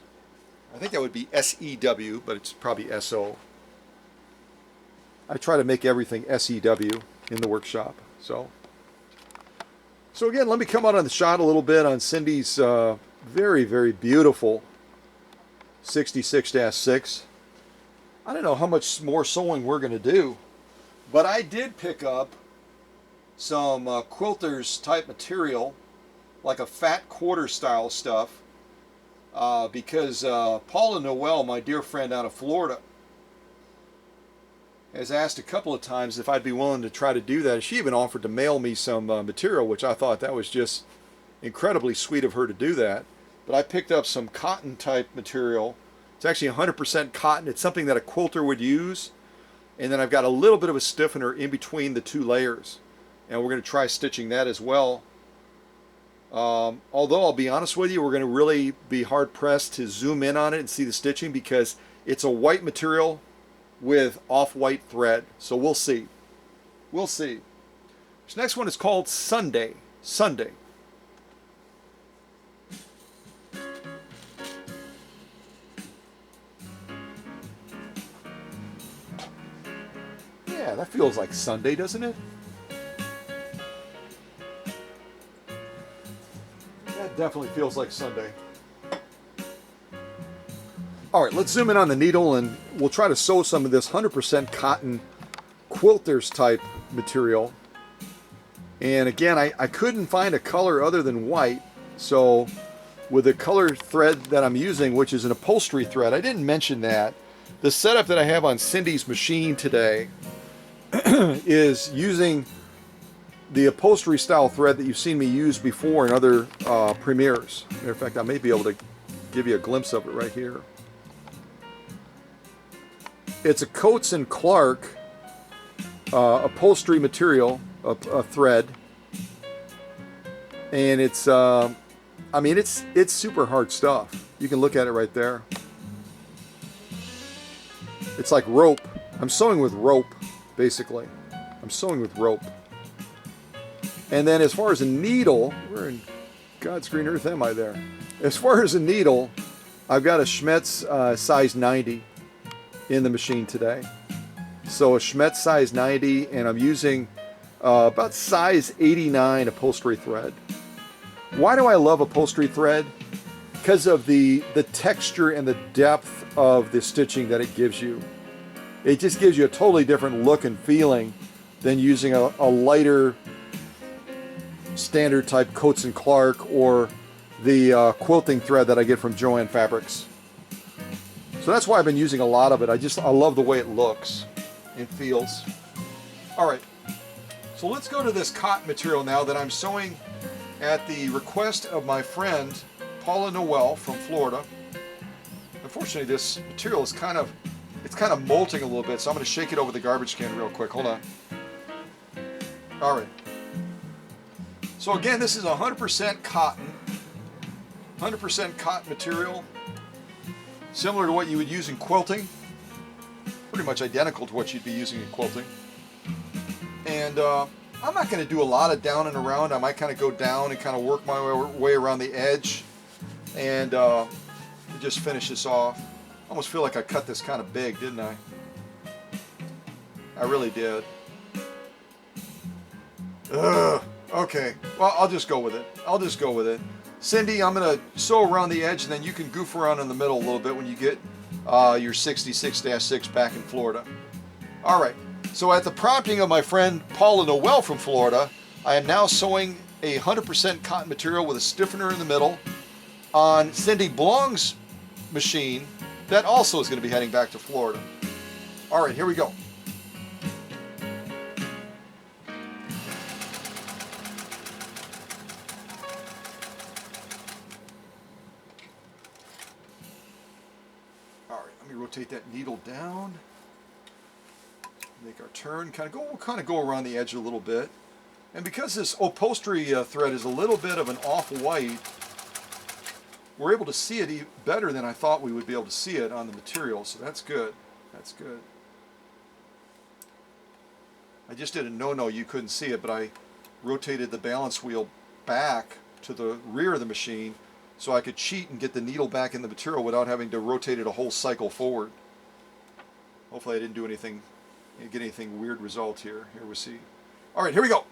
I think that would be S-E-W, but it's probably S-O. I try to make everything S-E-W in the workshop. So again, let me come out on the shot a little bit on Cindy's very, very beautiful 66-6. I don't know how much more sewing we're going to do, but I did pick up some quilters type material, like a fat quarter style stuff, because Paula Noel, my dear friend out of Florida, has asked a couple of times if I'd be willing to try to do that. She even offered to mail me some material, which I thought that was just incredibly sweet of her to do that. But I picked up some cotton type material. It's actually 100% cotton. It's something that a quilter would use. And then I've got a little bit of a stiffener in between the two layers. And we're going to try stitching that as well. Although I'll be honest with you, we're going to really be hard pressed to zoom in on it and see the stitching because it's a white material with off-white thread. So we'll see. We'll see. This next one is called Sunday. Sunday. Yeah, that feels like Sunday, doesn't it? That definitely feels like Sunday. All right, let's zoom in on the needle and we'll try to sew some of this 100% cotton quilters type material. And again, I couldn't find a color other than white. So with the color thread that I'm using, which is an upholstery thread, I didn't mention that. The setup that I have on Cindy's machine today is using the upholstery style thread that you've seen me use before in other premieres. Matter of fact, I may be able to give you a glimpse of it right here. It's a Coates and Clark upholstery material, a thread, and it's I mean it's super hard stuff. You can look at it right there. It's like rope. I'm sewing with rope, basically. I'm sewing with rope. And then as far as a needle, where in God's green earth am I there? As far as a needle, I've got a Schmetz size 90 in the machine today. So a Schmetz size 90, and I'm using about size 89 upholstery thread. Why do I love upholstery thread? Because of the texture and the depth of the stitching that it gives you. It just gives you a totally different look and feeling than using a lighter standard type Coates and Clark or the quilting thread that I get from Joann Fabrics. So that's why I've been using a lot of it. I love the way it looks and feels. All right, so let's go to this cotton material now that I'm sewing at the request of my friend Paula Noel from Florida. Unfortunately, this material is kind of molting a little bit, so I'm going to shake it over the garbage can real quick. Hold on. All right. So again, this is 100% cotton. 100% cotton material. Similar to what you would use in quilting. Pretty much identical to what you'd be using in quilting. And I'm not going to do a lot of down and around. I might kind of go down and kind of work my way around the edge and just finish this off. I almost feel like I cut this kind of big, didn't I? I really did. Ugh. Okay, well, I'll just go with it. I'll just go with it. Cindy, I'm going to sew around the edge, and then you can goof around in the middle a little bit when you get your 66-6 back in Florida. All right, so at the prompting of my friend Paula Noel from Florida, I am now sewing a 100% cotton material with a stiffener in the middle on Cindy Blong's machine that also is going to be heading back to Florida. All right, here we go. Rotate that needle down, make our turn, we'll kind of go around the edge a little bit. And because this upholstery thread is a little bit of an off-white, we're able to see it better than I thought we would be able to see it on the material, so that's good. That's good. I just did a no-no, you couldn't see it, but I rotated the balance wheel back to the rear of the machine so I could cheat and get the needle back in the material without having to rotate it a whole cycle forward. Hopefully I didn't do anything, get anything weird result here. Here we see. All right, here we go.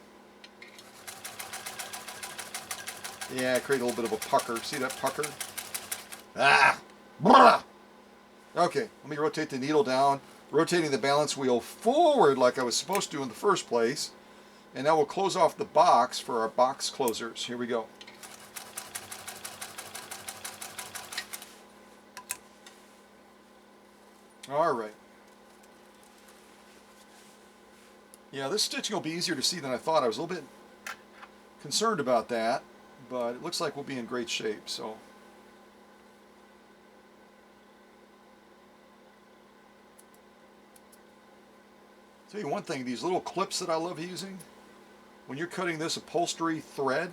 Yeah, create a little bit of a pucker. See that pucker? Ah! Blah! Okay, let me rotate the needle down, rotating the balance wheel forward like I was supposed to in the first place. And now we'll close off the box for our box closers. Here we go. All right. Yeah, this stitching will be easier to see than I thought. I was a little bit concerned about that, but it looks like we'll be in great shape. So, tell you one thing, these little clips that I love using, when you're cutting this upholstery thread,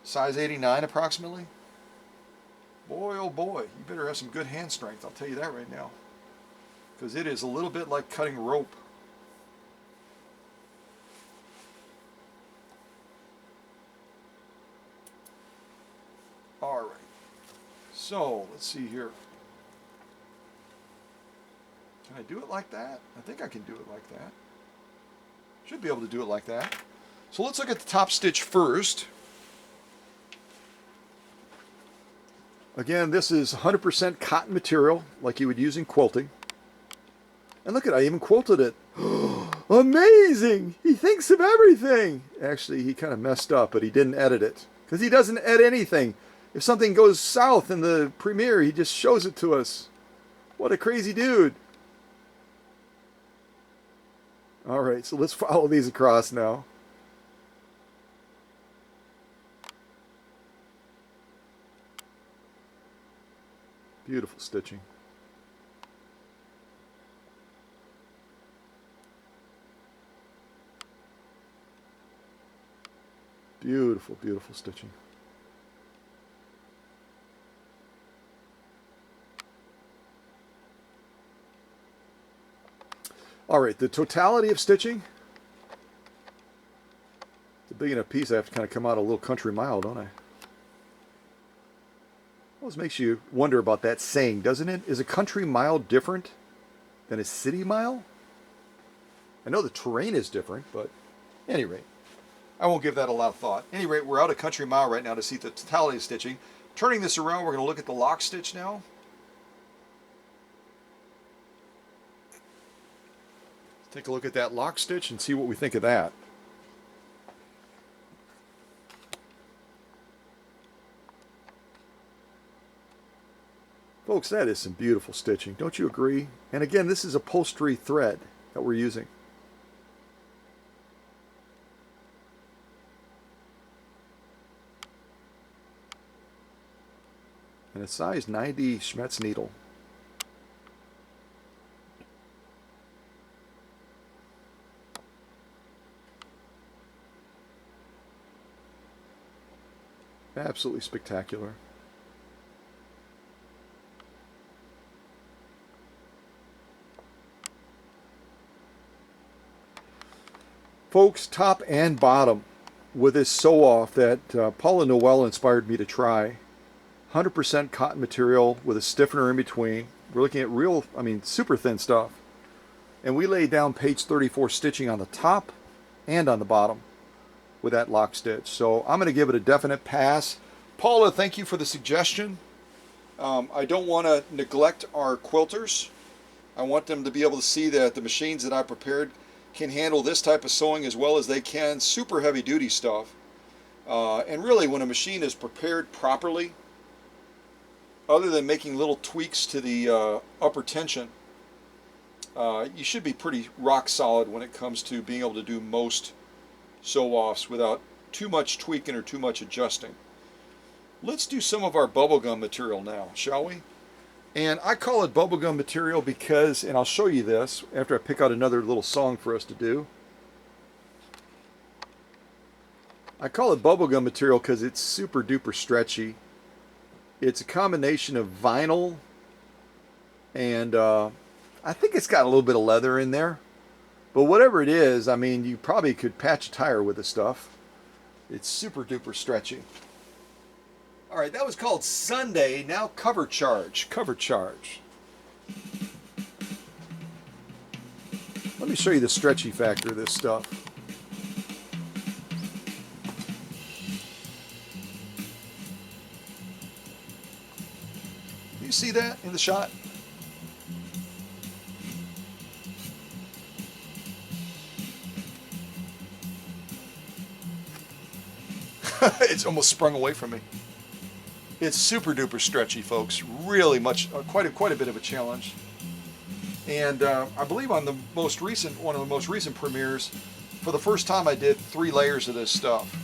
size 89 approximately, boy oh boy, you better have some good hand strength, I'll tell you that right now. Because it is a little bit like cutting rope. All right, so let's see here. Can I do it like that? I think I can do it like that. Should be able to do it like that. So let's look at the top stitch first. Again, this is 100% cotton material like you would use in quilting. And look at, I even quilted it. Amazing! He thinks of everything. Actually, he kind of messed up, but he didn't edit it. Because he doesn't edit anything. If something goes south in the premiere, he just shows it to us. What a crazy dude. All right, so let's follow these across now. Beautiful stitching. Beautiful, beautiful stitching. All right, the totality of stitching. It's a big enough piece I have to kind of come out a little country mile, don't I? Always makes you wonder about that saying, doesn't it? Is a country mile different than a city mile? I know the terrain is different, but at any rate, I won't give that a lot of thought. At any rate, we're out a country mile right now to see the totality of stitching. Turning this around, we're going to look at the lock stitch now. Let's take a look at that lock stitch and see what we think of that. Folks, that is some beautiful stitching. Don't you agree? And again, this is upholstery thread that we're using. And a size 90 Schmetz needle. Absolutely spectacular. Folks, top and bottom with this sew-off that Paula Noel inspired me to try. 100% cotton material with a stiffener in between. We're looking at real, I mean, super thin stuff. And we laid down page 34 stitching on the top and on the bottom with that lock stitch. So I'm going to give it a definite pass. Paula, thank you for the suggestion. I don't want to neglect our quilters. I want them to be able to see that the machines that I prepared can handle this type of sewing as well as they can super heavy duty stuff. And really, when a machine is prepared properly, other than making little tweaks to the upper tension, you should be pretty rock solid when it comes to being able to do most sew-offs without too much tweaking or too much adjusting. Let's do some of our bubblegum material now, shall we? And I call it bubblegum material because, and I'll show you this after I pick out another little song for us to do. I call it bubblegum material because it's super duper stretchy. It's a combination of vinyl and I think it's got a little bit of leather in there. But whatever it is, I mean, you probably could patch a tire with this stuff. It's super duper stretchy. All right, that was called Sunday. Now cover charge. Cover charge. Let me show you the stretchy factor of this stuff. Do you see that in the shot? It's almost sprung away from me. It's super duper stretchy, folks. Really much, quite a bit of a challenge. And I believe on the most recent, one of the most recent premieres, for the first time I did 3 layers of this stuff.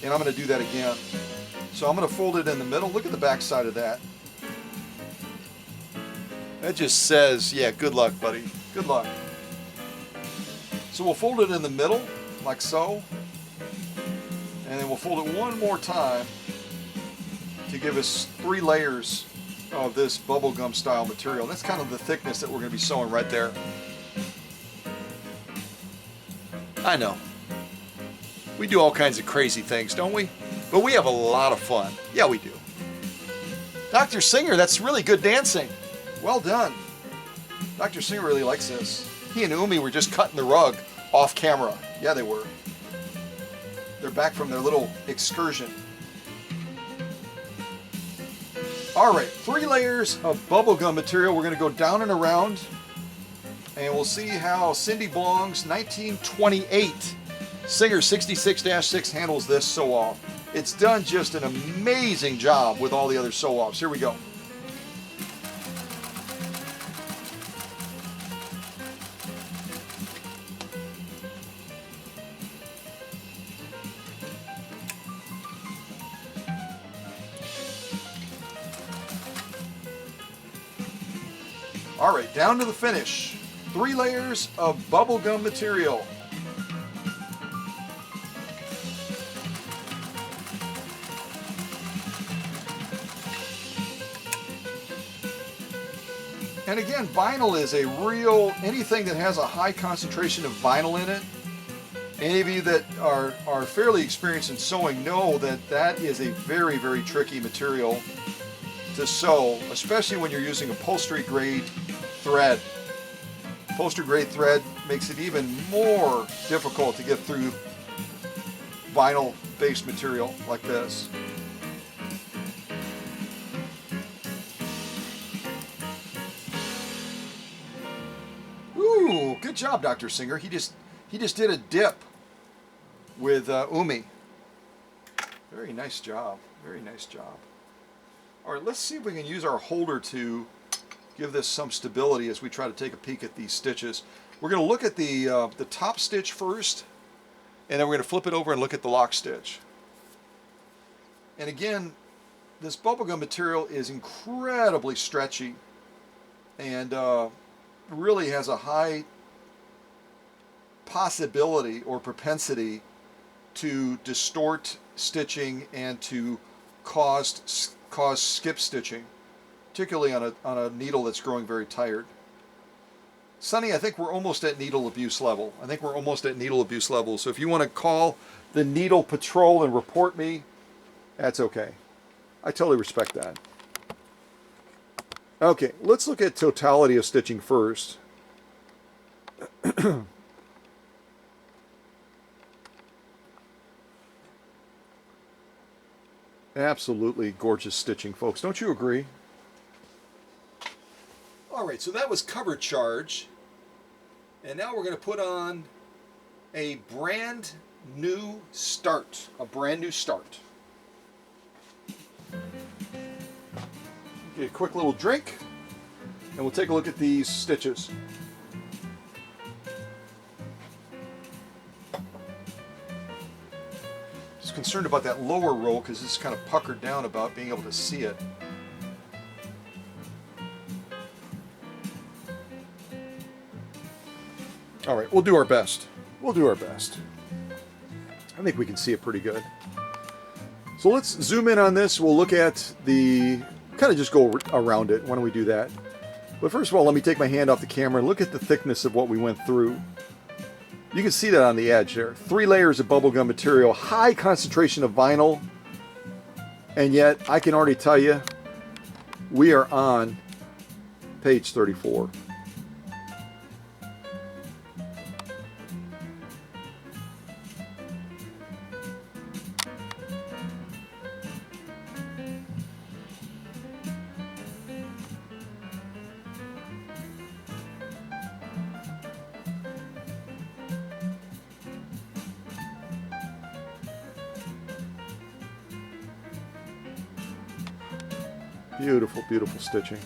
And I'm going to do that again. So I'm going to fold it in the middle. Look at the back side of that. That just says, yeah, good luck, buddy. Good luck. So we'll fold it in the middle, like so. And then we'll fold it one more time to give us 3 layers of this bubblegum style material. And that's kind of the thickness that we're going to be sewing right there. I know. We do all kinds of crazy things, don't we? But we have a lot of fun. Yeah, we do. Dr. Singer, that's really good dancing. Well done. Dr. Singer really likes this. He and Umi were just cutting the rug off camera. Yeah, they were. They're back from their little excursion. All right, 3 layers of bubblegum material. We're going to go down and around, and we'll see how Cindy Blong's 1928 Singer 66-6 handles this sew-off. It's done just an amazing job with all the other sew-offs. Here we go. All right, down to the finish. 3 layers of bubblegum material. And again, vinyl is a real, anything that has a high concentration of vinyl in it, any of you that are fairly experienced in sewing know that that is a very, very tricky material to sew, especially when you're using upholstery grade thread. Upholstery grade thread makes it even more difficult to get through vinyl based material like this. Ooh, good job, Dr. Singer. He just did a dip with Umi. Very nice job. Very nice job. All right, let's see if we can use our holder to give this some stability as we try to take a peek at these stitches. We're going to look at the top stitch first, and then we're going to flip it over and look at the lock stitch. And again, this bubblegum material is incredibly stretchy and really has a high possibility or propensity to distort stitching and to cause skip stitching, particularly on a needle that's growing very tired. Sonny, I think we're almost at needle abuse level. So if you want to call the needle patrol and report me, that's okay. I totally respect that. Okay, let's look at totality of stitching first. Absolutely gorgeous stitching, folks. Don't you agree? All right, so that was cover charge. And now we're going to put on a brand new start. Get a quick little drink, and we'll take a look at these stitches. Just concerned about that lower row because it's kind of puckered down about being able to see it. All right, we'll do our best. I think we can see it pretty good. So let's zoom in on this. We'll look at the, kind of just go around it. Why don't we do that? But first of all, let me take my hand off the camera and look at the thickness of what we went through. You can see that on the edge there. 3 layers of bubblegum material, high concentration of vinyl, and yet I can already tell you we are on page 34. Beautiful, beautiful stitching.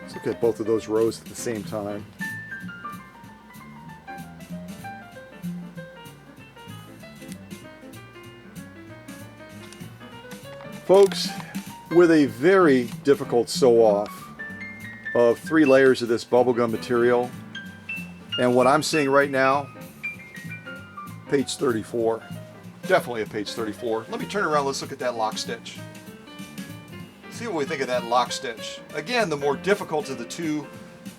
Let's look at both of those rows at the same time. Folks, with a very difficult sew off of 3 layers of this bubblegum material, and what I'm seeing right now, page 34. Definitely a page 34. Let me turn around, let's look at that lock stitch. See what we think of that lock stitch. Again, the more difficult of the two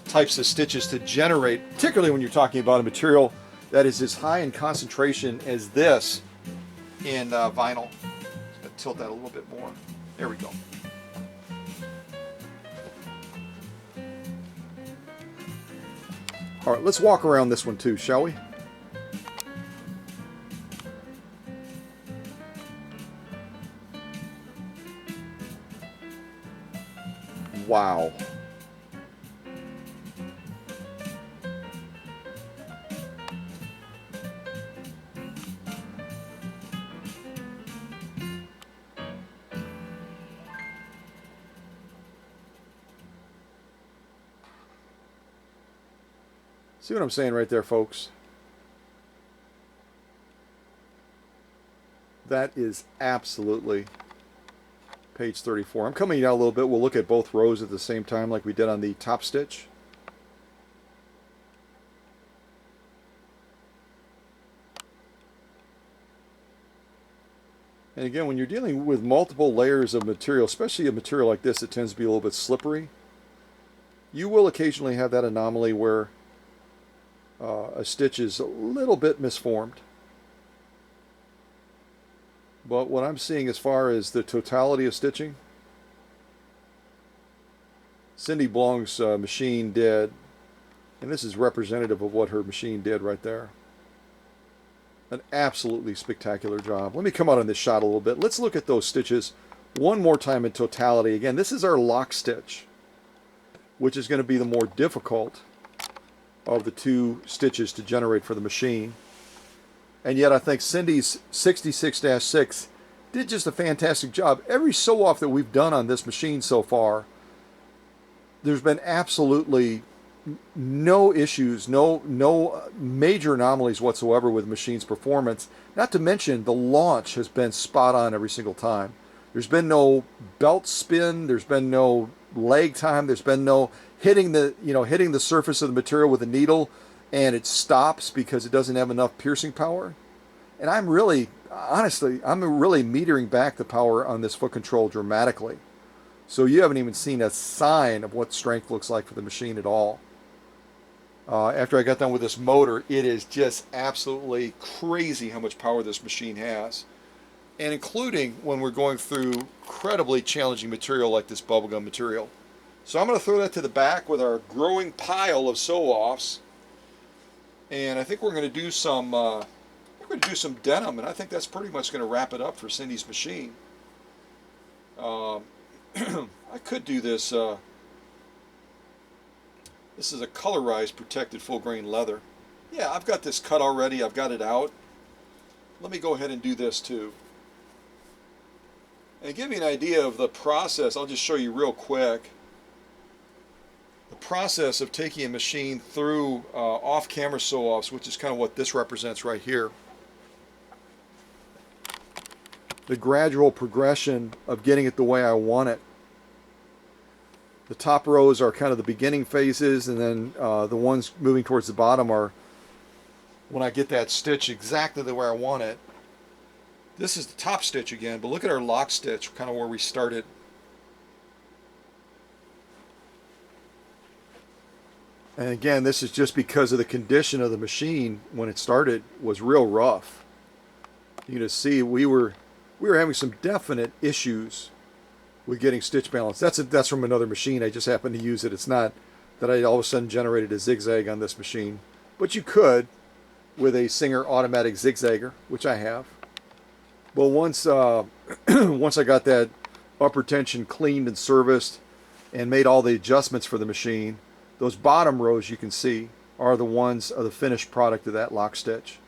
types of stitches to generate, particularly when you're talking about a material that is as high in concentration as this in vinyl. Just gonna tilt that a little bit more. There we go. All right, let's walk around this one too, shall we? Wow. See what I'm saying right there, folks? That is absolutely page 34. I'm coming down a little bit. We'll look at both rows at the same time like we did on the top stitch. And again, when you're dealing with multiple layers of material, especially a material like this that tends to be a little bit slippery, you will occasionally have that anomaly where a stitch is a little bit misformed. But what I'm seeing as far as the totality of stitching, Cindy Blong's machine did, and this is representative of what her machine did right there, an absolutely spectacular job. Let me come out on this shot a little bit. Let's look at those stitches one more time in totality. Again, this is our lock stitch, which is going to be the more difficult of the two stitches to generate for the machine. And yet I think Cindy's 66-6 did just a fantastic job. Every sew off that we've done on this machine so far, there's been absolutely no issues, no major anomalies whatsoever with the machine's performance. Not to mention the launch has been spot on every single time. There's been no belt spin, there's been no leg time, there's been no hitting the surface of the material with a needle and it stops because it doesn't have enough piercing power. And I'm really, honestly, I'm really metering back the power on this foot control dramatically. So you haven't even seen a sign of what strength looks like for the machine at all. After I got done with this motor, it is just absolutely crazy how much power this machine has. And including when we're going through incredibly challenging material like this bubblegum material. So I'm going to throw that to the back with our growing pile of sew-offs. And I think we're going to do some denim, and I think that's pretty much going to wrap it up for Cindy's machine. I could do this. This is a colorized protected full grain leather. Yeah, I've got this cut already. I've got it out. Let me go ahead and do this too. And to give you an idea of the process, I'll just show you real quick. The process of taking a machine through off-camera sew-offs, which is kind of what this represents right here. The gradual progression of getting it the way I want it. The top rows are kind of the beginning phases, and then the ones moving towards the bottom are when I get that stitch exactly the way I want it. This is the top stitch again, but look at our lock stitch, kind of where we started. And again, this is just because of the condition of the machine when it started was real rough. You can see we were having some definite issues with getting stitch balance. That's from another machine. I just happened to use it. It's not that I all of a sudden generated a zigzag on this machine, but you could with a Singer automatic zigzagger, which I have. But once once I got that upper tension cleaned and serviced and made all the adjustments for the machine, those bottom rows you can see are the ones of the finished product of that lock stitch.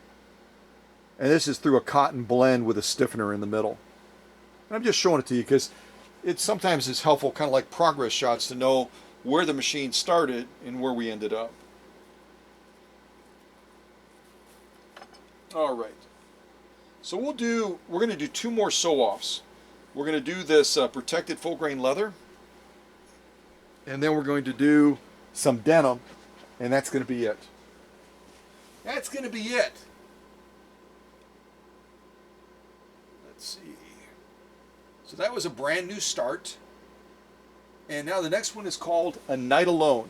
And this is through a cotton blend with a stiffener in the middle. And I'm just showing it to you because it sometimes is helpful, kind of like progress shots, to know where the machine started and where we ended up. All right. So we're going to do 2 more sew-offs. We're going to do this protected full grain leather, and then we're going to do some denim, and that's going to be it. That's going to be it. Let's see. So that was a brand new start. And now the next one is called A Night Alone.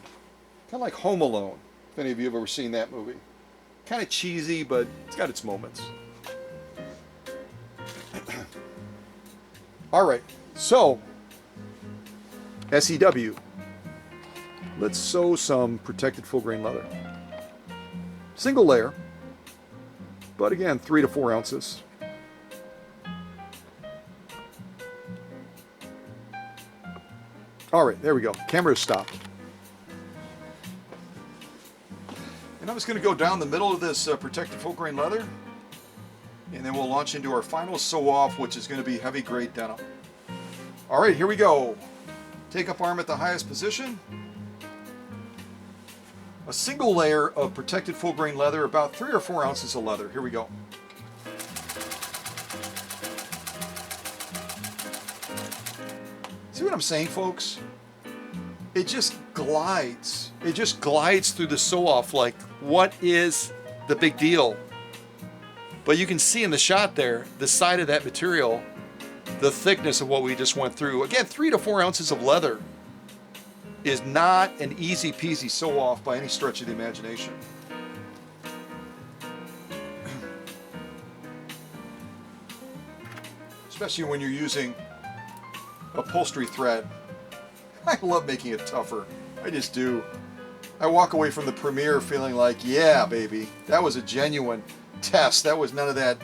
Kind of like Home Alone, if any of you have ever seen that movie. Kind of cheesy, but it's got its moments. All right, so SEW. Let's sew some protected full grain leather. Single layer, but again, 3 to 4 ounces. All right, there we go. Camera stopped. And I'm just going to go down the middle of this protected full grain leather, and then we'll launch into our final sew-off, which is going to be heavy grade denim. All right, here we go. Take up arm at the highest position. A single layer of protected full grain leather, about 3 or 4 ounces of leather. Here we go. See what I'm saying, folks? It just glides. It just glides through the sew-off like, what is the big deal? But you can see in the shot there, the side of that material, the thickness of what we just went through. Again, 3 to 4 ounces of leather is not an easy peasy sew-off by any stretch of the imagination. Especially when you're using upholstery thread. I love making it tougher. I just do. I walk away from the premiere feeling like, yeah, baby, that was a genuine test. That was none of that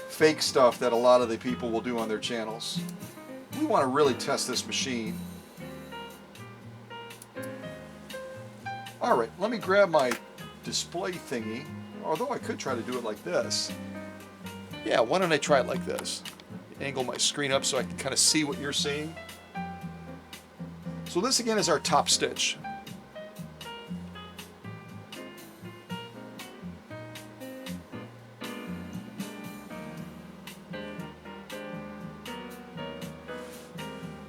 fake stuff that a lot of the people will do on their channels. We want to really test this machine. All right, let me grab my display thingy, although I could try to do it like this. Yeah, why don't I try it like this? Angle my screen up so I can kind of see what you're seeing. So this again is our top stitch.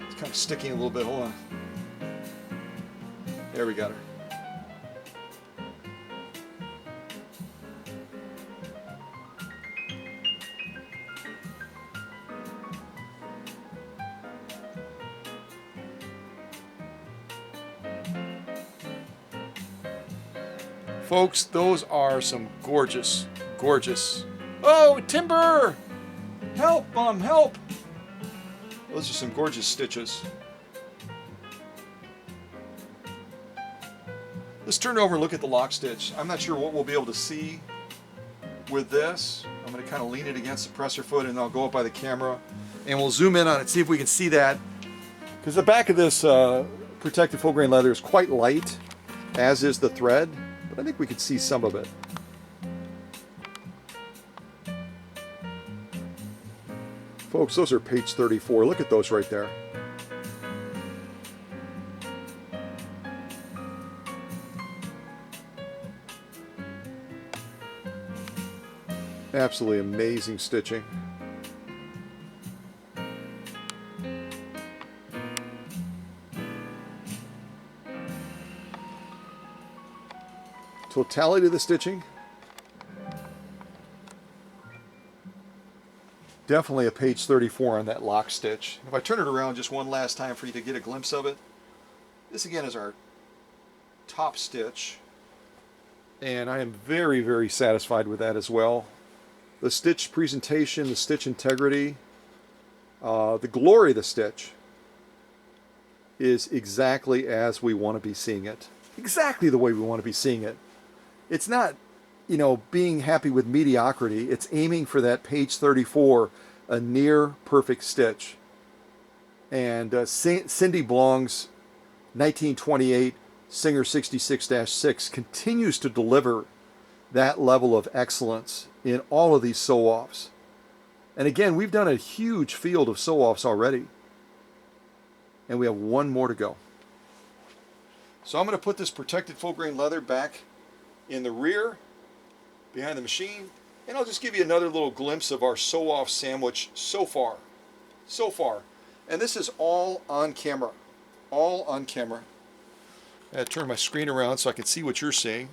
It's kind of sticking a little bit, hold on. There, we got her. Folks, those are some gorgeous, gorgeous. Oh, timber! Help, Mom, help! Those are some gorgeous stitches. Let's turn over and look at the lock stitch. I'm not sure what we'll be able to see with this. I'm going to kind of lean it against the presser foot and I'll go up by the camera and we'll zoom in on it, see if we can see that. Because the back of this protective full grain leather is quite light, as is the thread, but I think we could see some of it. Folks, those are page 34. Look at those right there. Absolutely amazing stitching. Totality of the stitching. Definitely a page 34 on that lock stitch. If I turn it around just one last time for you to get a glimpse of it. This again is our top stitch. And I am very, very satisfied with that as well. The stitch presentation, the stitch integrity, the glory of the stitch is exactly as we want to be seeing it. Exactly the way we want to be seeing it. It's not, you know, being happy with mediocrity. It's aiming for that page 34, a near perfect stitch. And Cindy Blong's 1928 Singer 66-6 continues to deliver that level of excellence in all of these sew-offs. And again, we've done a huge field of sew-offs already. And we have one more to go. So I'm going to put this protected full grain leather back in the rear, behind the machine, and I'll just give you another little glimpse of our sew-off sandwich so far. So far. And this is all on camera. All on camera. I had to turn my screen around so I can see what you're seeing.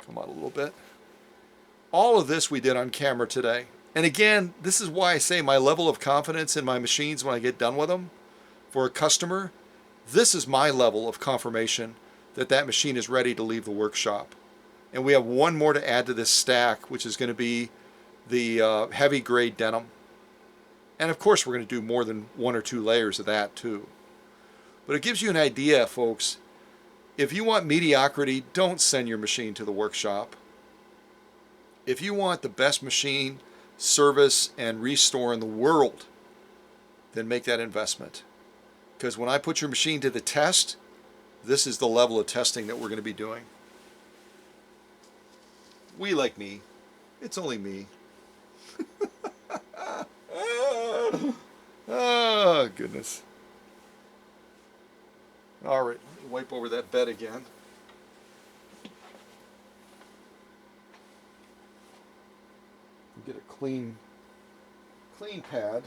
Come on a little bit. All of this we did on camera today. And again, this is why I say my level of confidence in my machines when I get done with them for a customer, this is my level of confirmation that that machine is ready to leave the workshop. And we have one more to add to this stack, which is going to be the heavy grade denim. And of course we're going to do more than 1 or 2 layers of that too. But it gives you an idea, folks. If you want mediocrity, don't send your machine to the workshop. If you want the best machine, service, and restore in the world, then make that investment. Because when I put your machine to the test, this is the level of testing that we're going to be doing. We like me. It's only me. Oh, goodness. All right, let me wipe over that bed again. Get a clean pad.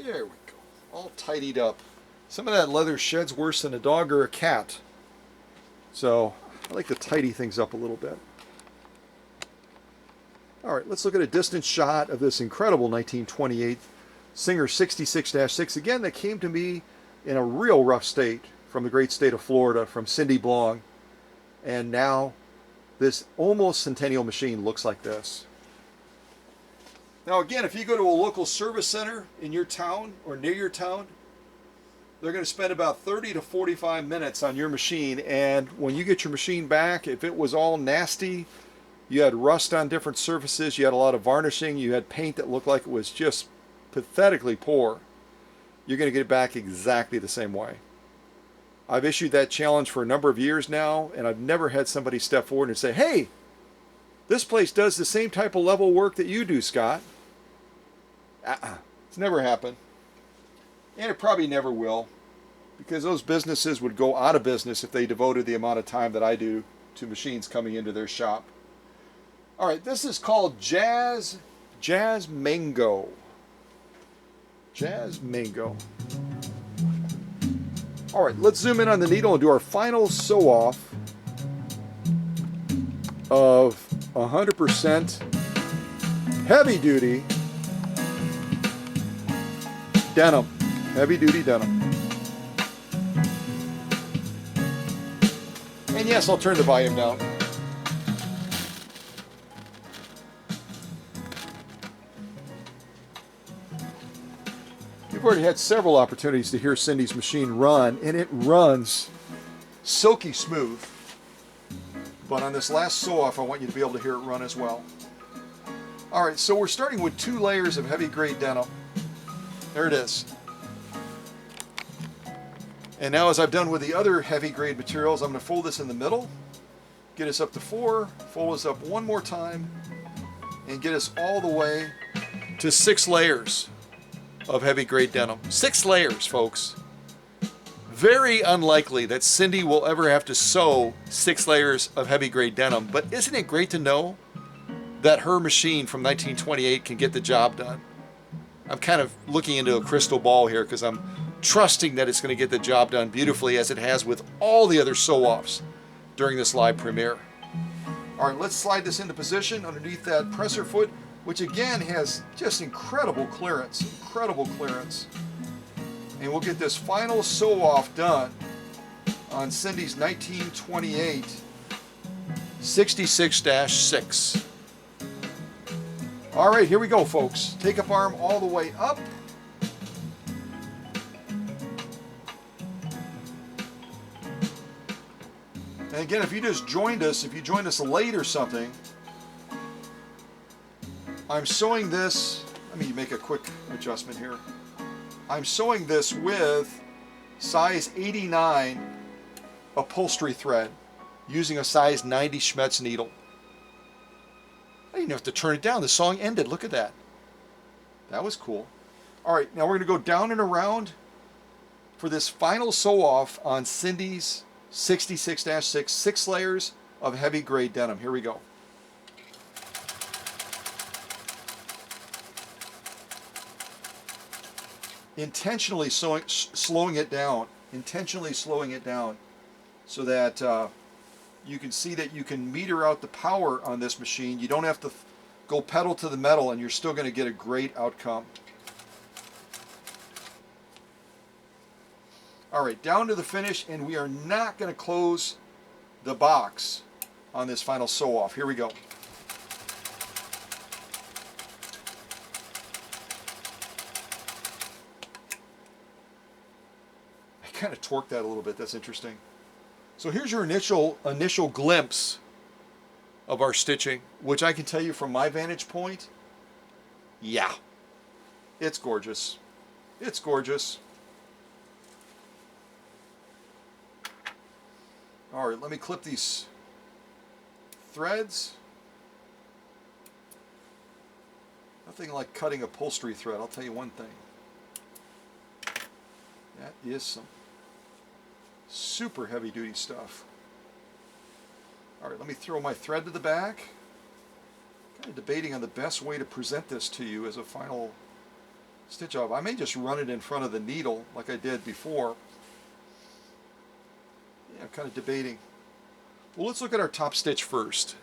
There we go. All tidied up. Some of that leather sheds worse than a dog or a cat. So I like to tidy things up a little bit. All right, let's look at a distance shot of this incredible 1928 Singer 66-6. Again, that came to me in a real rough state from the great state of Florida, from Cindy Blong. And now this almost centennial machine looks like this. Now again, if you go to a local service center in your town or near your town, they're going to spend about 30 to 45 minutes on your machine, and when you get your machine back, if it was all nasty, you had rust on different surfaces, you had a lot of varnishing, you had paint that looked like it was just pathetically poor, you're going to get it back exactly the same way. I've issued that challenge for a number of years now, and I've never had somebody step forward and say, hey, this place does the same type of level work that you do, Scott. It's never happened. And it probably never will, because those businesses would go out of business if they devoted the amount of time that I do to machines coming into their shop. All right, this is called Jazz Jazz Mango. Jazz Mango. All right, let's zoom in on the needle and do our final sew off of 100% heavy duty denim. Heavy duty denim. And yes, I'll turn the volume down. You've already had several opportunities to hear Cindy's machine run, and it runs silky smooth. But on this last sew off, I want you to be able to hear it run as well. All right, so we're starting with 2 layers of heavy grade denim. There it is. And now, as I've done with the other heavy grade materials, I'm going to fold this in the middle, get us up to 4, fold us up one more time, and get us all the way to 6 layers of heavy grade denim. 6 layers, folks. Very unlikely that Cindy will ever have to sew 6 layers of heavy grade denim, but isn't it great to know that her machine from 1928 can get the job done? I'm kind of looking into a crystal ball here because I'm trusting that it's going to get the job done beautifully, as it has with all the other sew-offs during this live premiere. All right, let's slide this into position underneath that presser foot, which again has just incredible clearance, And we'll get this final sew-off done on Cindy's 1928 66-6. All right, here we go, folks. Take up arm all the way up. And again, if you just joined us, if you joined us late or something, I'm sewing this, let me make a quick adjustment here. I'm sewing this with size 89 upholstery thread using a size 90 Schmetz needle. I didn't have to turn it down. The song ended. Look at that. That was cool. All right, now we're going to go down and around for this final sew off on Cindy's 66-6, 6 layers of heavy grade denim. Here we go. Intentionally slowing it down so that you can see that you can meter out the power on this machine. You don't have to go pedal to the metal, and you're still going to get a great outcome. All right, down to the finish, and we are not going to close the box on this final sew off. Here we go. I kind of torqued that a little bit. That's interesting. So here's your initial glimpse of our stitching, which I can tell you from my vantage point, yeah, it's gorgeous. It's gorgeous. All right, let me clip these threads. Nothing like cutting upholstery thread, I'll tell you one thing. That is some super heavy duty stuff. All right, let me throw my thread to the back. Kind of debating on the best way to present this to you as a final stitch off. I may just run it in front of the needle like I did before. Yeah, I'm kind of debating. Well, let's look at our top stitch first.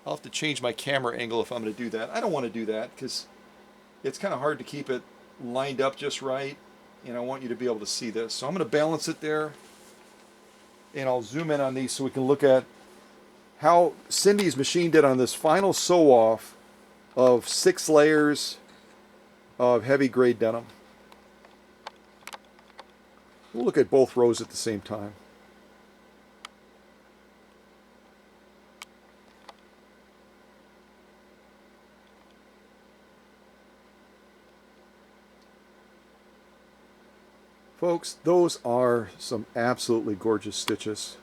I'll have to change my camera angle if I'm going to do that. I don't want to do that because it's kind of hard to keep it lined up just right, and I want you to be able to see this. So I'm going to balance it there, and I'll zoom in on these so we can look at how Cindy's machine did on this final sew off of 6 layers of heavy grade denim. We'll look at both rows at the same time. Folks, those are some absolutely gorgeous stitches.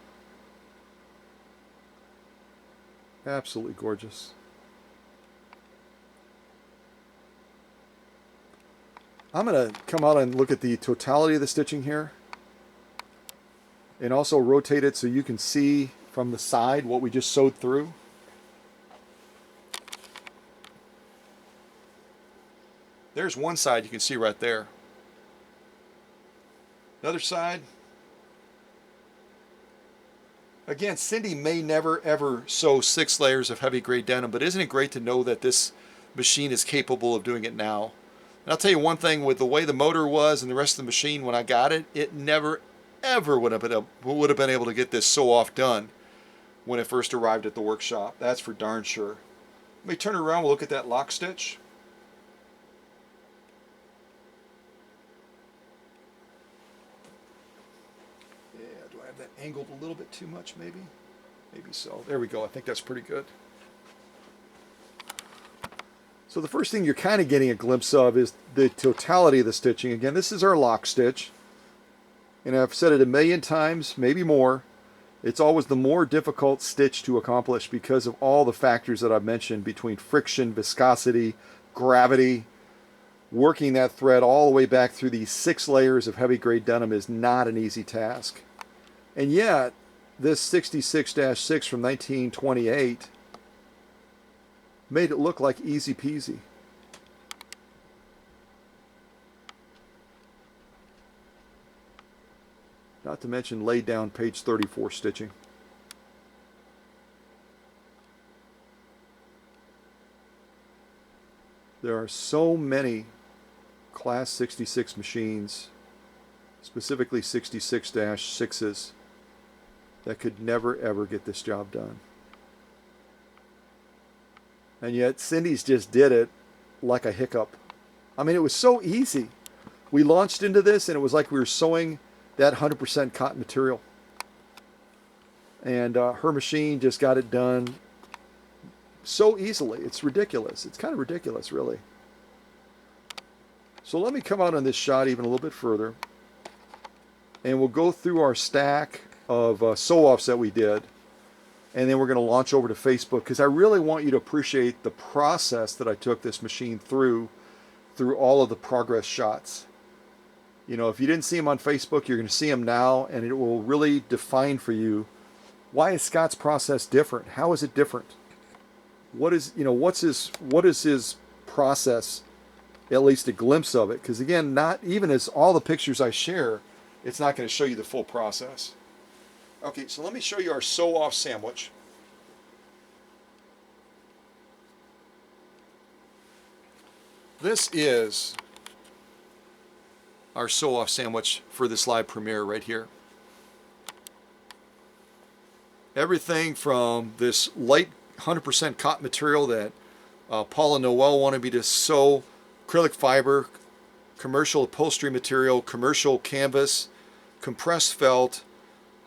Absolutely gorgeous. I'm going to come out and look at the totality of the stitching here, and also rotate it so you can see from the side what we just sewed through. There's one side you can see right there. Another side. Again, Cindy may never ever sew 6 layers of heavy grade denim, but isn't it great to know that this machine is capable of doing it now? And I'll tell you one thing, with the way the motor was and the rest of the machine when I got it, it never ever would have been able to get this sew off done when it first arrived at the workshop. That's for darn sure. Let me turn it around, we'll look at that lock stitch. Yeah, do I have that angled a little bit too much maybe? Maybe so. There we go. I think that's pretty good. So the first thing you're kind of getting a glimpse of is the totality of the stitching. Again, this is our lock stitch. And I've said it a million times, maybe more. It's always the more difficult stitch to accomplish because of all the factors that I've mentioned between friction, viscosity, gravity. Working that thread all the way back through these 6 layers of heavy grade denim is not an easy task. And yet, this 66-6 from 1928 made it look like easy peasy. Not to mention laid down page 34 stitching. There are so many class 66 machines, specifically 66-6s, that could never ever get this job done. And yet Cindy's just did it like a hiccup. I mean, it was so easy. We launched into this and it was like we were sewing that 100% cotton material. And her machine just got it done so easily. It's ridiculous. It's kind of ridiculous, really. So let me come out on this shot even a little bit further. And we'll go through our stack of sew-offs that we did. And then we're going to launch over to Facebook because I really want you to appreciate the process that I took this machine through all of the progress shots. You know, if you didn't see them on Facebook, you're going to see them now, and it will really define for you, why is Scott's process different? How is it different? What is, you know, what is his process? At least a glimpse of it, because again, not even as all the pictures I share, it's not going to show you the full process. Okay, so let me show you our sew-off sandwich. This is our sew-off sandwich for this live premiere right here. Everything from this light 100% cotton material that Paul and Noel wanted me to sew, acrylic fiber, commercial upholstery material, commercial canvas, compressed felt,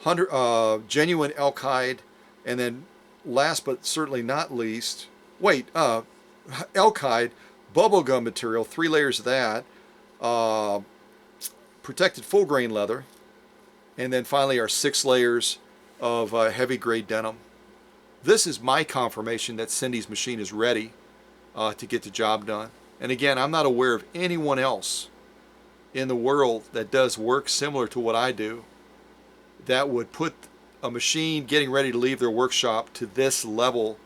genuine alkyd, and then last but certainly not least, alkyd, bubblegum material, 3 layers of that, protected full grain leather, and then finally our 6 layers of heavy grade denim. This is my confirmation that Cindy's machine is ready to get the job done. And again, I'm not aware of anyone else in the world that does work similar to what I do that would put a machine getting ready to leave their workshop to this level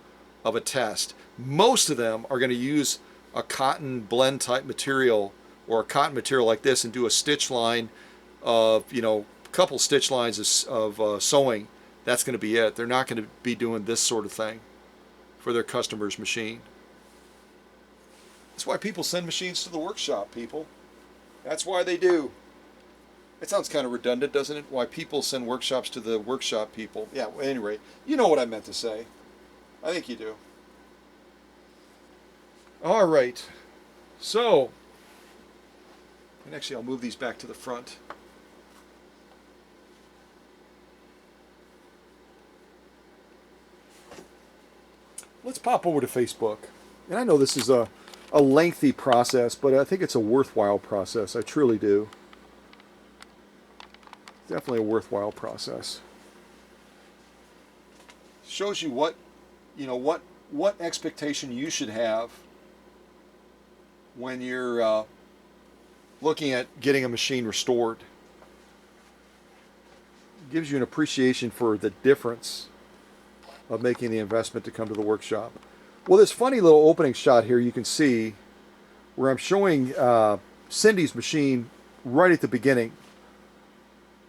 of a test. Most of them are going to use a cotton blend type material or a cotton material like this and do a stitch line of, you know, a couple stitch lines of sewing. That's going to be it. They're not going to be doing this sort of thing for their customer's machine. That's why people send machines to the workshop, people. That's why they do. It sounds kind of redundant, doesn't it? Why people send workshops to the workshop people. Yeah, well, at any rate, you know what I meant to say. I think you do. All right. So, and actually I'll move these back to the front. Let's pop over to Facebook. And I know this is a lengthy process, but I think it's a worthwhile process. I truly do. Definitely a worthwhile process. Shows you what, you know, what expectation you should have when you're looking at getting a machine restored. It gives you an appreciation for the difference of making the investment to come to the workshop. Well, this funny little opening shot here, you can see where I'm showing Cindy's machine right at the beginning.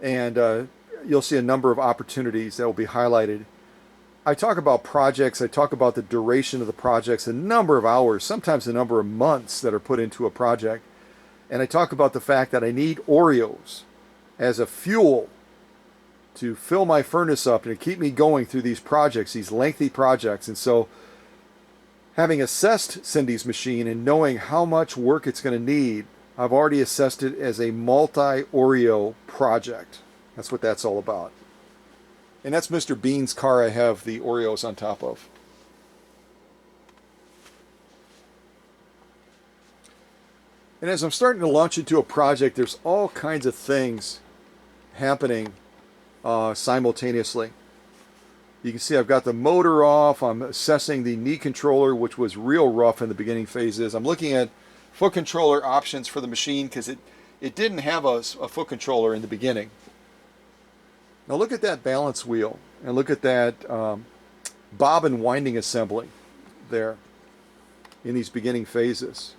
And you'll see a number of opportunities that will be highlighted. I talk about projects, I talk about the duration of the projects, the number of hours, sometimes the number of months that are put into a project. And I talk about the fact that I need Oreos as a fuel to fill my furnace up and to keep me going through these projects, these lengthy projects. And so having assessed Cindy's machine and knowing how much work it's going to need, I've already assessed it as a multi-Oreo project. That's what that's all about. And that's Mr. Bean's car I have the Oreos on top of. And as I'm starting to launch into a project, there's all kinds of things happening simultaneously. You can see I've got the motor off. I'm assessing the knee controller, which was real rough in the beginning phases. I'm looking at foot controller options for the machine because it didn't have a foot controller in the beginning. Now look at that balance wheel and look at that bobbin winding assembly there in these beginning phases.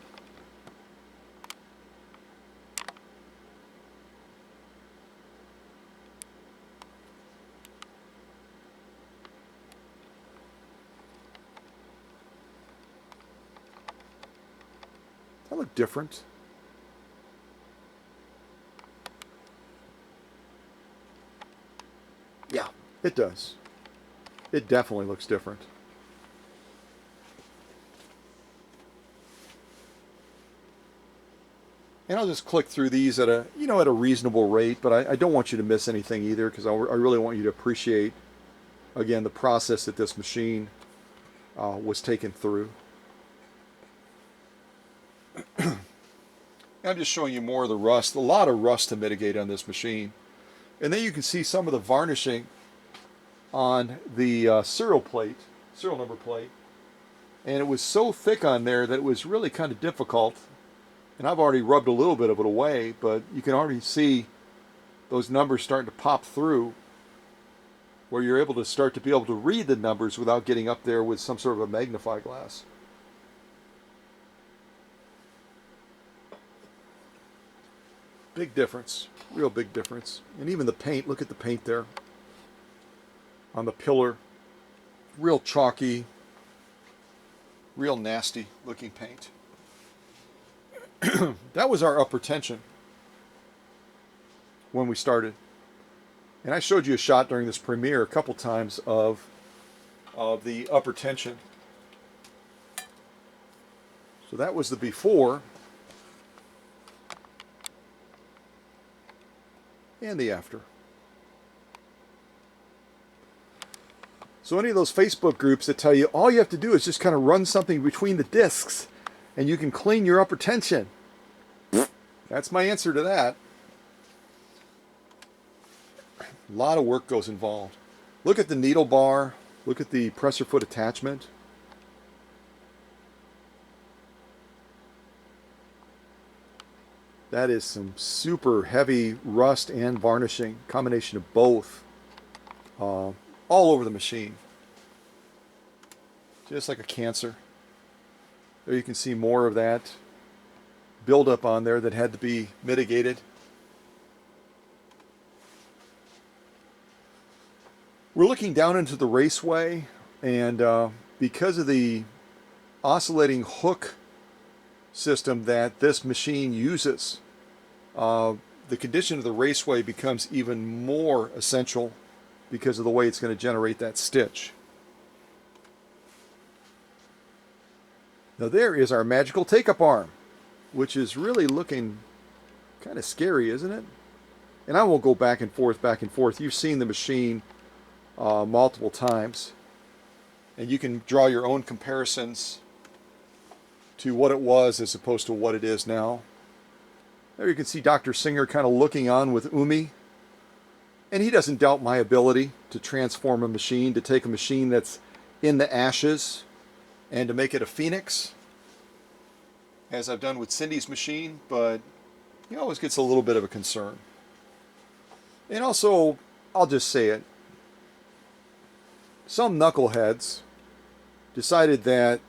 That look different. Yeah, it does. It definitely looks different. And I'll just click through these at a reasonable rate, but I don't want you to miss anything either because I really want you to appreciate, again, the process that this machine was taken through. I'm just showing you more of the rust, a lot of rust to mitigate on this machine. And then you can see some of the varnishing on the serial number plate. And it was so thick on there that it was really kind of difficult. And I've already rubbed a little bit of it away, but you can already see those numbers starting to pop through where you're able to start to be able to read the numbers without getting up there with some sort of a magnifying glass. Big difference, real big difference. And even the paint, look at the paint there on the pillar. Real chalky, real nasty looking paint. That was our upper tension when we started. And I showed you a shot during this premiere a couple times of the upper tension. So that was the before and the after. So any of those Facebook groups that tell you all you have to do is just kind of run something between the discs and you can clean your upper tension. That's my answer to that. A lot of work goes involved. Look at the needle bar. Look at the presser foot attachment. That is some super heavy rust and varnishing, combination of both, all over the machine. Just like a cancer. There you can see more of that buildup on there that had to be mitigated. We're looking down into the raceway, and because of the oscillating hook system that this machine uses, the condition of the raceway becomes even more essential because of the way it's going to generate that stitch. Now there is our magical take-up arm, which is really looking kind of scary, isn't it? And I won't go back and forth, back and forth. You've seen the machine multiple times, and you can draw your own comparisons to what it was as opposed to what it is now. There you can see Dr. Singer kind of looking on with Umi, and he doesn't doubt my ability to transform a machine, to take a machine that's in the ashes and to make it a phoenix, as I've done with Cindy's machine, but he always gets a little bit of a concern. And also, I'll just say it, some knuckleheads decided that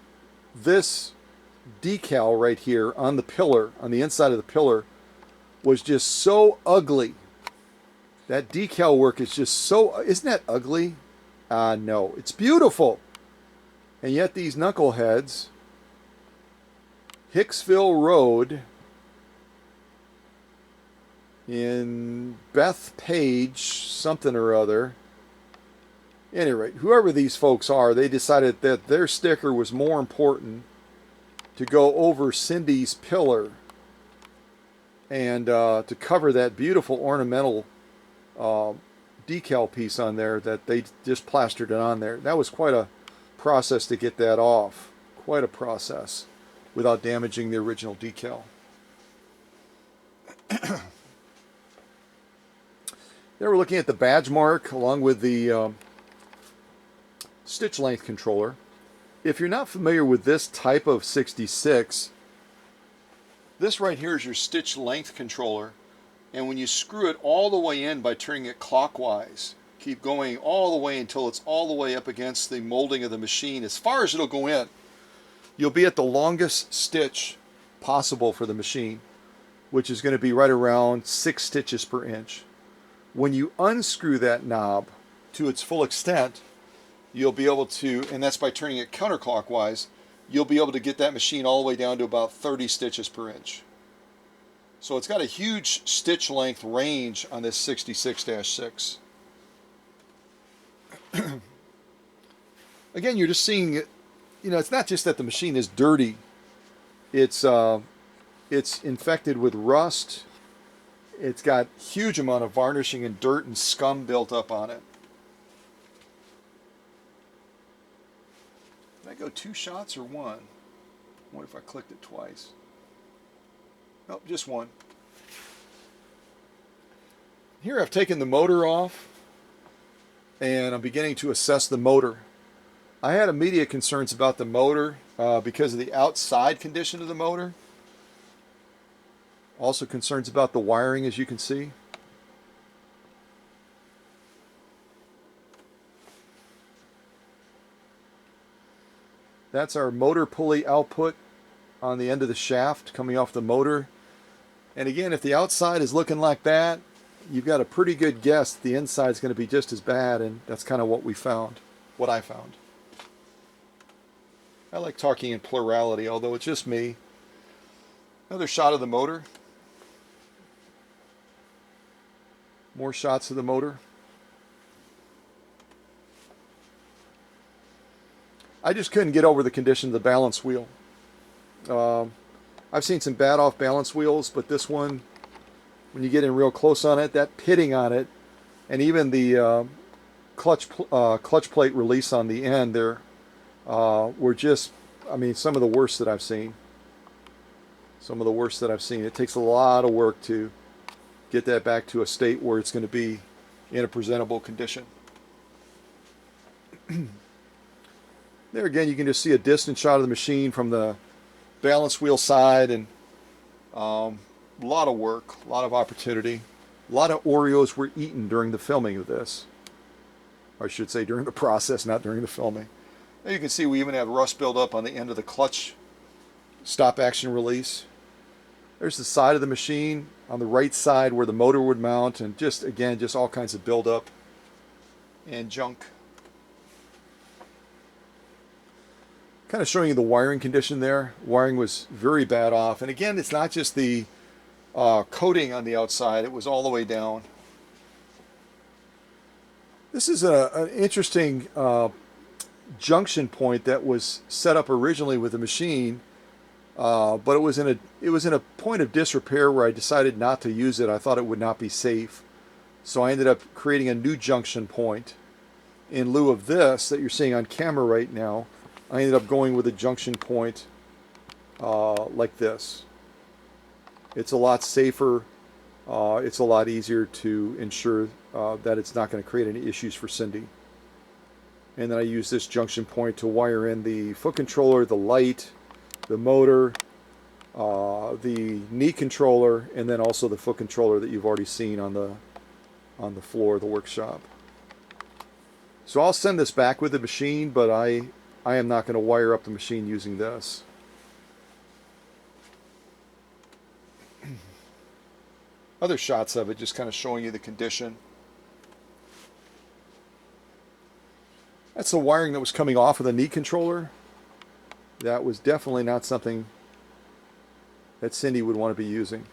this decal right here on the pillar, on the inside of the pillar, was just so ugly. That decal work is just so, isn't that ugly? No, it's beautiful. And yet these knuckleheads, Hicksville Road in Bethpage, something or other. At any rate, whoever these folks are, they decided that their sticker was more important to go over Cindy's pillar and to cover that beautiful ornamental decal piece on there, that they just plastered it on there. That was quite a process to get that off. Quite a process without damaging the original decal. There we're looking at the badge mark along with the stitch length controller. If you're not familiar with this type of 66, this right here is your stitch length controller, and when you screw it all the way in by turning it clockwise, keep going all the way until it's all the way up against the molding of the machine, as far as it'll go in, you'll be at the longest stitch possible for the machine, which is going to be right around 6 stitches per inch. When you unscrew that knob to its full extent, you'll be able to, and that's by turning it counterclockwise, you'll be able to get that machine all the way down to about 30 stitches per inch. So it's got a huge stitch length range on this 66-6. Again, you're just seeing, it's not just that the machine is dirty. It's infected with rust. It's got huge amount of varnishing and dirt and scum built up on it. Did I go 2 shots or 1? I wonder if I clicked it twice. Nope, just 1. Here I've taken the motor off, and I'm beginning to assess the motor. I had immediate concerns about the motor because of the outside condition of the motor. Also concerns about the wiring, as you can see. That's our motor pulley output on the end of the shaft coming off the motor. And again, if the outside is looking like that, you've got a pretty good guess the inside is going to be just as bad, and that's kind of what we found, what I found. I like talking in plurality, although it's just me. Another shot of the motor. More shots of the motor. I just couldn't get over the condition of the balance wheel. I've seen some bad off balance wheels, but this one, when you get in real close on it, that pitting on it, and even the clutch plate release on the end there, were just, some of the worst that I've seen. Some of the worst that I've seen. It takes a lot of work to get that back to a state where it's going to be in a presentable condition. There again, you can just see a distant shot of the machine from the balance wheel side, and a lot of work, a lot of opportunity. A lot of Oreos were eaten during the filming of this. Or I should say during the process, not during the filming. Now you can see we even have rust build up on the end of the clutch stop action release. There's the side of the machine on the right side where the motor would mount, and just again, just all kinds of buildup and junk. Kind of showing you the wiring condition there. Wiring was very bad off, and again, it's not just the coating on the outside, it was all the way down. This is an interesting junction point that was set up originally with the machine. But it was in a point of disrepair where I decided not to use it. I thought it would not be safe, so I ended up creating a new junction point in lieu of this that you're seeing on camera right now. I ended up going with a junction point like this. It's a lot safer. It's a lot easier to ensure that it's not going to create any issues for Cindy. And then I use this junction point to wire in the foot controller, the light, the motor, the knee controller, and then also the foot controller that you've already seen on the floor of the workshop. So I'll send this back with the machine, but I am not going to wire up the machine using this. Other shots of it, just kind of showing you the condition. That's the wiring that was coming off of the knee controller. That was definitely not something that Cindy would want to be using.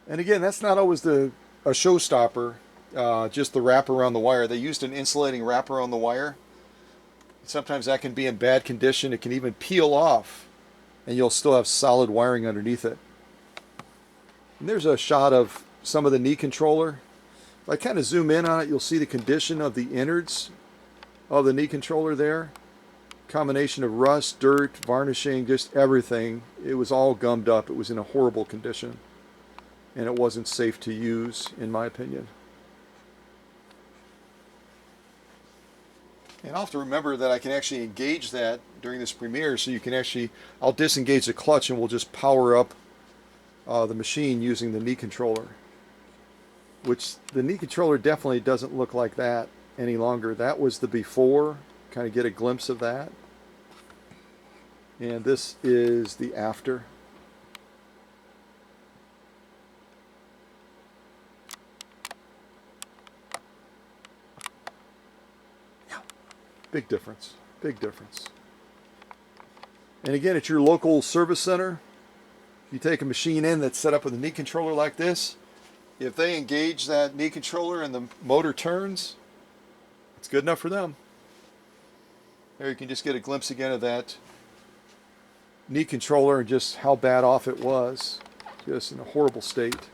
And again, that's not always a showstopper, just the wrap around the wire. They used an insulating wrap around the wire. Sometimes that can be in bad condition. It can even peel off, and you'll still have solid wiring underneath it. And there's a shot of some of the knee controller. If I kind of zoom in on it, you'll see the condition of the innards of the knee controller there. Combination of rust, dirt, varnishing, just everything. It was all gummed up. It was in a horrible condition, and it wasn't safe to use, in my opinion. And I'll have to remember that I can actually engage that during this premiere, so you can actually, I'll disengage the clutch and we'll just power up the machine using the knee controller. Which the knee controller definitely doesn't look like that any longer. That was the before, kind of get a glimpse of that. And this is the after. Big difference, big difference. And again, at your local service center, you take a machine in that's set up with a knee controller like this. If they engage that knee controller and the motor turns, it's good enough for them. There you can just get a glimpse again of that knee controller and just how bad off it was. Just in a horrible state.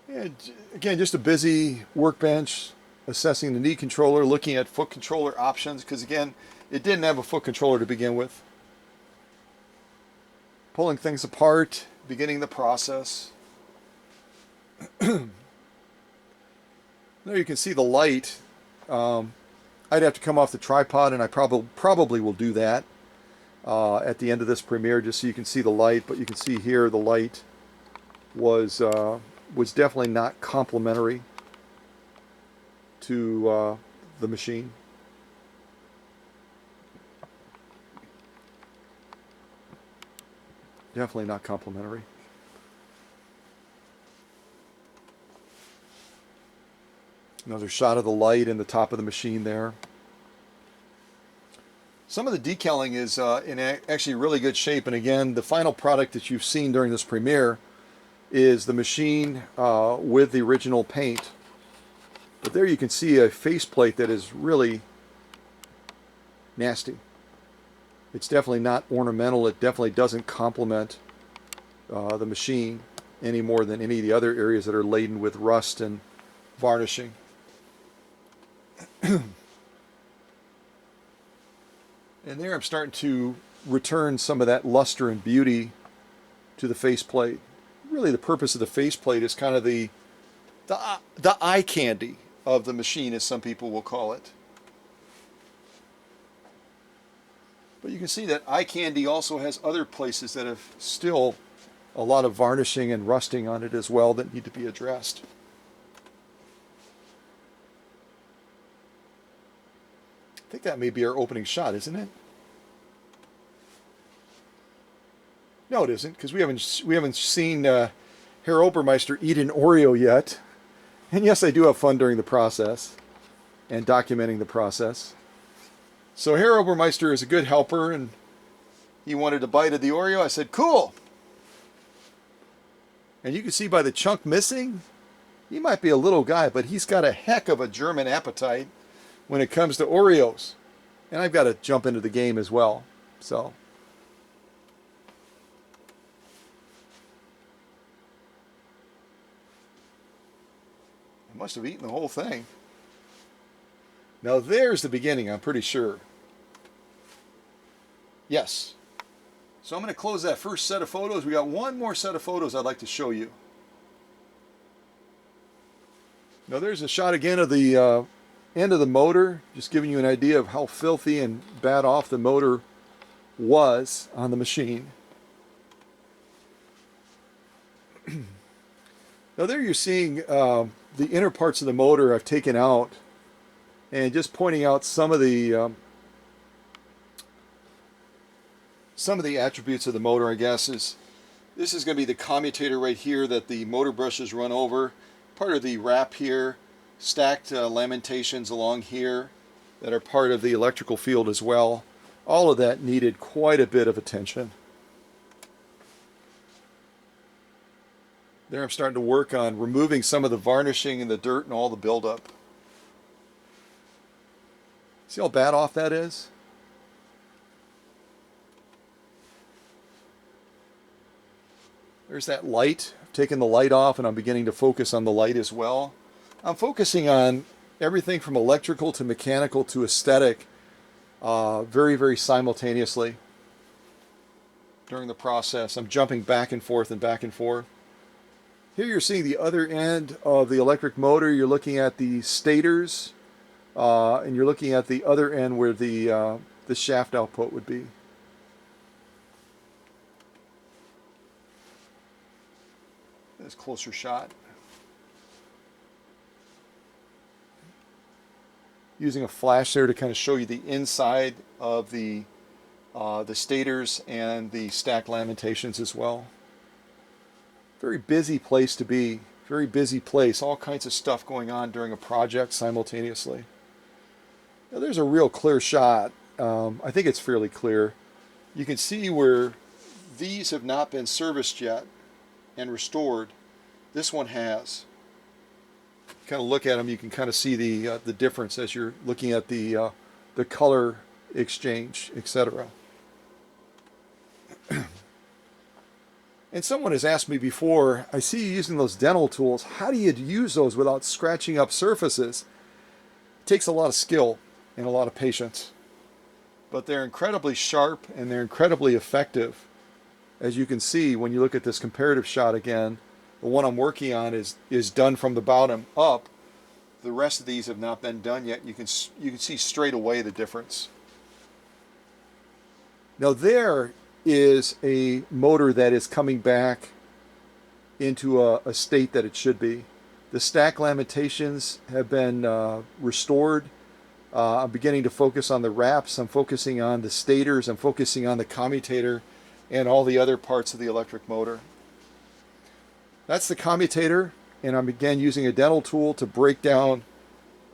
And again, just a busy workbench, assessing the knee controller, looking at foot controller options, because again, it didn't have a foot controller to begin with. Pulling things apart, beginning the process. There you can see the light. I'd have to come off the tripod, and I probably will do that at the end of this premiere, just so you can see the light. But you can see here the light was definitely not complementary to the machine. Definitely not complementary. Another shot of the light in the top of the machine there. Some of the decaling is in actually really good shape, and again, the final product that you've seen during this premiere is the machine with the original paint. But there you can see a faceplate that is really nasty. It's definitely not ornamental. It definitely doesn't complement the machine any more than any of the other areas that are laden with rust and varnishing. And there I'm starting to return some of that luster and beauty to the faceplate. Really the purpose of the faceplate is kind of the eye candy of the machine, as some people will call it. But you can see that eye candy also has other places that have still a lot of varnishing and rusting on it as well that need to be addressed. I think that may be our opening shot, isn't it? No, it isn't, because we haven't seen Herr Obermeister eat an Oreo yet. And yes, I do have fun during the process and documenting the process. So Herr Obermeister is a good helper, and he wanted a bite of the Oreo. I said, cool. And you can see by the chunk missing, he might be a little guy, but he's got a heck of a German appetite when it comes to Oreos. And I've got to jump into the game as well. So I must have eaten the whole thing. Now there's the beginning, I'm pretty sure. Yes. So I'm going to close that first set of photos. We got one more set of photos I'd like to show you. Now there's a shot again of the end of the motor, just giving you an idea of how filthy and bad off the motor was on the machine. Now there you're seeing the inner parts of the motor I've taken out, and just pointing out some of the attributes of the motor, I guess, is this is going to be the commutator right here that the motor brushes run over. Part of the wrap here, stacked lamentations along here that are part of the electrical field as well. All of that needed quite a bit of attention. There I'm starting to work on removing some of the varnishing and the dirt and all the buildup. See how bad off that is? There's that light. I've taken the light off and I'm beginning to focus on the light as well. I'm focusing on everything from electrical to mechanical to aesthetic very, very simultaneously during the process. I'm jumping back and forth and back and forth. Here you're seeing the other end of the electric motor. You're looking at the stators and you're looking at the other end where the shaft output would be. That's a closer shot. Using a flash there to kind of show you the inside of the stators and the stacked lamentations as well. Very busy place to be. Very busy place. All kinds of stuff going on during a project simultaneously. Now there's a real clear shot. I think it's fairly clear. You can see where these have not been serviced yet and restored. This one has. Kind of look at them, you can kind of see the difference as you're looking at the color exchange, etc. And someone has asked me before, I see you using those dental tools. How do you use those without scratching up surfaces? It takes a lot of skill and a lot of patience. But they're incredibly sharp and they're incredibly effective. As you can see when you look at this comparative shot again, the one I'm working on is done from the bottom up. The rest of these have not been done yet. You can see straight away the difference. Now there is a motor that is coming back into a state that it should be. The stack lamentations have been restored. I'm beginning to focus on the wraps. I'm focusing on the stators. I'm focusing on the commutator and all the other parts of the electric motor. That's the commutator, and I'm again using a dental tool to break down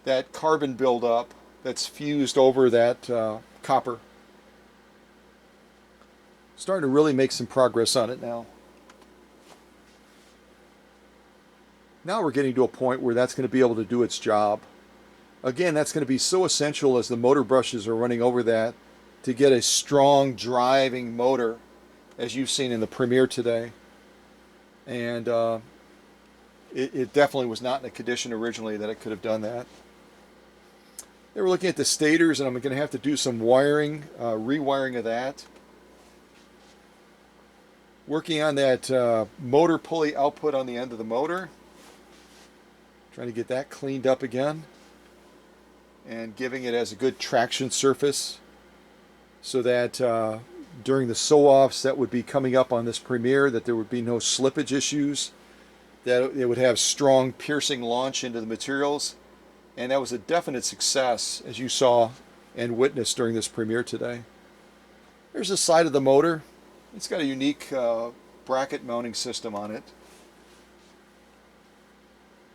that carbon buildup that's fused over that copper. Starting to really make some progress on it now. Now we're getting to a point where that's going to be able to do its job. Again, that's going to be so essential as the motor brushes are running over that to get a strong driving motor, as you've seen in the premiere today. And it definitely was not in a condition originally that it could have done that. They were looking at the stators, and I'm going to have to do some wiring, rewiring of that. Working on that motor pulley output on the end of the motor. Trying to get that cleaned up again. And giving it as a good traction surface so that during the sew-offs that would be coming up on this premiere, that there would be no slippage issues, that it would have strong piercing launch into the materials. And that was a definite success, as you saw and witnessed during this premiere today. There's the side of the motor. It's got a unique bracket mounting system on it.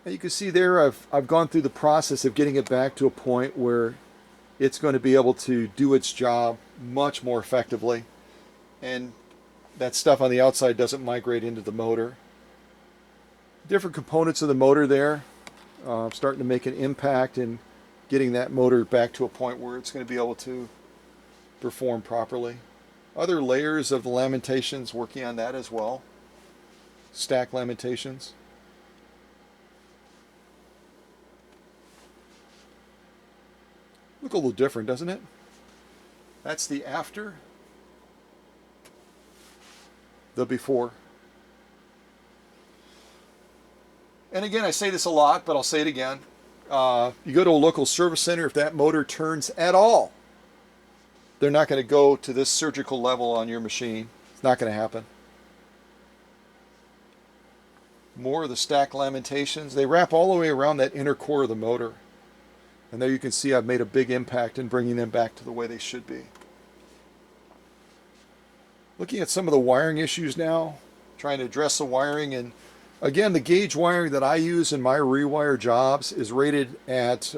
And you can see there I've gone through the process of getting it back to a point where it's going to be able to do its job much more effectively. And that stuff on the outside doesn't migrate into the motor. Different components of the motor there. Starting to make an impact in getting that motor back to a point where it's going to be able to perform properly. Other layers of the lamentations, working on that as well. Stack lamentations. Look a little different, doesn't it? That's the after, the before. And again, I say this a lot, but I'll say it again. You go to a local service center, if that motor turns at all, they're not going to go to this surgical level on your machine. It's not going to happen. More of the stack lamentations. They wrap all the way around that inner core of the motor. And there you can see I've made a big impact in bringing them back to the way they should be. Looking at some of the wiring issues now, trying to address the wiring. And again, the gauge wiring that I use in my rewire jobs is rated at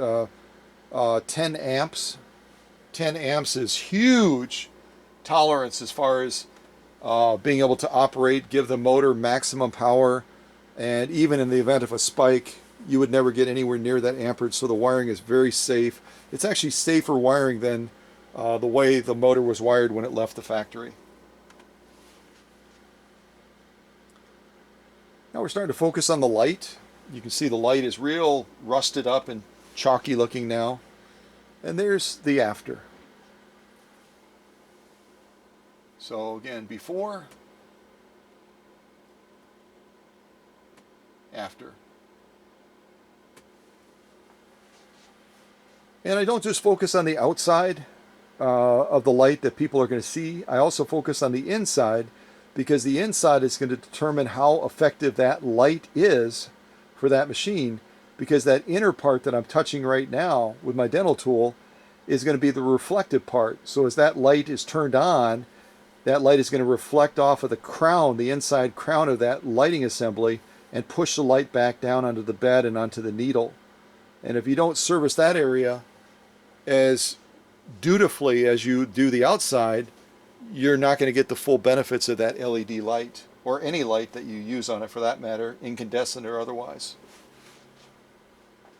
10 amps. 10 amps is huge tolerance as far as being able to operate, give the motor maximum power, and even in the event of a spike, you would never get anywhere near that amperage, so the wiring is very safe. It's actually safer wiring than the way the motor was wired when it left the factory. Now we're starting to focus on the light. You can see the light is real rusted up and chalky looking now. And there's the after. So again, before, after. And I don't just focus on the outside of the light that people are going to see. I also focus on the inside, because the inside is going to determine how effective that light is for that machine, because that inner part that I'm touching right now with my dental tool is going to be the reflective part. So as that light is turned on, that light is going to reflect off of the crown, the inside crown of that lighting assembly, and push the light back down onto the bed and onto the needle. And if you don't service that area as dutifully as you do the outside, you're not going to get the full benefits of that LED light, or any light that you use on it for that matter, incandescent or otherwise.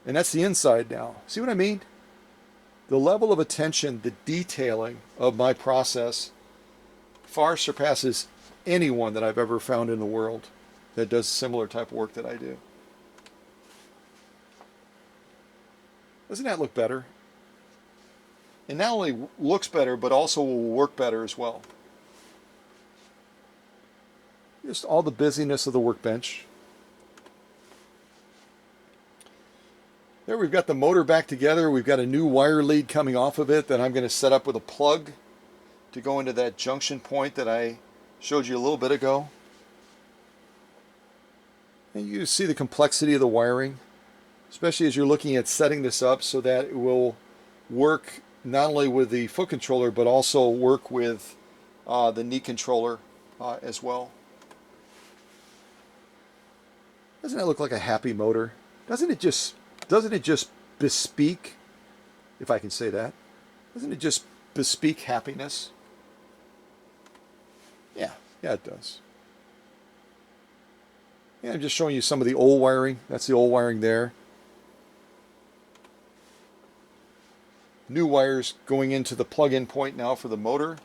And that's the inside now. See what I mean? The level of attention, the detailing of my process far surpasses anyone that I've ever found in the world that does similar type of work that I do. Doesn't that look better? And not only looks better, but also will work better as well. Just all the busyness of the workbench. There we've got the motor back together. We've got a new wire lead coming off of it that I'm going to set up with a plug to go into that junction point that I showed you a little bit ago. And you see the complexity of the wiring, especially as you're looking at setting this up so that it will work not only with the foot controller, but also work with the knee controller as well. Doesn't that look like a happy motor? Doesn't it just bespeak, if I can say that, doesn't it just bespeak happiness? Yeah, it does. Yeah, I'm just showing you some of the old wiring. That's the old wiring there. New wires going into the plug-in point now for the motor.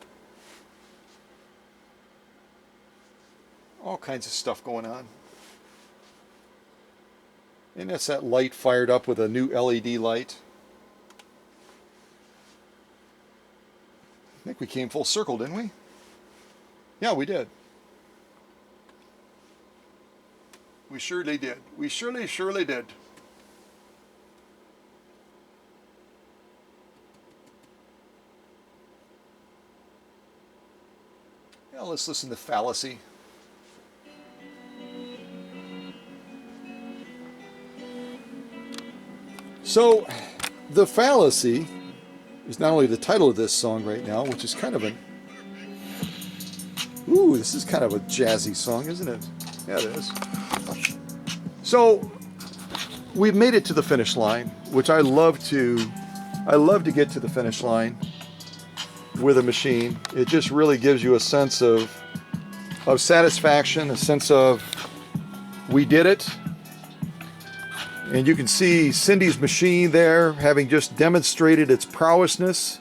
All kinds of stuff going on. And that's that light fired up with a new LED light. I think we came full circle, didn't we? Yeah, we did. We surely did. We surely did. Now let's listen to Fallacy. So, The Fallacy is not only the title of this song right now, which is kind of an... Ooh, this is kind of a jazzy song, isn't it? Yeah, it is. So, we've made it to the finish line, which I love to get to the finish line with a machine. It just really gives you a sense of satisfaction, a sense of we did it. And you can see Cindy's machine there, having just demonstrated its prowessness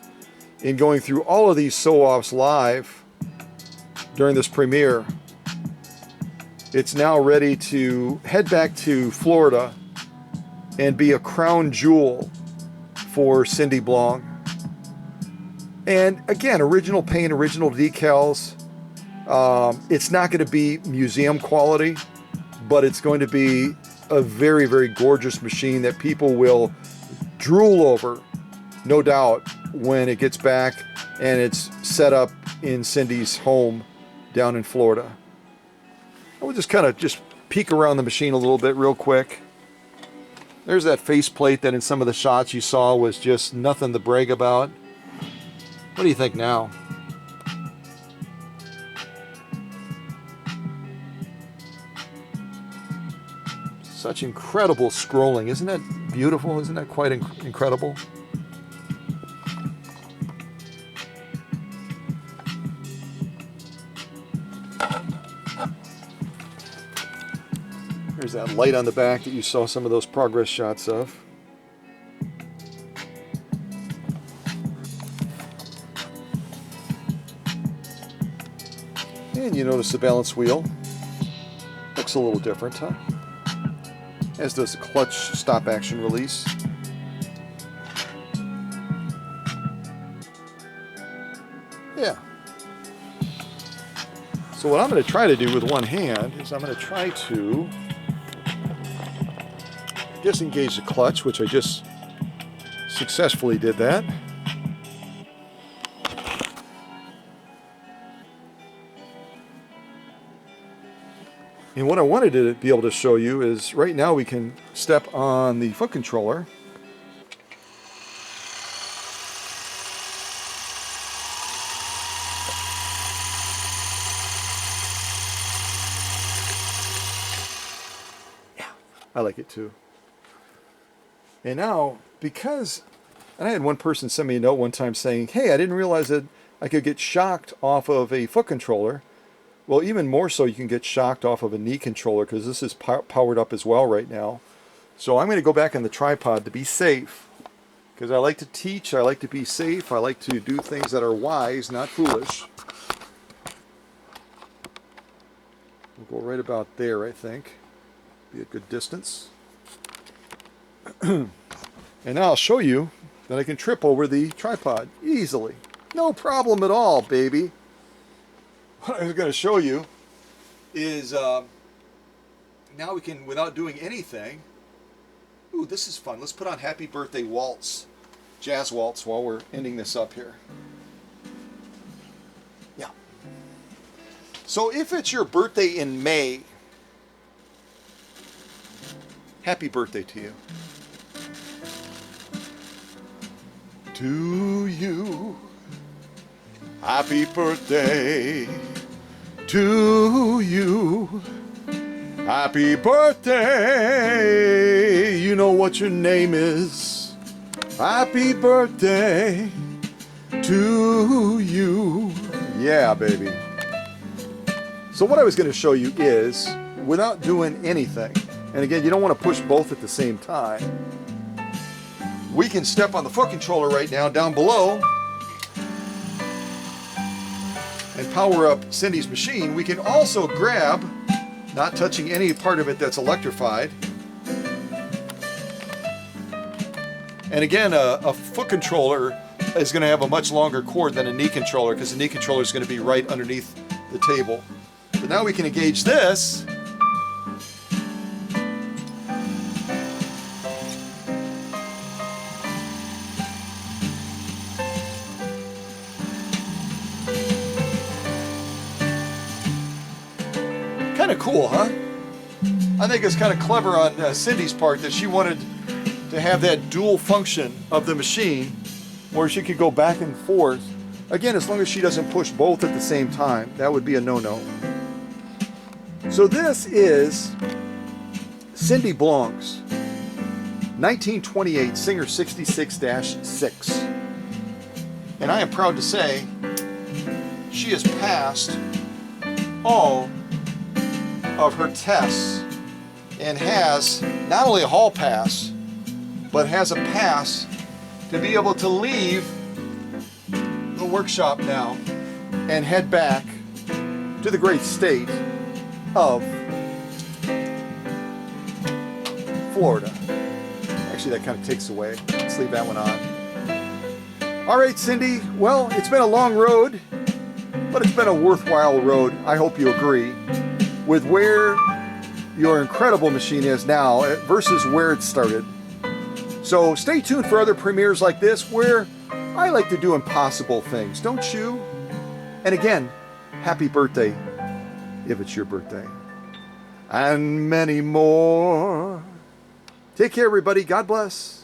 in going through all of these sew-offs live during this premiere. It's now ready to head back to Florida and be a crown jewel for Cindy Blong. And again, original paint, original decals. It's not going to be museum quality, but it's going to be a very, very gorgeous machine that people will drool over, no doubt, when it gets back and it's set up in Cindy's home down in Florida. I will just kind of peek around the machine a little bit real quick. There's that faceplate that in some of the shots you saw was just nothing to brag about. What do you think now? Such incredible scrolling. Isn't that beautiful? Isn't that quite incredible? There's that light on the back that you saw some of those progress shots of. And you notice the balance wheel. Looks a little different, huh? As does the clutch stop action release. Yeah. So what I'm going to try to do with one hand is I'm going to try to disengage the clutch, which I just successfully did that. And what I wanted to be able to show you is right now we can step on the foot controller. Yeah, I like it too. And now, because, and I had one person send me a note one time saying, hey, I didn't realize that I could get shocked off of a foot controller. Well, even more so, you can get shocked off of a knee controller because this is powered up as well right now. So I'm going to go back on the tripod to be safe because I like to teach, I like to be safe, I like to do things that are wise, not foolish. We'll go right about there, I think. Be a good distance. And now I'll show you that I can trip over the tripod easily. No problem at all, baby. What I was going to show you is now we can, without doing anything, ooh, this is fun. Let's put on Happy Birthday Waltz, Jazz Waltz, while we're ending this up here. Yeah. So if it's your birthday in May, happy birthday to you. To you. Happy birthday to you. Happy birthday. You know what your name is. Happy birthday to you. Yeah, baby. So what I was going to show you is, without doing anything, and again, you don't want to push both at the same time, we can step on the foot controller right now down below and power up Cindy's machine. We can also grab, not touching any part of it that's electrified. And again, a foot controller is going to have a much longer cord than a knee controller because the knee controller is going to be right underneath the table. But now we can engage this. Kind of cool, huh? I think it's kind of clever on Cindy's part that she wanted to have that dual function of the machine where she could go back and forth. Again, as long as she doesn't push both at the same time, that would be a no-no. So this is Cindy Blong's 1928 Singer 66-6. And I am proud to say she has passed all of her tests and has not only a hall pass, but has a pass to be able to leave the workshop now and head back to the great state of Florida. Actually, that kind of takes away. Let's leave that one on. All right, Cindy. Well, it's been a long road, but it's been a worthwhile road. I hope you agree with where your incredible machine is now versus where it started. So stay tuned for other premieres like this where I like to do impossible things, don't you? And again, happy birthday if it's your birthday. and many more. Take care, everybody. God bless.